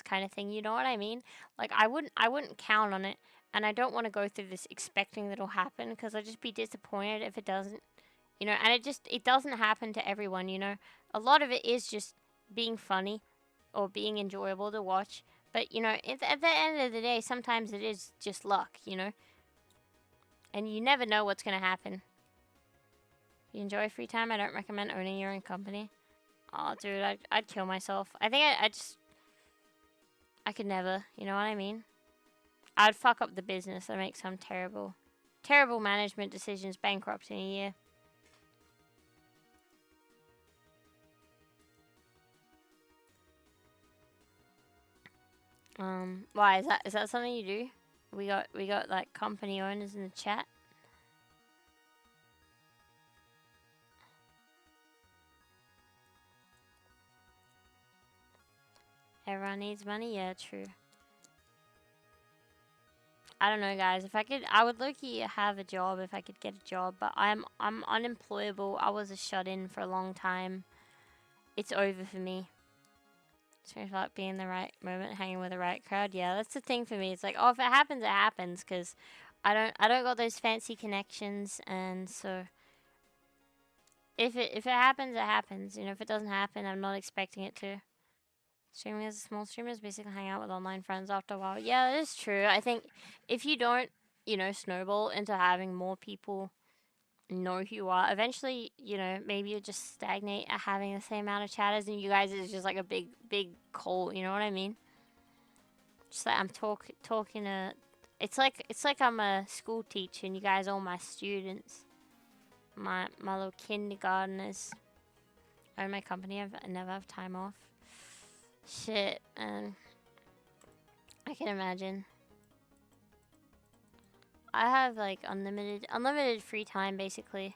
kind of thing. You know what I mean? Like, I wouldn't count on it. And I don't want to go through this expecting that it'll happen. Because I'd just be disappointed if it doesn't. You know, and it doesn't happen to everyone, you know. A lot of it is just being funny or being enjoyable to watch. But, you know, at the end of the day, sometimes it is just luck, you know. And you never know what's going to happen. If you enjoy free time, I don't recommend owning your own company. Oh, dude, I'd kill myself. I think I could never, you know what I mean? I'd fuck up the business. I'd make some terrible management decisions, bankrupt in a year. Why is that something you do? We got like company owners in the chat. Everyone needs money, yeah, true. I don't know, guys. If I could, I would low-key have a job if I could get a job, but I'm unemployable. I was a shut-in for a long time. It's over for me. Strange about being in the right moment, hanging with the right crowd. Yeah, that's the thing for me. It's like, oh, if it happens, it happens. Cause I don't got those fancy connections, and so if it happens, it happens. You know, if it doesn't happen, I'm not expecting it to. Streaming as a small streamer is basically hang out with online friends after a while. Yeah, that is true. I think if you don't, snowball into having more people know who you are, eventually, maybe you just stagnate at having the same amount of chatters, and you guys is just like a big cult. You know what I mean? Just like I'm talking to. It's like I'm a school teacher, and you guys are all my students, my little kindergartners. I own my company. I never have time off. Shit, and I can imagine. I have like unlimited free time basically.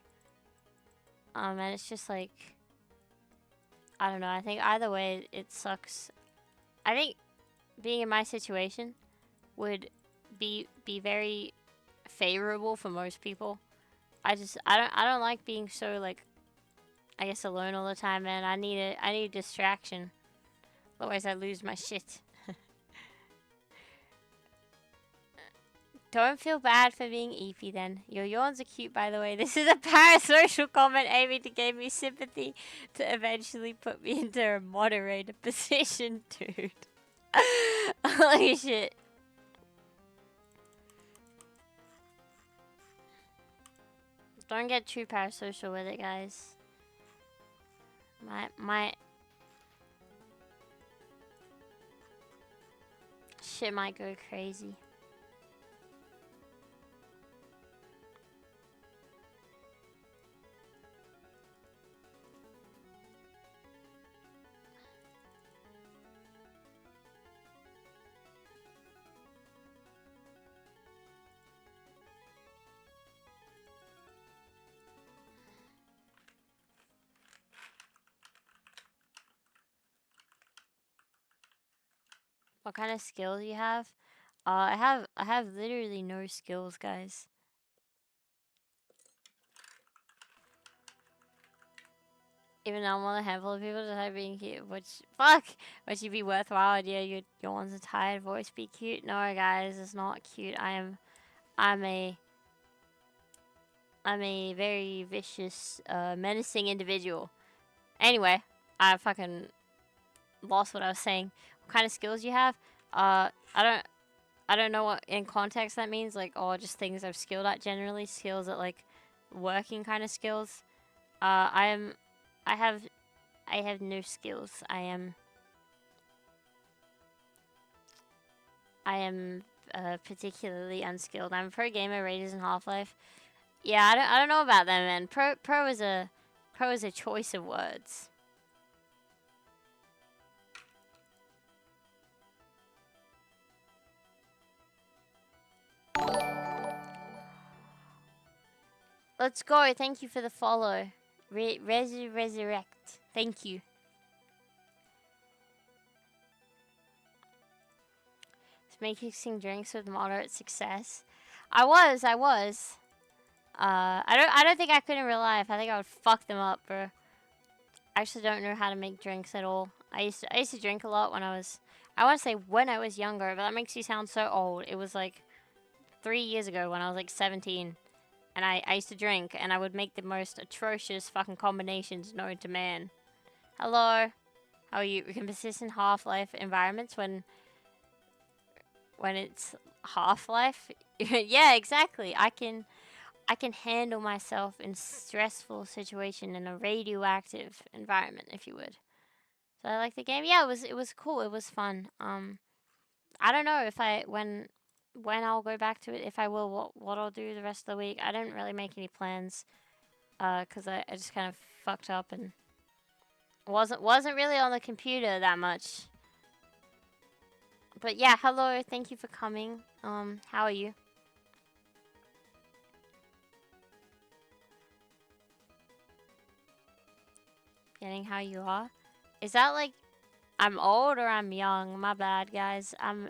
And it's just like, I don't know. I think either way it sucks. I think being in my situation would be very favorable for most people. I don't like being so like, I guess, alone all the time, man. I need a distraction. Otherwise I lose my shit. Don't feel bad for being eepy then. Your yawns are cute, by the way. This is a parasocial comment aiming to gain me sympathy to eventually put me into a moderator position, dude. Holy shit. Don't get too parasocial with it, guys. My shit might go crazy. What kind of skills you have? I have literally no skills, guys. Even though I'm one of a handful of people that have been cute, which would you be worthwhile? Yeah, your one's a tired voice be cute. No, guys, it's not cute. I'm a very vicious, menacing individual. Anyway, I fucking lost what I was saying. What kind of skills you have? I don't know what in context that means. Like, oh, just things I've skilled at generally. Skills at like working kind of skills. I have no skills. I am particularly unskilled. I'm a pro gamer, Raiders, and Half-Life. Yeah, I don't know about that, man. Pro is a choice of words. Let's go. Thank you for the follow. Resurrect. Thank you. Making drinks with moderate success. I was. I don't think I could in real life. I think I would fuck them up, bro. I actually don't know how to make drinks at all. I used to drink a lot when I want to say when I was younger, but that makes you sound so old. It was like 3 years ago when I was like 17. And I used to drink, and I would make the most atrocious fucking combinations known to man. Hello. How are you? We can persist in Half-Life environments when it's Half-Life. Yeah, exactly. I can handle myself in stressful situation in a radioactive environment, if you would. So I like the game. Yeah, it was cool. It was fun. I don't know if when I'll go back to it, if I will, what I'll do the rest of the week. I didn't really make any plans, cause I just kind of fucked up and wasn't really on the computer that much. But yeah, hello, thank you for coming. How are you? Getting how you are? Is that like I'm old or I'm young? My bad, guys. I'm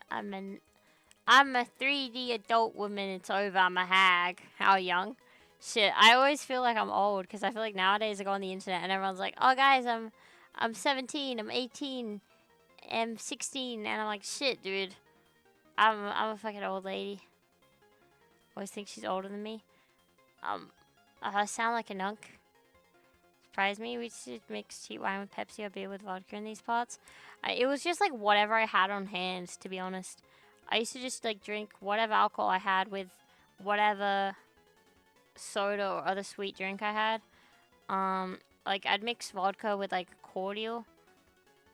a 3D adult woman. It's over. I'm a hag. How young? Shit, I always feel like I'm old because I feel like nowadays I go on the internet and everyone's like, "Oh, guys, I'm 17. I'm 18, am 16 and I'm like, shit, dude. I'm a fucking old lady. Always think she's older than me. I sound like a nunk. Surprised me. We should mix cheap wine with Pepsi or beer with vodka in these parts. It was just like whatever I had on hand, to be honest. I used to just like drink whatever alcohol I had with whatever soda or other sweet drink I had. Like I'd mix vodka with like cordial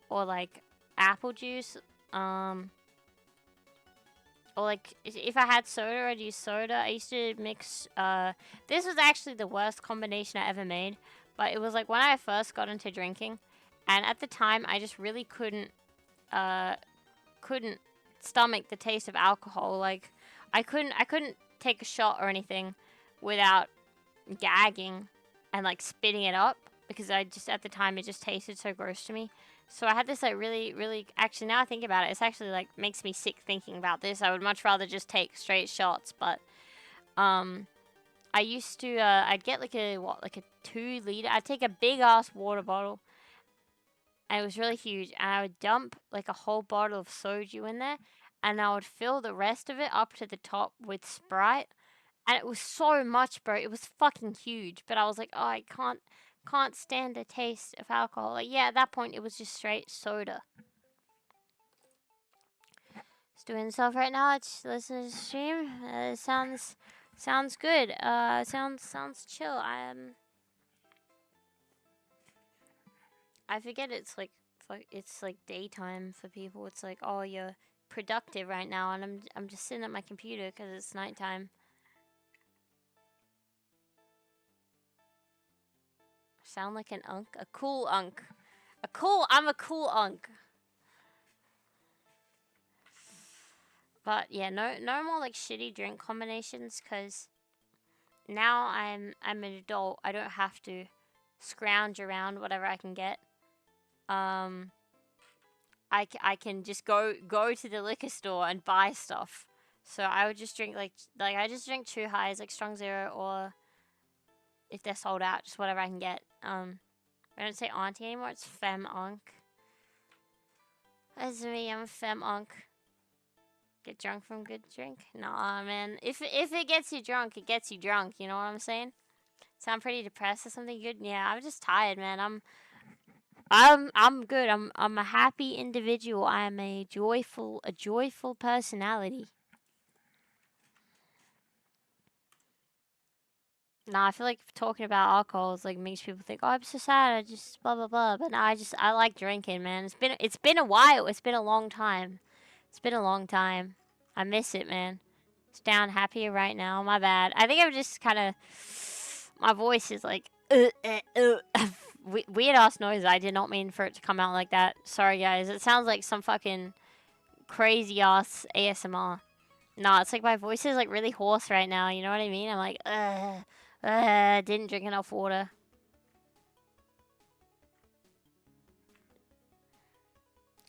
or like apple juice. Or like if I had soda, I'd use soda. I used to mix. This was actually the worst combination I ever made, but it was like when I first got into drinking, and at the time I just really couldn't stomach the taste of alcohol. Like I couldn't take a shot or anything without gagging and like spitting it up because I just at the time it just tasted so gross to me. So I had this like really actually now I think about it, it's actually like makes me sick thinking about this. I would much rather just take straight shots, but I used to I'd get like a 2 liter. I'd take a big ass water bottle and it was really huge and I would dump like a whole bottle of soju in there and I would fill the rest of it up to the top with Sprite. And it was so much, bro. It was fucking huge. But I was like, oh, I can't stand the taste of alcohol. Like, yeah, at that point, it was just straight soda. Just doing stuff right now. Let's listen to the stream. Sounds good. Sounds chill. I forget it's like daytime for people. It's like, oh, you're productive right now, and I'm just sitting at my computer because it's nighttime. Sound like an unk? A cool unk. I'm a cool unk. But yeah, no more like shitty drink combinations because now I'm an adult. I don't have to scrounge around whatever I can get. I can just go to the liquor store and buy stuff. So I would just drink like I just drink 2 highs like Strong Zero or if they're sold out, just whatever I can get. I don't say auntie anymore. It's femme onk. That's me. I'm a femme onk. Get drunk from good drink? Nah, man. If it gets you drunk, it gets you drunk. You know what I'm saying? Sound pretty depressed or something good? Yeah, I'm just tired, man. I'm good. I'm a happy individual. I am a joyful personality. Nah, I feel like talking about alcohol is like makes people think, oh, I'm so sad. I just blah blah blah. But nah, I like drinking, man. It's been a while. It's been a long time. It's been a long time. I miss it, man. It's down happier right now. My bad. I think I'm just kind of. My voice is like. Weird ass noise. I did not mean for it to come out like that. Sorry, guys. It sounds like some fucking crazy ass ASMR. Nah, it's like my voice is like really hoarse right now. You know what I mean? I'm like, didn't drink enough water.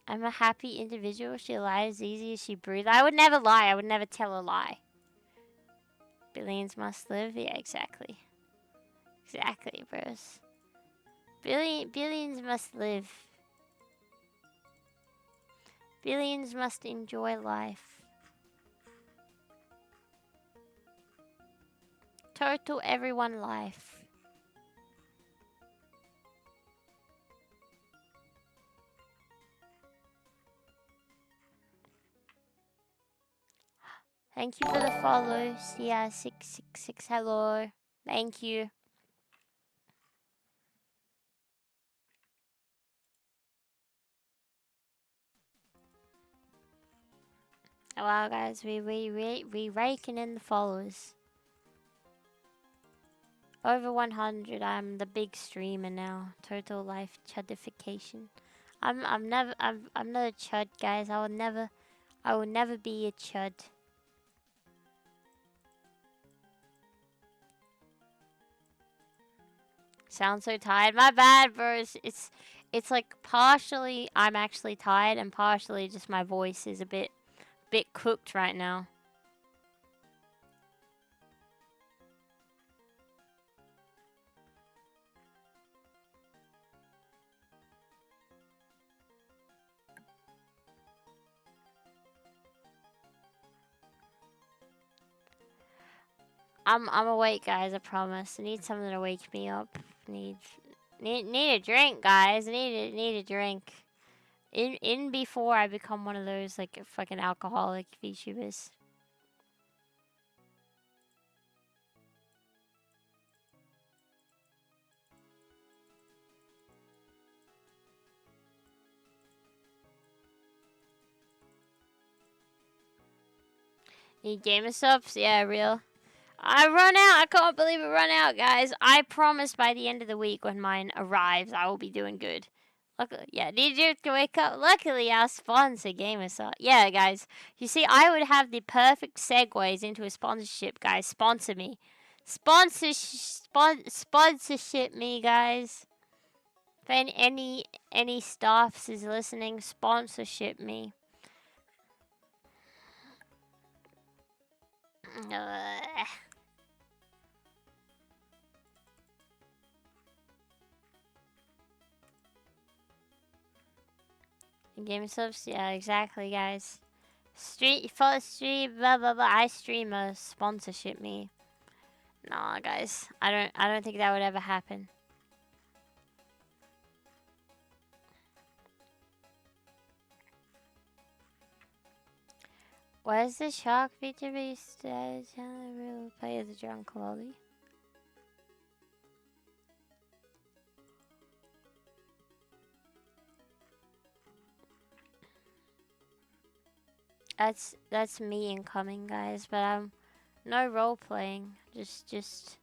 I'm a happy individual. She lies easy as she breathes. I would never lie. I would never tell a lie. Billions must live. Yeah, exactly. Exactly, bros. Billions must live. Billions must enjoy life. Total everyone life. Thank you for the follow. Sia666. Hello. Thank you. Wow, guys, we raking in the followers. Over 100. I'm the big streamer now. Total life chudification. I'm not a chud, guys. I will never be a chud. Sound so tired. My bad, bros. It's like partially I'm actually tired and partially just my voice is a bit cooked right now. I'm awake, guys. I promise. I need something to wake me up. Need a drink, guys. Need a drink. In before I become one of those like fucking alcoholic VTubers. Need gamer subs? Yeah, real. I run out. I can't believe it run out, guys. I promise by the end of the week when mine arrives, I will be doing good. Luckily, yeah, need you to wake up. Luckily, our sponsor, Gamersop. Yeah, guys. You see, I would have the perfect segues into a sponsorship, guys. Sponsor me. Sponsorship me, guys. If any staffs is listening, sponsorship me. Game subs, yeah, exactly, guys. Stream, blah blah blah. I stream a sponsorship me. Nah, guys, I don't think that would ever happen. Where's the shark feature based? Real play as a drunk lolly. That's me incoming, guys. But no role playing. Just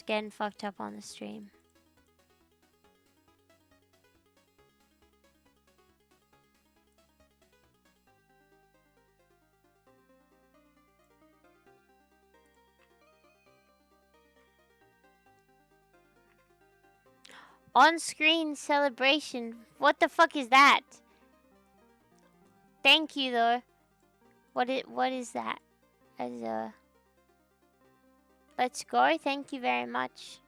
getting fucked up on the stream. On-screen celebration. What the fuck is that? Thank you, though. What is that? Let's go. Thank you very much.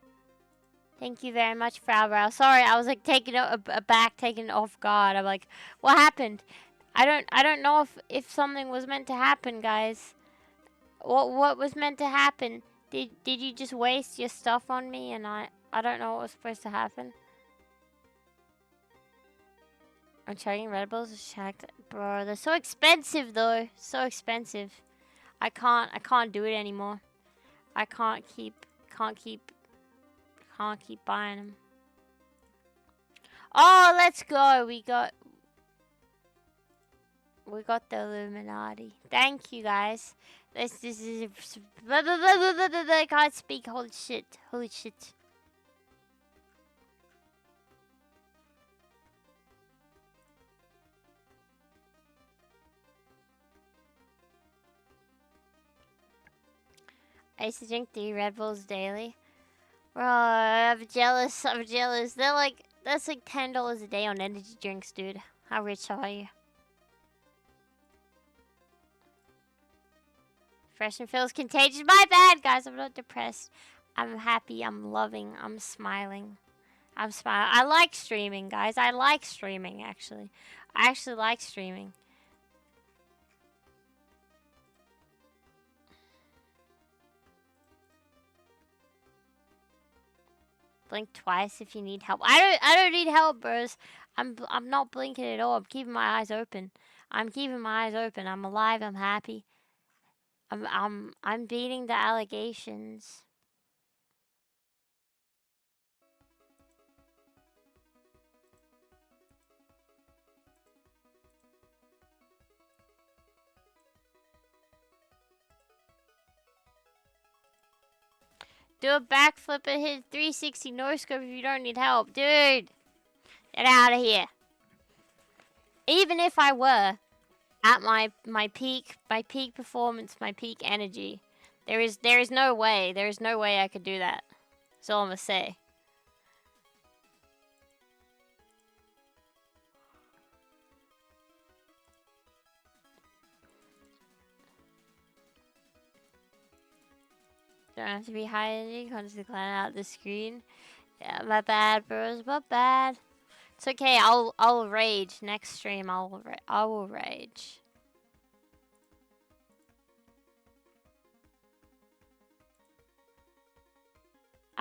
Thank you very much, Frau Brow. Sorry, I was like taken aback, taken off guard. I'm like, what happened? I don't know if something was meant to happen, guys. What was meant to happen? Did you just waste your stuff on me and I don't know what was supposed to happen? I'm chugging Red Bulls. Bro, they're so expensive though. So expensive. I can't do it anymore. I can't keep buying them. Oh, let's go. We got the Illuminati. Thank you, guys. This is I can't speak. Holy shit. Holy shit. I used to drink 3 Red Bulls daily. Bro, I'm jealous. I'm jealous. That's like $10 a day on energy drinks, dude. How rich are you? Fresh and feels contagious. My bad, guys. I'm not depressed. I'm happy. I'm loving. I'm smiling. I'm smiling. I like streaming, guys. I like streaming, actually. I actually like streaming. Blink twice if you need help. I don't need help, bros. I'm not blinking at all. I'm keeping my eyes open. I'm keeping my eyes open. I'm alive. I'm happy. I'm beating the allegations. Do a backflip and hit 360 no-scope if you don't need help. Dude! Get out of here. Even if I were at my peak performance, my peak energy, there is no way. There is no way I could do that. That's all I'm gonna say. Don't have to be high energy. Can't just decline out the screen. Yeah, my bad, bros. My bad. It's okay. I'll rage next stream. I will rage.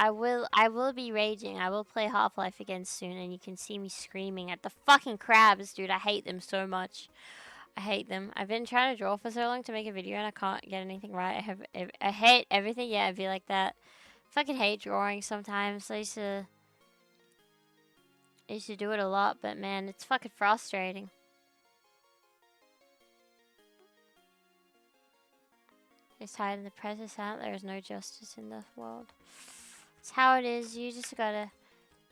I will be raging. I will play Half-Life again soon, and you can see me screaming at the fucking crabs, dude. I hate them so much. I hate them. I've been trying to draw for so long to make a video, and I can't get anything right. I hate everything. Yeah, I'd be like that. Fucking hate drawing sometimes. I used to do it a lot, but man, it's fucking frustrating. It's tied in the present out. There is no justice in the world. It's how it is. You just gotta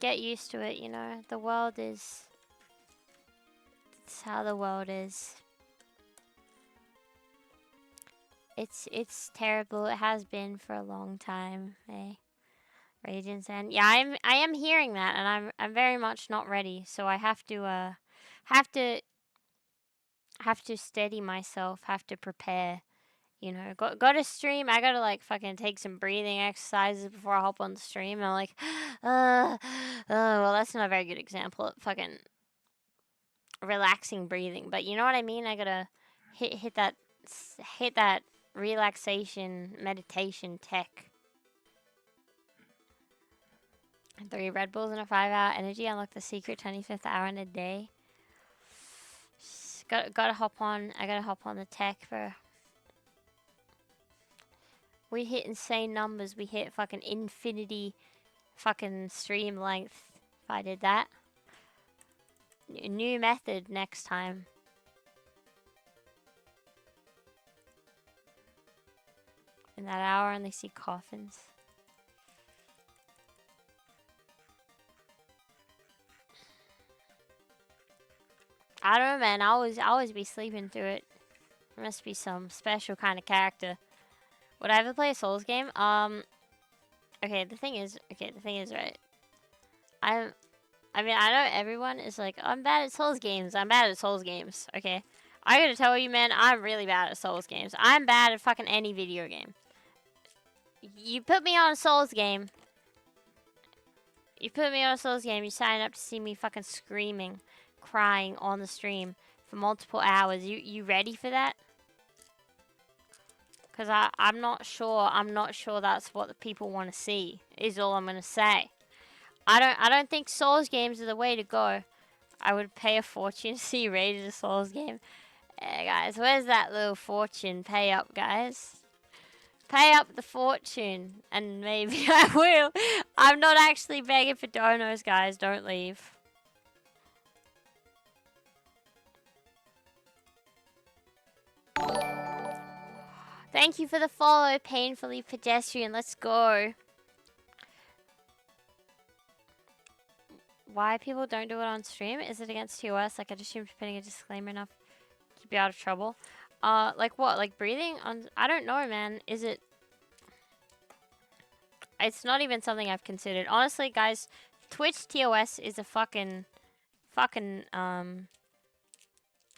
get used to it, you know. The world is... It's how the world is. It's terrible. It has been for a long time. Eh? Radiance and yeah, I am hearing that, and I'm very much not ready. So I have to have to steady myself. Have to prepare. You know, go to stream. I gotta like fucking take some breathing exercises before I hop on the stream. And I'm like, well, that's not a very good example of fucking relaxing breathing. But you know what I mean. I gotta hit that relaxation meditation tech. 3 Red Bulls and a 5-hour energy. Unlock the secret 25th hour in a day. Gotta hop on. I gotta hop on the tech for. We hit insane numbers. We hit fucking infinity fucking stream length if I did that. New method next time. In that hour, and they see coffins. I don't know, man. I always be sleeping through it. There must be some special kind of character. Would I ever play a Souls game? Okay, the thing is, right. I mean, I know everyone is like, I'm bad at Souls games. I'm bad at Souls games. Okay, I gotta tell you, man, I'm really bad at Souls games. I'm bad at fucking any video game. You put me on a Souls game. You sign up to see me fucking screaming, crying on the stream for multiple hours. You ready for that? Because I'm not sure that's what the people want to see, is all I'm going to say. I don't think Souls games are the way to go. I would pay a fortune to see you rated a Souls game. Guys, where's that little fortune? Pay up, guys. Pay up the fortune, and maybe I will. I'm not actually begging for donos, guys. Don't leave. Thank you for the follow, Painfully Pedestrian. Let's go. Why people don't do it on stream? Is it against TOS? Like, I just assumed putting a disclaimer enough to keep you out of trouble. Like what? Like breathing? I don't know, man. Is it... It's not even something I've considered. Honestly, guys, Twitch TOS is a fucking,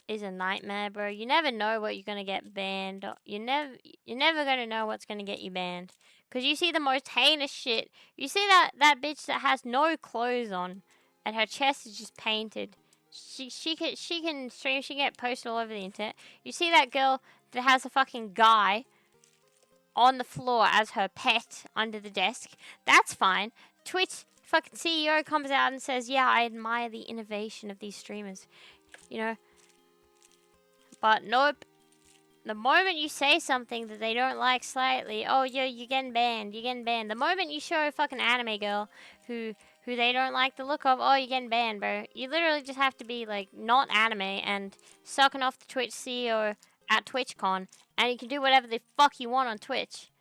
is a nightmare, bro. You never know what you're gonna get banned. You're never gonna know what's gonna get you banned. Cause you see the most heinous shit. You see that bitch that has no clothes on, and her chest is just painted. She can stream. She can get posted all over the internet. You see that girl that has a fucking guy on the floor as her pet under the desk. That's fine. Twitch fucking CEO comes out and says, "Yeah, I admire the innovation of these streamers." You know. But nope. The moment you say something that they don't like slightly, oh, you're getting banned. You're getting banned. The moment you show a fucking anime girl who they don't like the look of, oh, you're getting banned, bro. You literally just have to be, like, not anime and sucking off the Twitch CEO at TwitchCon, and you can do whatever the fuck you want on Twitch.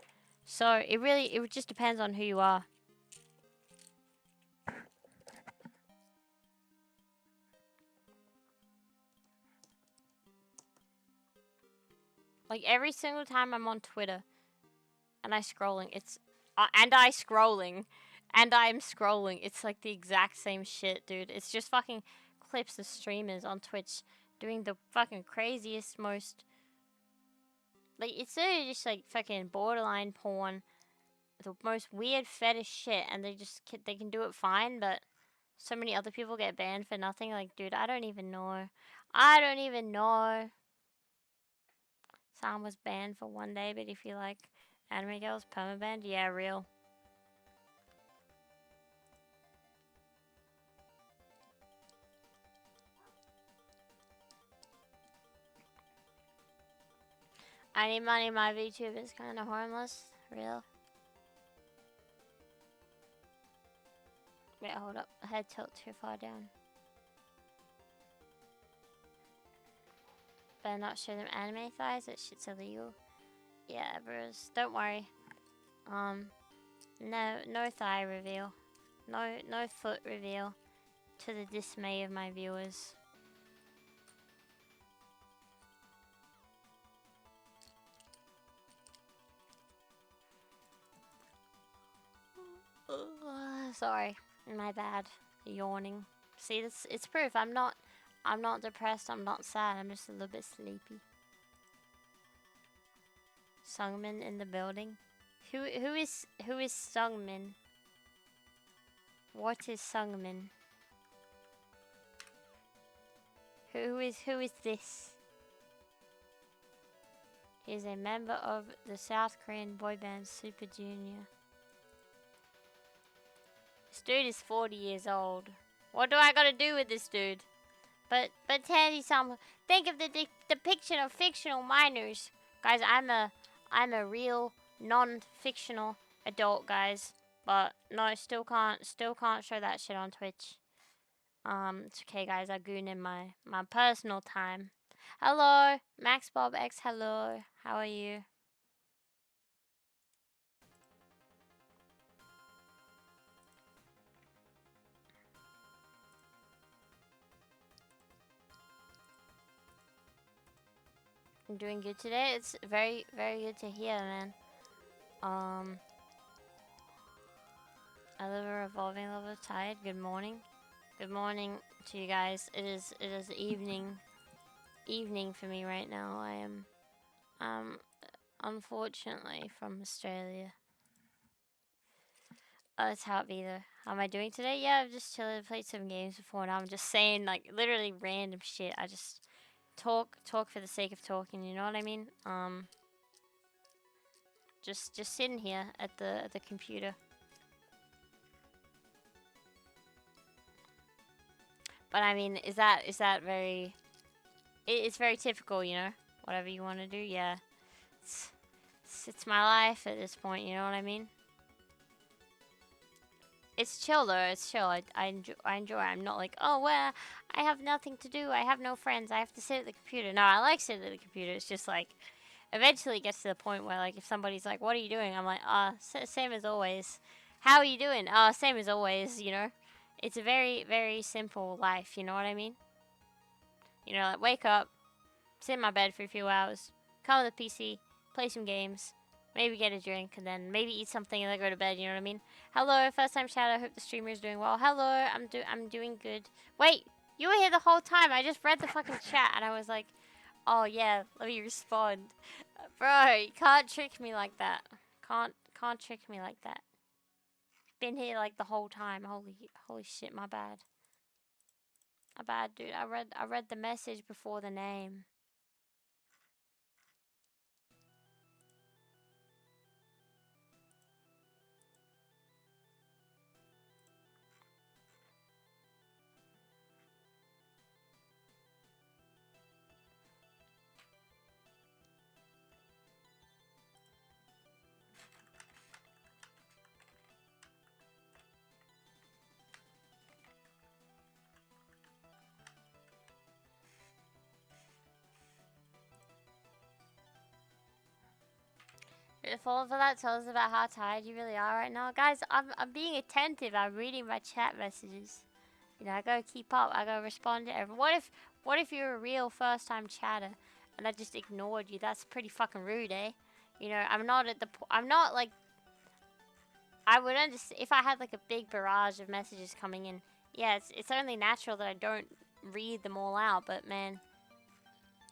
So, it just depends on who you are. Like, every single time I'm on Twitter and I'm scrolling, it's like the exact same shit, dude. It's just fucking clips of streamers on Twitch doing the fucking craziest, most... Like, it's literally just, like, fucking borderline porn. The most weird fetish shit, and they can do it fine, but so many other people get banned for nothing. Like, dude, I don't even know. Sam was banned for one day, but if you like anime girls, permabanned, yeah, real. I need money. My VTube is kind of harmless. Real. Wait, hold up. Head tilt too far down. Better not show them anime thighs. That shit's illegal. Yeah, bros. Don't worry. No thigh reveal. No foot reveal. To the dismay of my viewers. Sorry, my bad. Yawning. See, it's proof. I'm not depressed. I'm not sad. I'm just a little bit sleepy. Sungmin in the building. Who is Sungmin? What is Sungmin? Who is this? He is a member of the South Korean boy band Super Junior. This dude is 40 years old. What do I gotta do with this dude? But tell you something. Think of the depiction of fictional minors, guys. I'm a real non-fictional adult, guys. But no, still can't show that shit on Twitch. It's okay, guys. I goon in my personal time. Hello, Max Bob X. Hello, how are you? I'm doing good today. It's very good to hear, man. I live a revolving love of tide. Good morning. Good morning to you guys. It is evening for me right now. I am unfortunately from Australia. Oh, it's hot either. How am I doing today? Yeah, I've just chilling, played some games before, and I'm just saying like literally random shit. I just talk for the sake of talking, you know what I mean? Just sitting here at the computer. But I mean, is that very? It's very typical, you know. Whatever you want to do, yeah. It's my life at this point, you know what I mean? It's chill though. It's chill. I enjoy. I'm not like, oh well, I have nothing to do. I have no friends. I have to sit at the computer. No, I like sitting at the computer. It's just like, eventually it gets to the point where like if somebody's like, what are you doing? I'm like, same as always. How are you doing? Same as always. You know, it's a very simple life. You know what I mean? You know, like wake up, sit in my bed for a few hours, come to the PC, play some games, maybe get a drink, and then maybe eat something and then go to bed, you know what I mean? Hello, first time chat, I hope the streamer is doing well. Hello, I'm doing good. Wait, you were here the whole time. I just read the fucking chat and I was like, oh yeah, let me respond. Bro, you can't trick me like that. Can't trick me like that. Been here like the whole time. Holy shit, my bad. My bad, dude. I read the message before the name. Fall for that. Tell us about how tired you really are right now, guys. I'm being attentive. I'm reading my chat messages. You know, I gotta keep up. I gotta respond to everyone. What if you're a real first time chatter and I just ignored you? That's pretty fucking rude, eh? You know, I'm not like. I would understand if I had like a big barrage of messages coming in. Yeah, it's only natural that I don't read them all out. But man,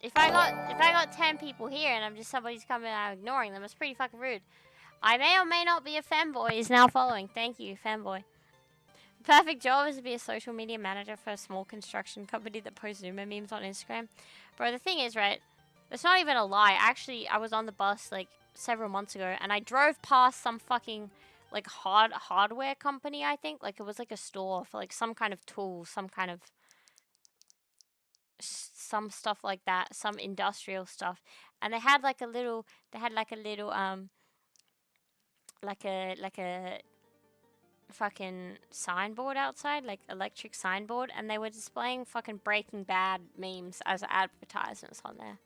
if I got 10 people here and I'm just somebody's coming and I'm ignoring them, it's pretty fucking rude. I may or may not be a femboy. Is now following. Thank you, femboy. Perfect job is to be a social media manager for a small construction company that posts Zuma memes on Instagram. Bro, the thing is, right, it's not even a lie. Actually, I was on the bus, like, several months ago, and I drove past some fucking, like, hardware company, I think. Like, it was, like, a store for, like, some kind of tool, some kind of some stuff like that, some industrial stuff, and they had like a little, like a fucking signboard outside, like electric signboard, and they were displaying fucking Breaking Bad memes as advertisements on there.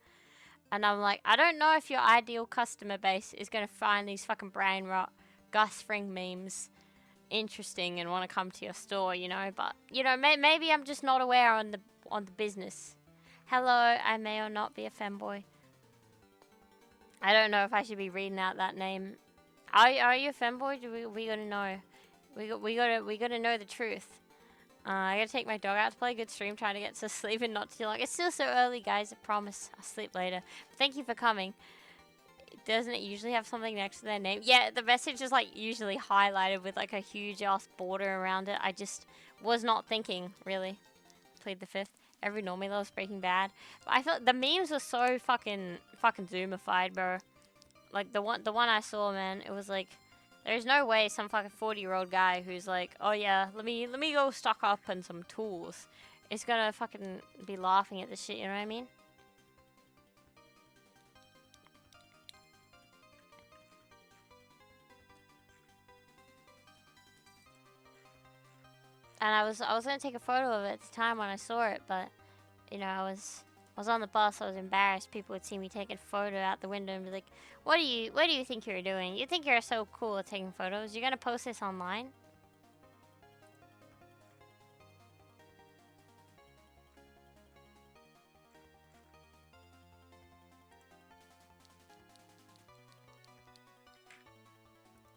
And I'm like, I don't know if your ideal customer base is gonna find these fucking brain rot Gus Fring memes interesting and want to come to your store, you know. But you know, maybe I'm just not aware on the business. Hello, I may or not be a femboy. I don't know if I should be reading out that name. Are you a femboy? Do we gotta know? We gotta know the truth. I gotta take my dog out to play. Good stream. Trying to get to sleep and not too long. It's still so early, guys. I promise. I'll sleep later. But thank you for coming. Doesn't it usually have something next to their name? Yeah, the message is like usually highlighted with like a huge ass border around it. I just was not thinking, really. Played the fifth. Every normie loves Breaking Bad. But I thought the memes were so fucking zoomified, bro. Like the one I saw, man, it was like, there's no way some fucking 40-year-old guy who's like, oh yeah, let me go stock up on some tools, is gonna fucking be laughing at this shit, you know what I mean? And I was gonna take a photo of it at the time when I saw it, but you know, I was on the bus. I was embarrassed. People would see me taking a photo out the window and be like, what do you think you're doing? You think you're so cool at taking photos? You're gonna post this online?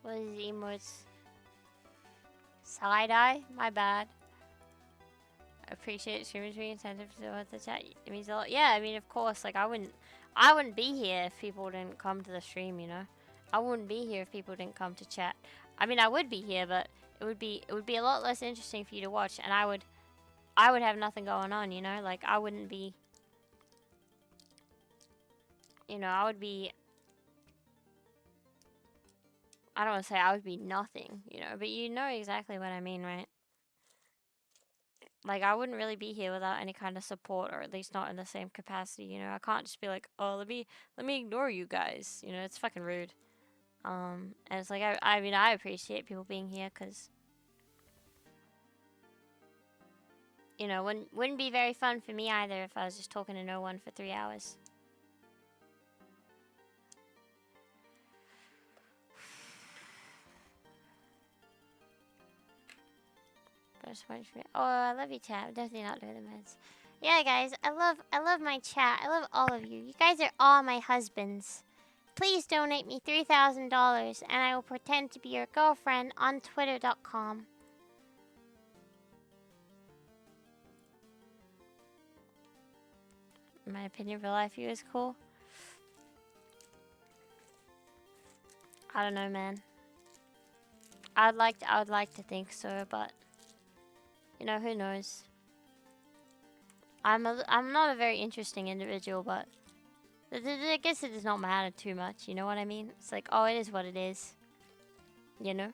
What is emotes? Side-eye? My bad. Appreciate streamers being attentive to the chat. It means a lot. Yeah, I mean, of course, like, I wouldn't be here if people didn't come to the stream, you know? I wouldn't be here if people didn't come to chat. I mean, I would be here, but it would be a lot less interesting for you to watch, and I would have nothing going on, you know? Like, I wouldn't be, you know, I would be, I don't want to say I would be nothing, you know, but you know exactly what I mean, right? Like, I wouldn't really be here without any kind of support, or at least not in the same capacity, you know? I can't just be like, oh, let me ignore you guys, you know? It's fucking rude. And it's like, I mean, I appreciate people being here, because, you know, wouldn't be very fun for me either if I was just talking to no one for 3 hours. Oh, I love you, chat. I'm definitely not doing the meds. Yeah, guys, I love my chat. I love all of you. You guys are all my husbands. Please donate me $3,000, and I will pretend to be your girlfriend on Twitter.com. In my opinion, real life you is cool. I don't know, man. I would like to think so, but you know, who knows? I'm not a very interesting individual, but I guess it does not matter too much. You know what I mean? It's like, oh, it is what it is. You know?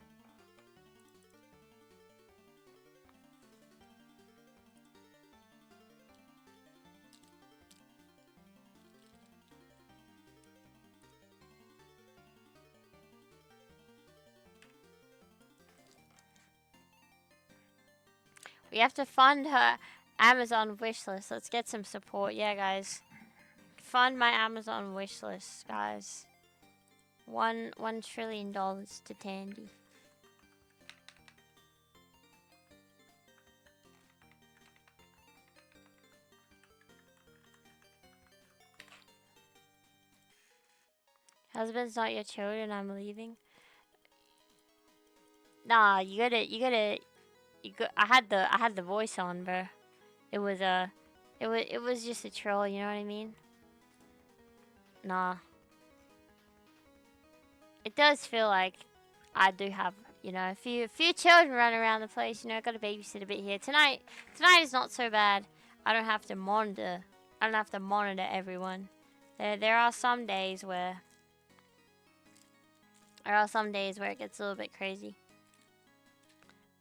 We have to fund her Amazon wishlist. Let's get some support. Yeah, guys. Fund my Amazon wishlist, guys. $1 trillion to Tandy. Husband's not your children, I'm leaving. Nah, you gotta I had the voice on, bro. It was just a troll, you know what I mean? Nah. It does feel like I do have, you know, a few children running around the place, you know, gotta babysit a bit here. Tonight is not so bad. I don't have to monitor everyone. There are some days where it gets a little bit crazy.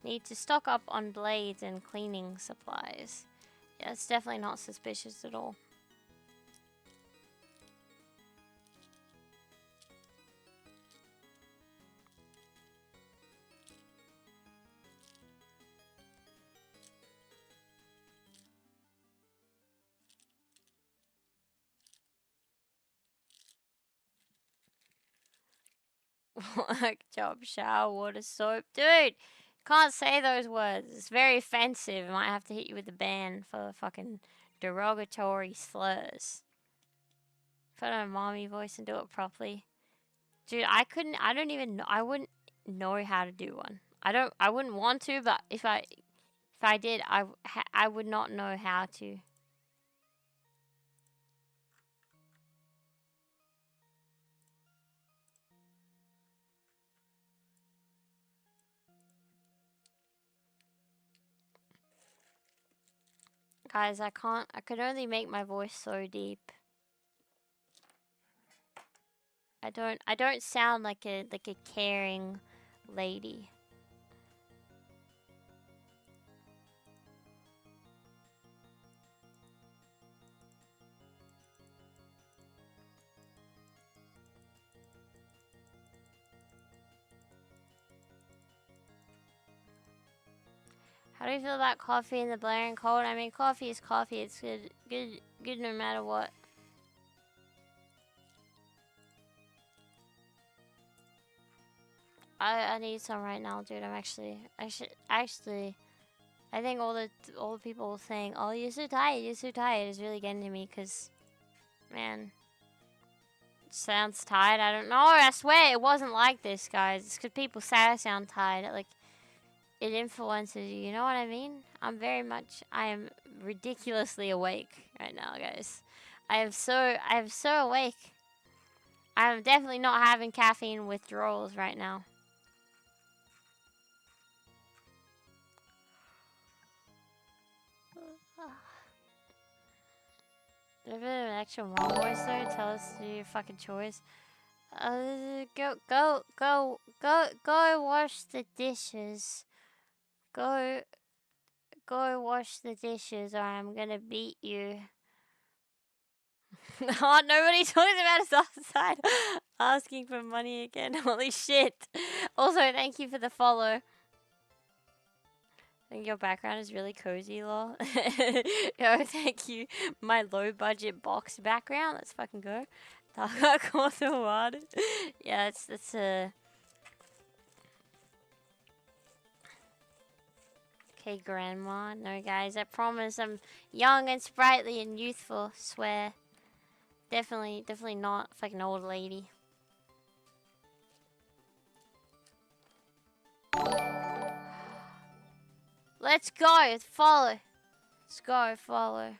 Need to stock up on blades and cleaning supplies. Yeah, it's definitely not suspicious at all. Work, job, shower, water, soap. Dude, can't say those words. It's very offensive. I might have to hit you with a ban for fucking derogatory slurs. Put on a mommy voice and do it properly. Dude, I don't even know, I wouldn't know how to do one. I wouldn't want to, but if I did, I would not know how to. Guys, I could only make my voice so deep. I don't sound like a caring lady. How do you feel about coffee in the blaring cold? I mean, coffee is coffee. It's good no matter what. I need some right now, dude. Actually, I think all the people saying, "Oh, you're so tired, you're so tired," is really getting to me. Cause, man, it sounds tired. I don't know. I swear it wasn't like this, guys. It's cause people say I sound tired. Like, it influences you. You know what I mean? I am ridiculously awake right now, guys. I am so awake. I'm definitely not having caffeine withdrawals right now. If it an extra mom voice though, tell us to do your fucking chores. Go wash the dishes. Go wash the dishes, or I'm gonna beat you. Oh, nobody talks about us outside. Asking for money again. Holy shit. Also, thank you for the follow. I think your background is really cozy, lol. Yo, thank you. My low budget box background. Let's fucking go. Yeah, that's a. Okay, grandma. No, guys, I promise I'm young and sprightly and youthful. Swear. Definitely not fucking old lady. Let's go. Follow. Let's go. Follow.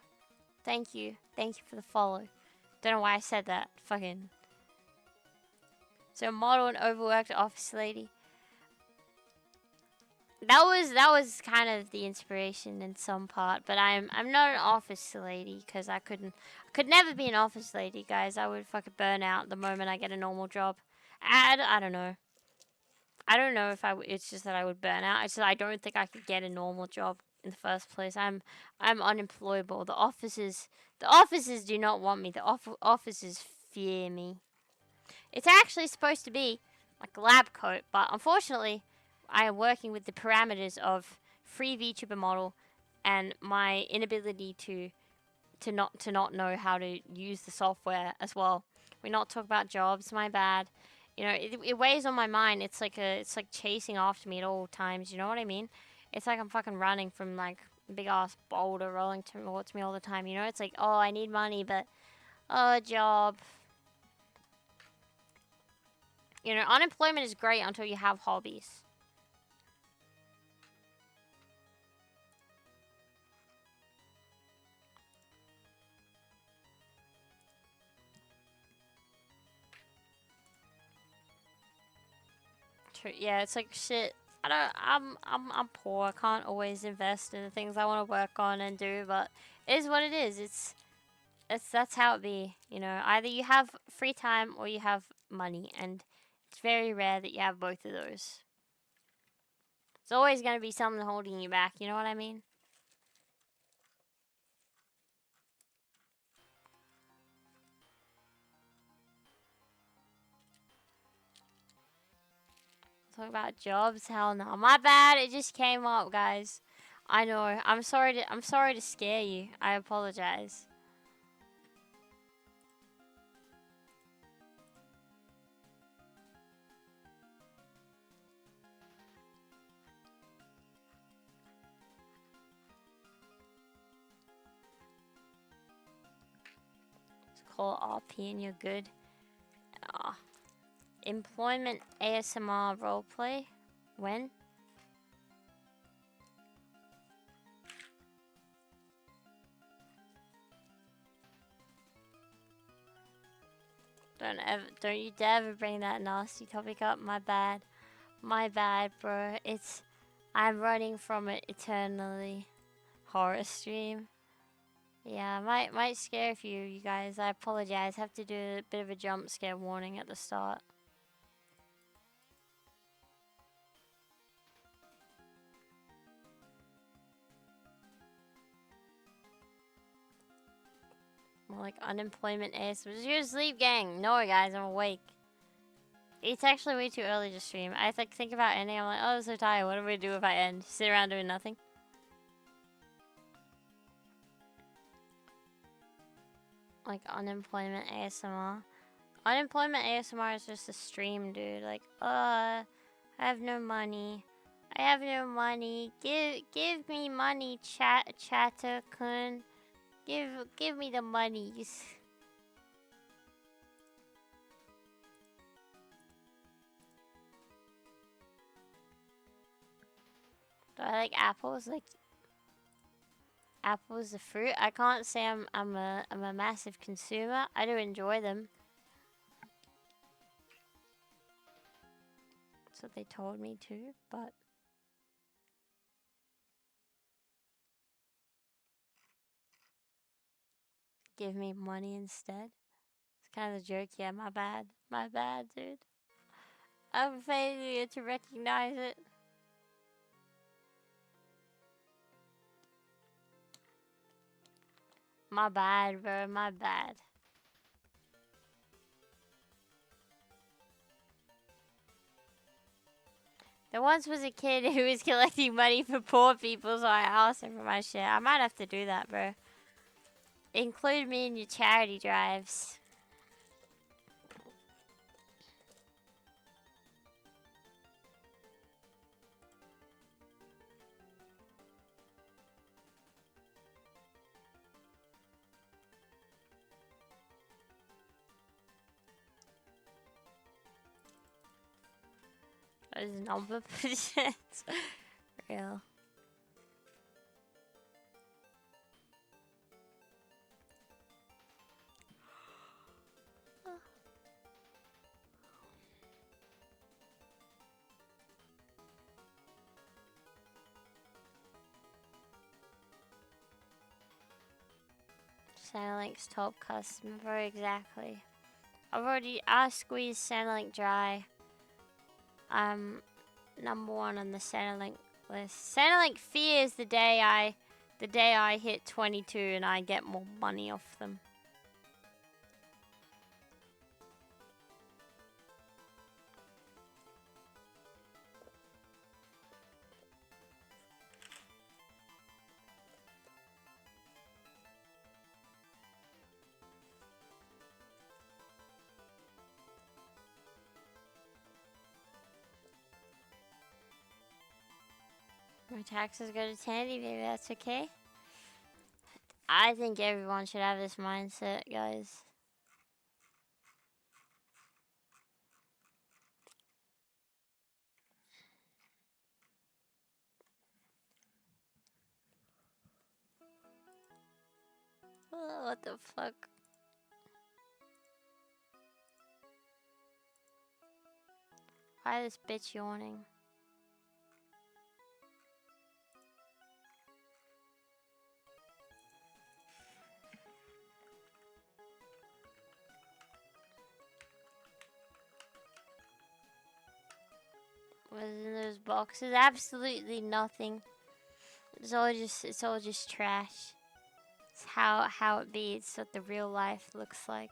Thank you. Thank you for the follow. Don't know why I said that. Fucking. So model and overworked office lady. That was kind of the inspiration in some part, but I'm not an office lady because I could never be an office lady, guys. I would fucking burn out the moment I get a normal job. I don't know. I don't know if it's just that I would burn out. It's just I don't think I could get a normal job in the first place. I'm unemployable. The offices do not want me. The offices fear me. It's actually supposed to be like a lab coat, but unfortunately, I am working with the parameters of free VTuber model and my inability to not know how to use the software as well. We not talk about jobs. My bad. You know, it weighs on my mind. It's like chasing after me at all times. You know what I mean? It's like I'm fucking running from like a big ass boulder rolling towards me all the time. You know, it's like, oh, I need money, but oh, a job. You know, unemployment is great until you have hobbies. True. Yeah, it's like shit. I'm poor. I can't always invest in the things I want to work on and do, but it is what it is. That's how it be. You know, either you have free time or you have money, and it's very rare that you have both of those. It's always gonna be something holding you back. You know what I mean? Talk about jobs? Hell no. My bad. It just came up, guys. I know. I'm sorry to scare you. I apologize. Just call RP and you're good. Ah. Employment ASMR roleplay. When? Don't you dare ever bring that nasty topic up. My bad. My bad, bro. I'm running from it eternally. Horror stream. Yeah, might scare you guys. I apologize. Have to do a bit of a jump scare warning at the start. More like unemployment ASMR. You're asleep, gang. No, guys, I'm awake. It's actually way too early to stream. I think about ending. I'm like, oh, I'm so tired. What do we do if I end? Sit around doing nothing? Like unemployment ASMR. Unemployment ASMR is just a stream, dude. Like, I have no money. I have no money. Give me money, chatter-kun. Give me the monies. Do I like apples? Like apples, the fruit? I can't say I'm a massive consumer. I do enjoy them. That's what they told me to, but give me money instead. It's kind of a joke. Yeah, my bad. My bad, dude. I'm failing to recognize it. My bad, bro. My bad. There once was a kid who was collecting money for poor people, so I asked him for my share. I might have to do that, bro. Include me in your charity drives. What is number percent? Real. Sanalink's top customer, exactly. I squeezed Sanalink dry. I'm number one on the Sanalink list. Sanalink fears the day I hit 22 and I get more money off them. My taxes go to Tandy, maybe that's okay. I think everyone should have this mindset, guys. Oh, what the fuck? Why is this bitch yawning? What's in those boxes? Absolutely nothing. It's all just trash. It's how it be. It's what the real life looks like.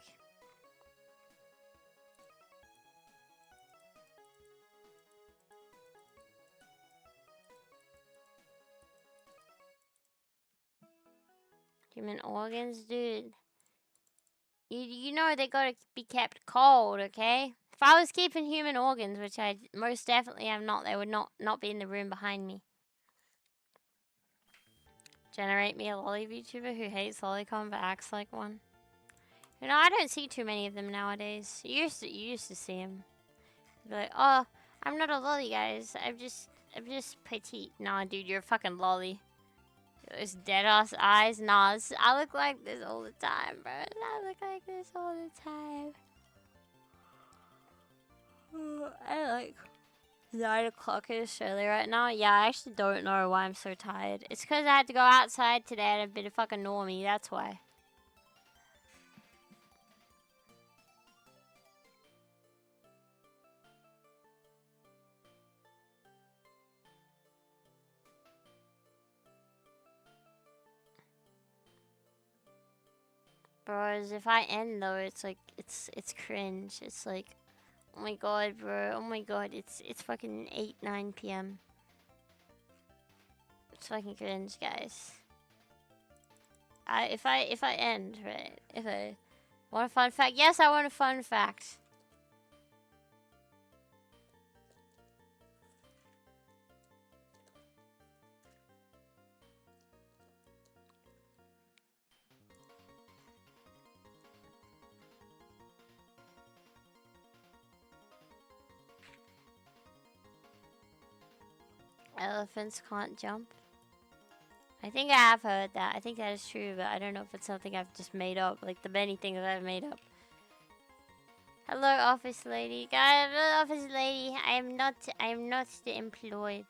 Human organs, dude. You know they gotta be kept cold, okay? If I was keeping human organs, which I most definitely am not, they would not be in the room behind me. Generate me a lolly VTuber who hates lolicon but acts like one. You know, I don't see too many of them nowadays. You used to see them. Be like, oh, I'm not a lolly, guys. I'm just petite. Nah, dude, you're a fucking lolly. Those dead ass eyes. Nah, I look like this all the time, bro. I look like this all the time. I like 9 o'clock in Australia right now. Yeah, I actually don't know why I'm so tired. It's because I had to go outside today and I've been a fucking normie. That's why. Bros, if I end though, it's like it's cringe. It's like, oh my god, bro. Oh my god, it's fucking 8-9 p.m. It's fucking cringe, guys. If I end, right? If I want a fun fact, yes, I want a fun fact. Elephants can't jump. I think I have heard that. I think that is true, but I don't know if it's something I've just made up. Like the many things I've made up. Hello, office lady. Guys, office lady. I am not employed.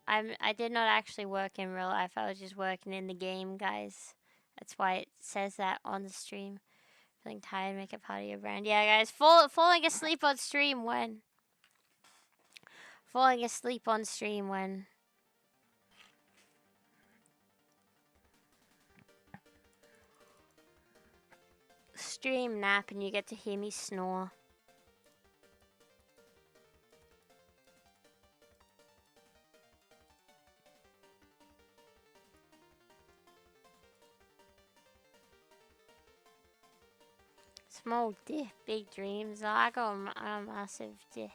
I did not actually work in real life. I was just working in the game, guys. That's why it says that on the stream. Feeling tired, make it part of your brand. Yeah, guys. Falling asleep on stream when? Falling asleep on stream when? Stream nap and you get to hear me snore. Small dick, big dreams. I got a massive dick.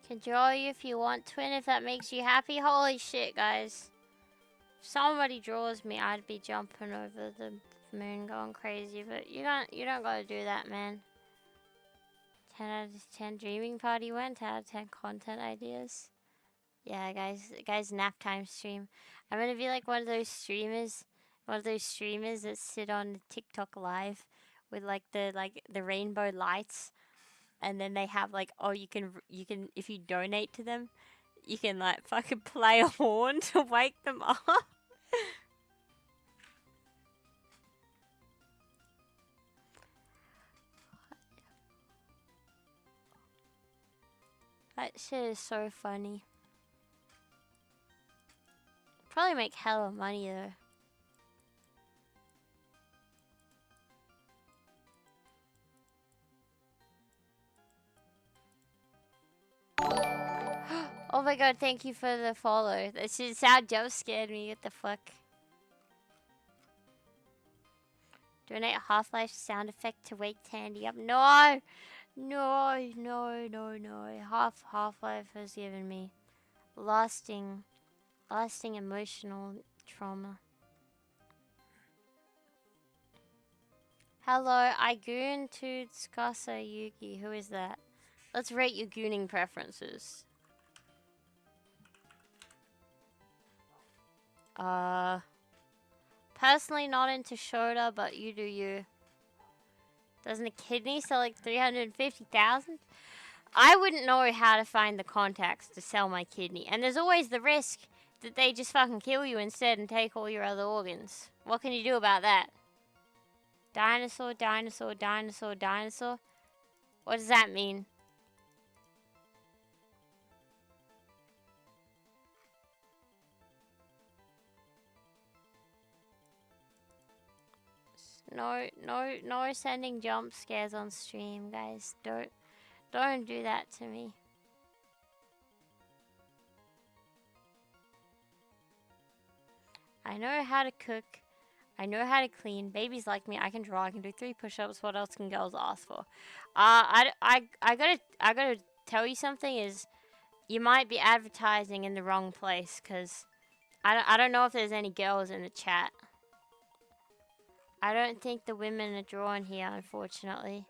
Can draw you if you want, twin, if that makes you happy. Holy shit, guys. If somebody draws me, I'd be jumping over the moon going crazy, but you don't gotta do that, man. 10 out of 10 dreaming party went, 10 out of 10 content ideas. Yeah, guys, nap time stream. I'm gonna be like one of those streamers that sit on TikTok live with like the rainbow lights. And then they have like, oh, you can if you donate to them, you can like fucking play a horn to wake them up. That shit is so funny. Probably make hella money though. Oh my god, thank you for the follow. That shit sound jump scared me. What the fuck? Donate a Half-Life sound effect to wake Tandy up. No! No. Half-Life has given me lasting emotional trauma. Hello, I goon to Tsukasa Yuki. Who is that? Let's rate your gooning preferences. Personally not into Shota, but you do you. Doesn't a kidney sell like 350,000? I wouldn't know how to find the contacts to sell my kidney. And there's always the risk that they just fucking kill you instead and take all your other organs. What can you do about that? Dinosaur, dinosaur, dinosaur, dinosaur? What does that mean? No sending jump scares on stream, guys. Don't do that to me. I know how to cook. I know how to clean. Babies like me. I can draw. I can do 3 push-ups. What else can girls ask for? I gotta tell you something. Is you might be advertising in the wrong place, cause I don't know if there's any girls in the chat. I don't think the women are drawn here, unfortunately.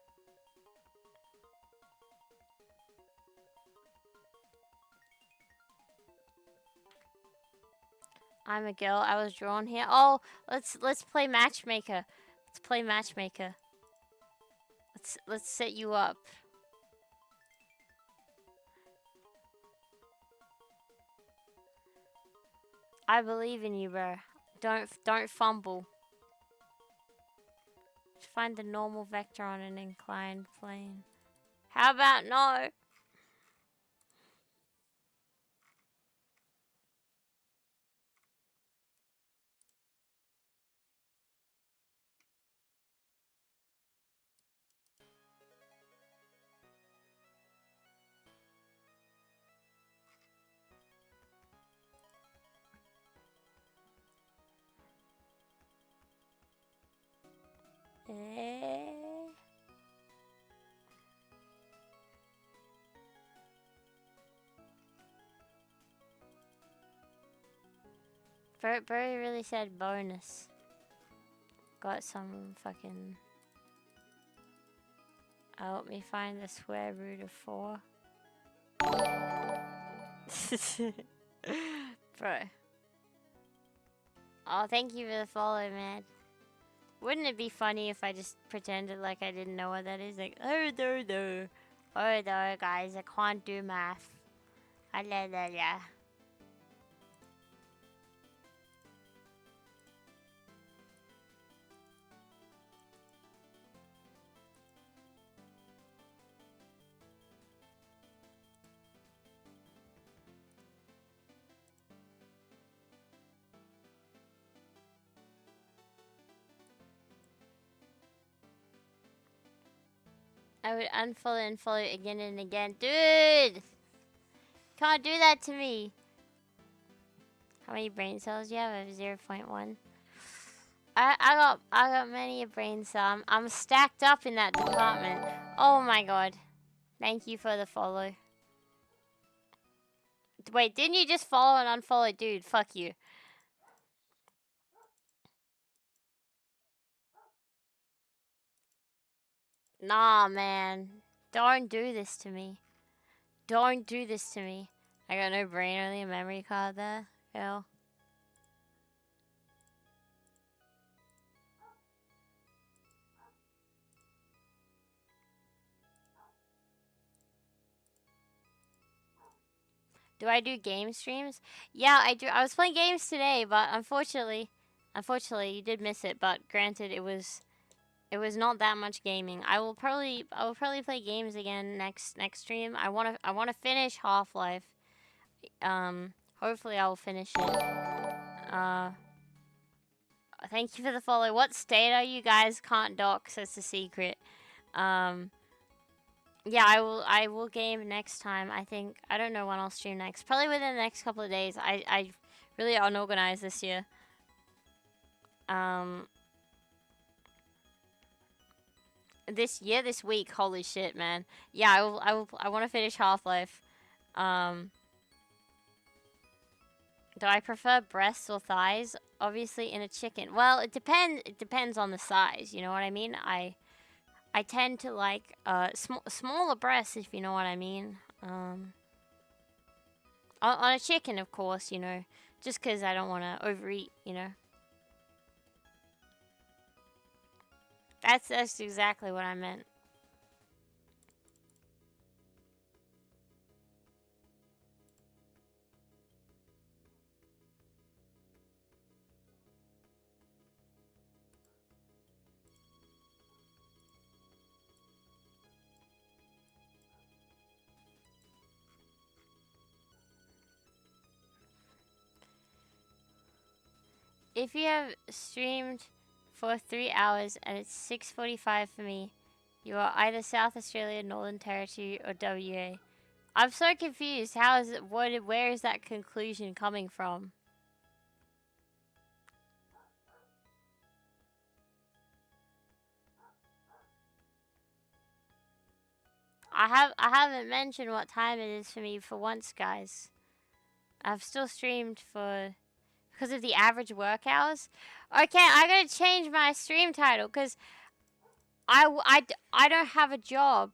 I'm a girl. I was drawn here. Oh, let's play matchmaker. Let's play matchmaker. Let's set you up. I believe in you, bro. Don't fumble. Just find the normal vector on an inclined plane. How about no? Eh. Bro really said bonus. Got some fucking... Help me find the square root of 4. Bro. Oh, thank you for the follow, man. Wouldn't it be funny if I just pretended like I didn't know what that is? Like, oh, no. Oh, no, guys, I can't do math. I la. I would unfollow and follow again and again. Dude! Can't do that to me. How many brain cells do you have? I have 0.1. I got many a brain cell. I'm stacked up in that department. Oh my god. Thank you for the follow. Wait, didn't you just follow and unfollow? Dude, fuck you. Nah, man. Don't do this to me. Don't do this to me. I got no brain, only a memory card there. Hell. Do I do game streams? Yeah, I do. I was playing games today, but unfortunately, you did miss it. But granted, it was not that much gaming. I will probably play games again next stream. I wanna finish Half-Life. Hopefully I will finish it. Thank you for the follow. What state are you guys? Can't dox. That's a secret. Yeah, I will game next time. I think I don't know when I'll stream next. Probably within the next couple of days. I really unorganized this year. This week. Holy shit, man. Yeah, I want to finish Half-Life. Do I prefer breasts or thighs? Obviously, in a chicken. Well, it depends on the size. You know what I mean? I tend to like smaller breasts, if you know what I mean. On a chicken, of course, you know, just because I don't want to overeat, you know. That's exactly what I meant. if you have streamed for 3 hours and it's 6:45 for me, you are either South Australia, Northern Territory, or WA. I'm so confused. How is it? Where is that conclusion coming from? I haven't mentioned what time it is for me for once, guys. I've still streamed for because of the average work hours. Okay, I gotta change my stream title because I don't have a job.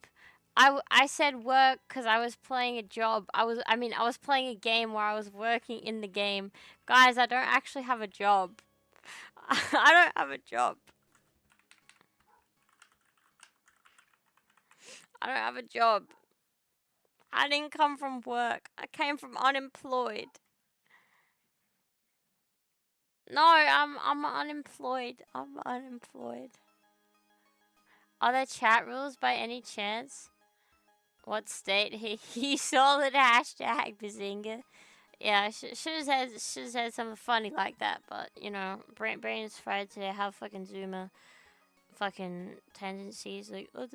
I said work because I was playing a job. I was playing a game where I was working in the game. Guys, I don't actually have a job. I don't have a job. I don't have a job. I didn't come from work. I came from unemployed. No, I'm unemployed. I'm unemployed. Are there chat rules by any chance? What state? He saw the hashtag Bazinga. Yeah, I should have said something funny like that, but you know, brain's fried today. Have fucking Zoomer fucking tendencies like Are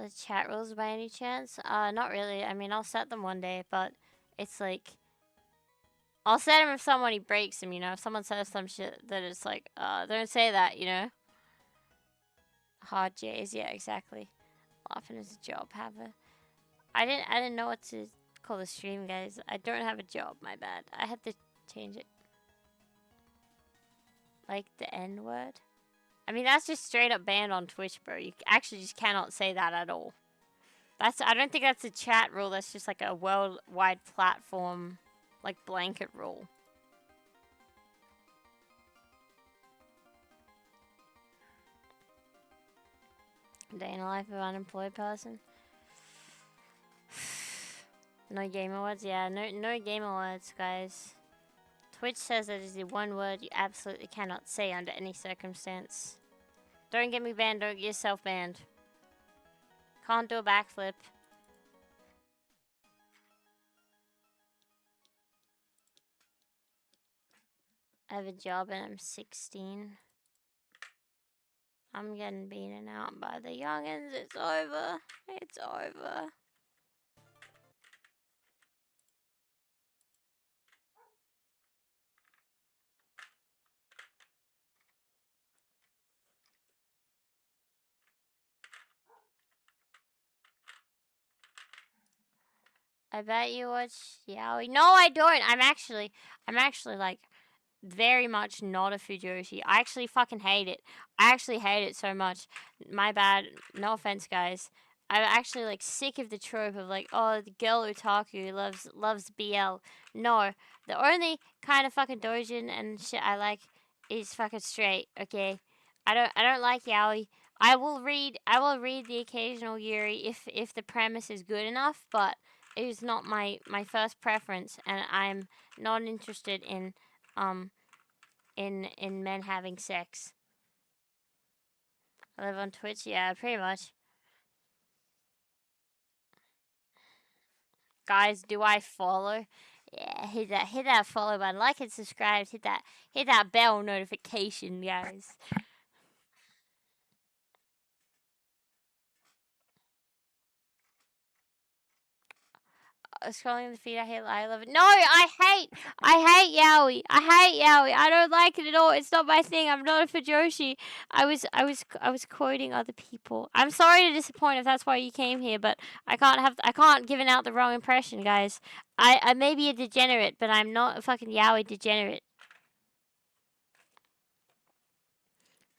the chat rules by any chance? Not really. I mean, I'll set them one day, but it's like I'll set them if somebody breaks them. You know, if someone says some shit that it's like, don't say that. You know, hard J's. Yeah, exactly. Laughing is a job haver. I didn't know what to call the stream, guys. I don't have a job. My bad. I had to change it. Like the N word. I mean, that's just straight up banned on Twitch, bro. You actually just cannot say that at all. I don't think that's a chat rule. That's just like a worldwide platform, like blanket rule. Day in the life of an unemployed person. No game awards? Yeah, no game awards, guys. Twitch says that is the one word you absolutely cannot say under any circumstance. Don't get me banned, don't get yourself banned. Can't do a backflip. I have a job and I'm 16. I'm getting beaten out by the youngins. It's over. It's over. I bet you watch Yaoi. No, I don't. I'm actually like very much not a Fujoshi. I actually fucking hate it. I actually hate it so much. My bad. No offense, guys. I'm actually like sick of the trope of like, oh, the girl otaku loves BL. No, the only kind of fucking doujin and shit I like is fucking straight. Okay, I don't like yaoi. I will read the occasional yuri if the premise is good enough, but it is not my first preference, and I'm not interested in men having sex. I live on Twitch, yeah, pretty much. Guys, do I follow? Yeah, hit that follow button, like and subscribe, hit that bell notification, guys. Scrolling the feed, I love it. No, I hate yaoi. I hate yaoi. I don't like it at all. It's not my thing. I'm not a Fujoshi. I was quoting other people. I'm sorry to disappoint if that's why you came here, but I can't give out the wrong impression, guys. I may be a degenerate, but I'm not a fucking yaoi degenerate.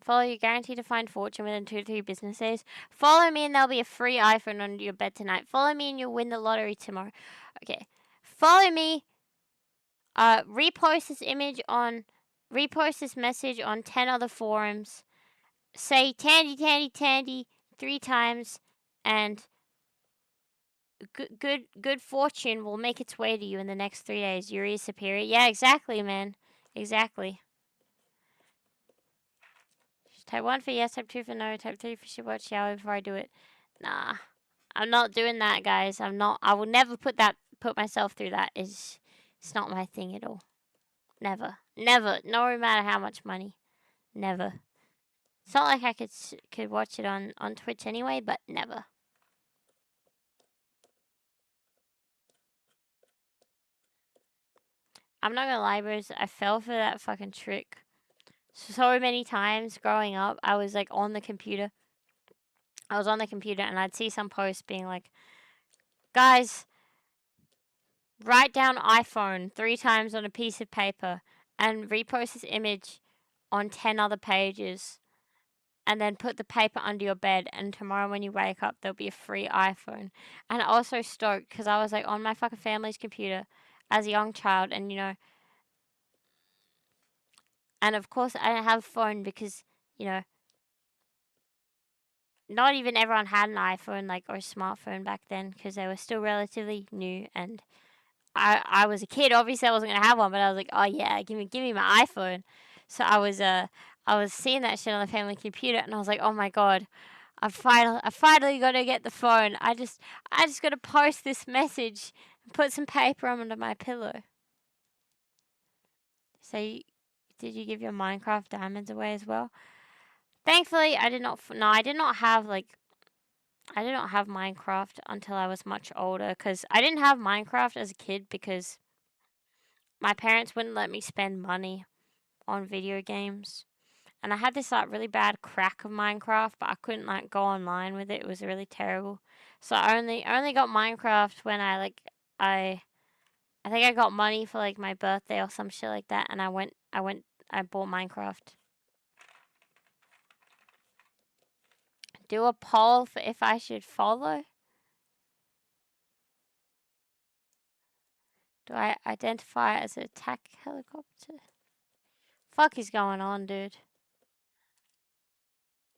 Follow you, guaranteed to find fortune within 2 to 3 business days. Follow me and there'll be a free iPhone under your bed tonight. Follow me and you'll win the lottery tomorrow. Okay. Follow me. Repost this message on 10 other forums. Say Tandy, Tandy, Tandy 3 times, and good fortune will make its way to you in the next 3 days. Yuri is superior. Yeah, exactly, man. Exactly. Type 1 for yes, type 2 for no, type 3 for should watch shower before I do it. Nah. I'm not doing that, guys. I will never put myself through that. It's not my thing at all. Never. Never. No matter how much money. Never. It's not like I could watch it on Twitch anyway, but never. I'm not gonna lie, bros. I fell for that fucking trick so many times growing up. I was like on the computer. I was on the computer and I'd see some post being like, guys, write down iPhone 3 times on a piece of paper and repost this image on 10 other pages and then put the paper under your bed, and tomorrow when you wake up there'll be a free iPhone. And also stoked because I was like on my fucking family's computer as a young child, and and of course I didn't have a phone because you know not even everyone had an iPhone like or a smartphone back then because they were still relatively new, and I was a kid. Obviously, I wasn't gonna have one, but I was like, oh yeah, give me my iPhone. So I was seeing that shit on the family computer, and I was like, oh my god, I finally gotta get the phone. I just gotta post this message and put some paper under my pillow. So, did you give your Minecraft diamonds away as well? Thankfully, I did not. No, I did not have I did not have Minecraft until I was much older because I didn't have Minecraft as a kid because my parents wouldn't let me spend money on video games. And I had this like really bad crack of Minecraft, but I couldn't like go online with it. It was really terrible. So I only got Minecraft when I I think I got money for like my birthday or some shit like that, and I bought Minecraft. Do a poll for if I should follow. Do I identify as an attack helicopter? Fuck is going on, dude?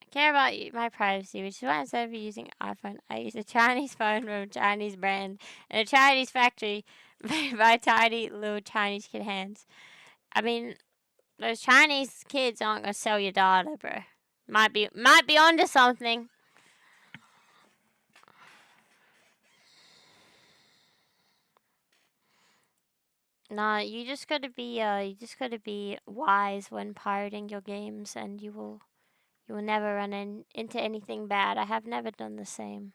I care about my privacy, which is why instead of using iPhone, I use a Chinese phone from a Chinese brand and a Chinese factory made by tiny little Chinese kid hands. I mean, those Chinese kids aren't gonna sell your data, bro. Might be onto something. Nah, you just gotta be wise when pirating your games, and you will never run into anything bad. I have never done the same.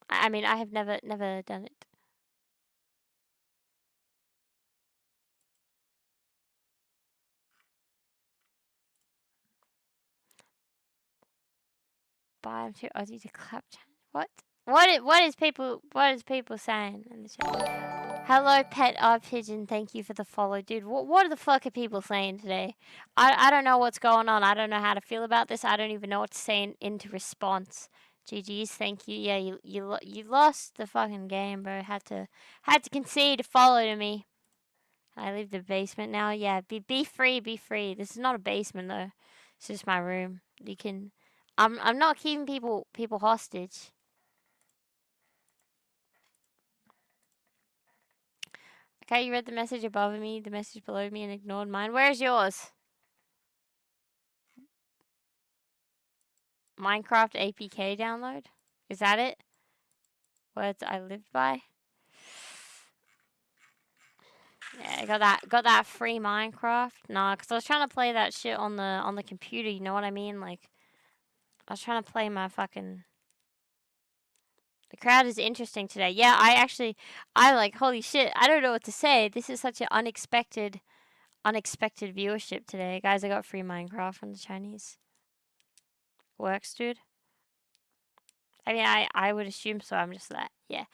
I mean, I have never done it. But I'm too Aussie to clap. What? What is people saying in the chat? Hello, pet pigeon. Thank you for the follow, dude. What the fuck are people saying today? I don't know what's going on. I don't know how to feel about this. I don't even know what to say into response. GG's, thank you. Yeah, you lost the fucking game, bro. Had to concede to follow to me. I leave the basement now. Yeah, be free, be free. This is not a basement though. It's just my room. You can. I'm not keeping people hostage. Okay, you read the message above me, the message below me, and ignored mine. Where's yours? Minecraft APK download? Is that it? Words I lived by? Yeah, I got that free Minecraft. Nah, cause I was trying to play that shit on the computer. You know what I mean? Like, I was trying to play my fucking. The crowd is interesting today. Yeah, I like holy shit. I don't know what to say. This is such an unexpected viewership today, guys. I got free Minecraft from the Chinese. Works, dude. I mean, I would assume so. I'm just like, yeah.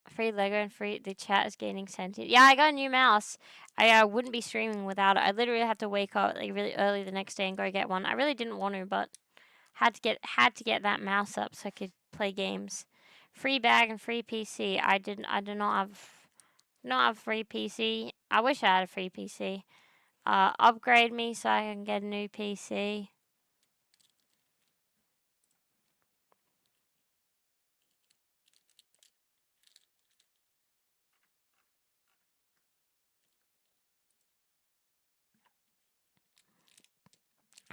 Free Lego and free. The chat is gaining sentient. Yeah, I got a new mouse. I wouldn't be streaming without it. I literally had to wake up like really early the next day and go get one. I really didn't want to, but had to get that mouse up so I could play games. Free bag and free PC. I do not have free PC. I wish I had a free PC. Upgrade me so I can get a new PC.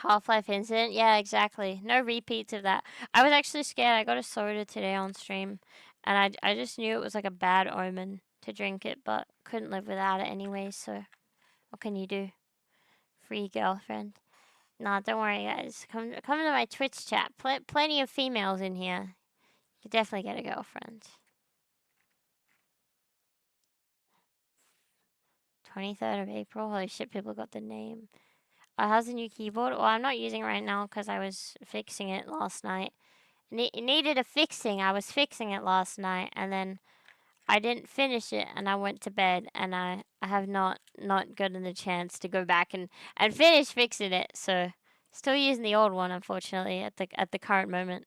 Half-Life Incident? Yeah, exactly. No repeats of that. I was actually scared. I got a soda today on stream, and I just knew it was like a bad omen to drink it, but couldn't live without it anyway, so what can you do? Free girlfriend. Nah, don't worry, guys. Come to my Twitch chat. Plenty of females in here. You could definitely get a girlfriend. 23rd of April. Holy shit, people got the name. How's the new keyboard? Well, I'm not using it right now because I was fixing it last night. It needed a fixing. I was fixing it last night, and then I didn't finish it, and I went to bed, and I have not gotten the chance to go back and finish fixing it. So, still using the old one, unfortunately, at the current moment.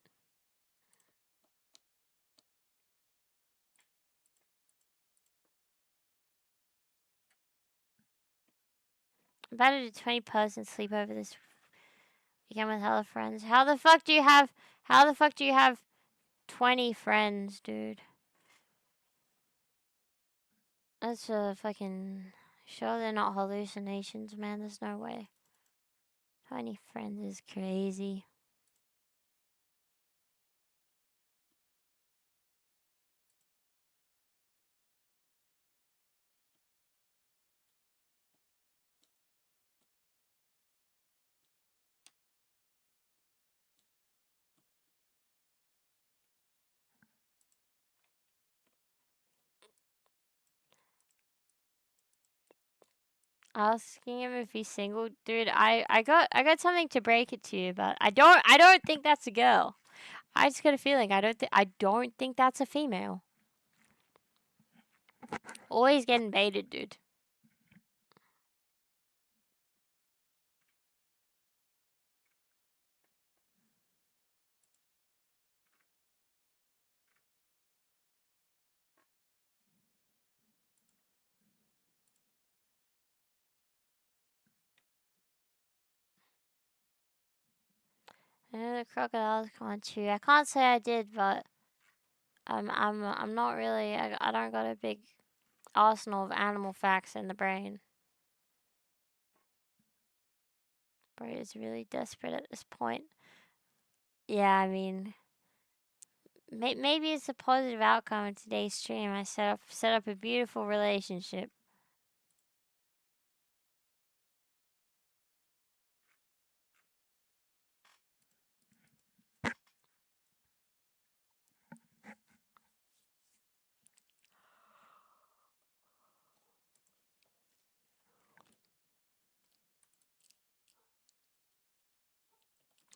I'm about to do 20-person sleepover this weekend with hella friends. How the fuck do you have? How the fuck do you have 20 friends, dude? That's a fucking. Sure, they're not hallucinations, man. There's no way. 20 friends is crazy. Asking him if he's single, dude. I got something to break it to you, but I don't think that's a girl. I just got a feeling. I don't think that's a female. Always getting baited, dude. I know the crocodiles can't chew. I can't say I did, but I'm not really. I don't got a big arsenal of animal facts in the brain. Bro is really desperate at this point. Yeah, I mean, maybe it's a positive outcome in today's stream. I set up a beautiful relationship.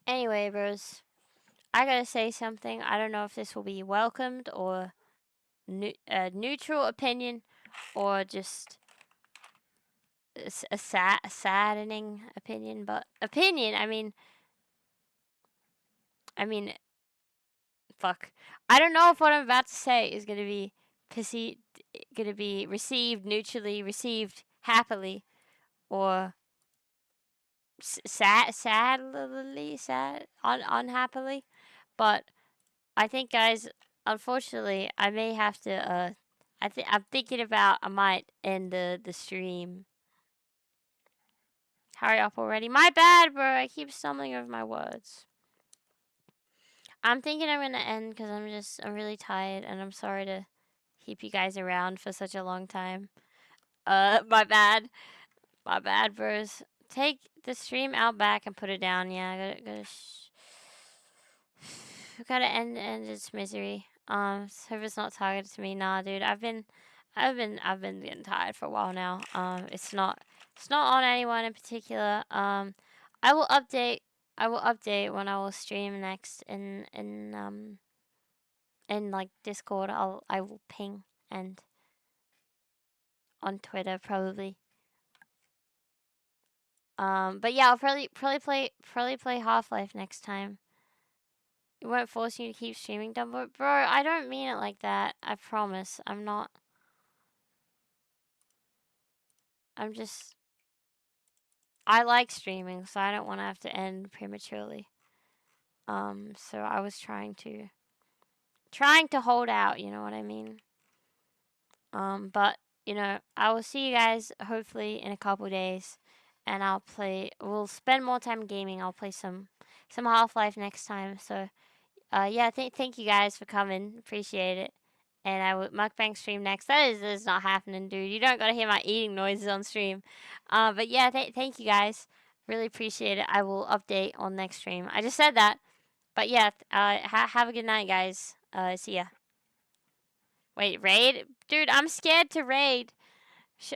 Anyway, bros, I gotta say something. I don't know if this will be welcomed or neutral opinion or just a saddening opinion. But opinion, I mean, fuck. I don't know if what I'm about to say is perceived, gonna be received neutrally, received happily, or unhappily. But I think, guys, unfortunately, I may have to. I'm thinking about I might end the stream. Hurry up already. My bad, bro. I keep stumbling over my words. I'm thinking I'm gonna end because I'm really tired and I'm sorry to keep you guys around for such a long time. My bad. My bad, bros. Take the stream out back and put it down. Yeah, gotta end its misery. So if it's not targeted to me, nah, dude. I've been getting tired for a while now. It's not on anyone in particular. I will update. I will update when I will stream next in like Discord. I will ping and on Twitter probably. But yeah, I'll probably play Half-Life next time. It won't force you to keep streaming, Dumbo. Bro, I don't mean it like that. I promise. I'm not. I'm just. I like streaming, so I don't want to have to end prematurely. So I was trying to hold out, you know what I mean? But I will see you guys hopefully in a couple days, and we'll spend more time gaming. I'll play some Half-Life next time. So, yeah, thank you guys for coming. Appreciate it. and I will mukbang stream next. That is not happening, dude. You don't gotta hear my eating noises on stream. But yeah, thank you guys. Really appreciate it. I will update on next stream. I just said that, but yeah. Have a good night, guys. See ya. Wait, raid, dude. I'm scared to raid.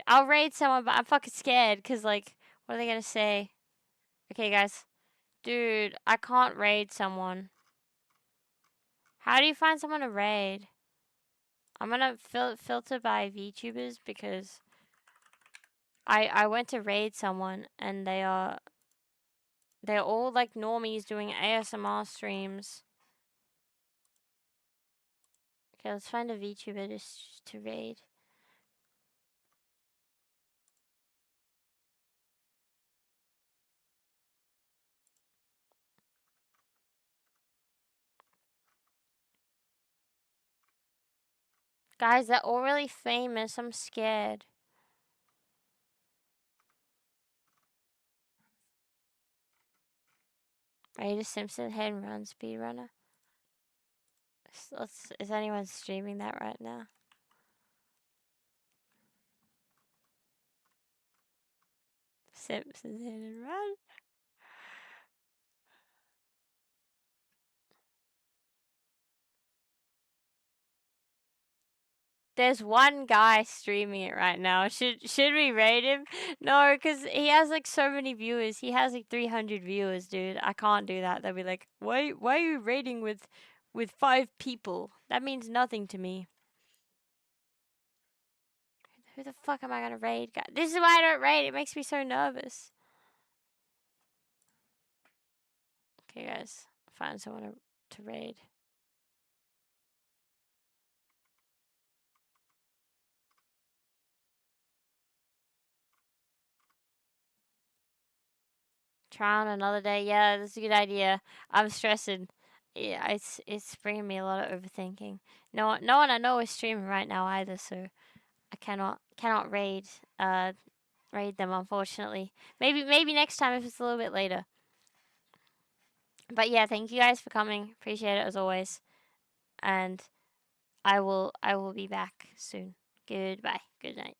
I'll raid someone, but I'm fucking scared. Cause like, what are they gonna say? Okay, guys. Dude, I can't raid someone. How do you find someone to raid? I'm gonna filter by VTubers because I went to raid someone and they're all like normies doing ASMR streams. Okay, let's find a VTuber to raid. Guys, they're all really famous. I'm scared. Raider Simpson Hit and Run Speedrunner. Is anyone streaming that right now? Simpsons Hit and Run. There's one guy streaming it right now. Should we rate him? No, because he has like so many viewers. He has like 300 viewers, dude. I can't do that. They'll be like, why are you rating with 5 people? That means nothing to me. Who the fuck am I gonna raid? This is why I don't raid. It makes me so nervous. Okay, guys, find someone to raid. Try on another day. Yeah, that's a good idea. I'm stressing. Yeah, it's bringing me a lot of overthinking. No one I know is streaming right now either, so I cannot raid them, unfortunately. Maybe next time if it's a little bit later. But yeah, thank you guys for coming. Appreciate it as always. And I will be back soon. Goodbye. Good night.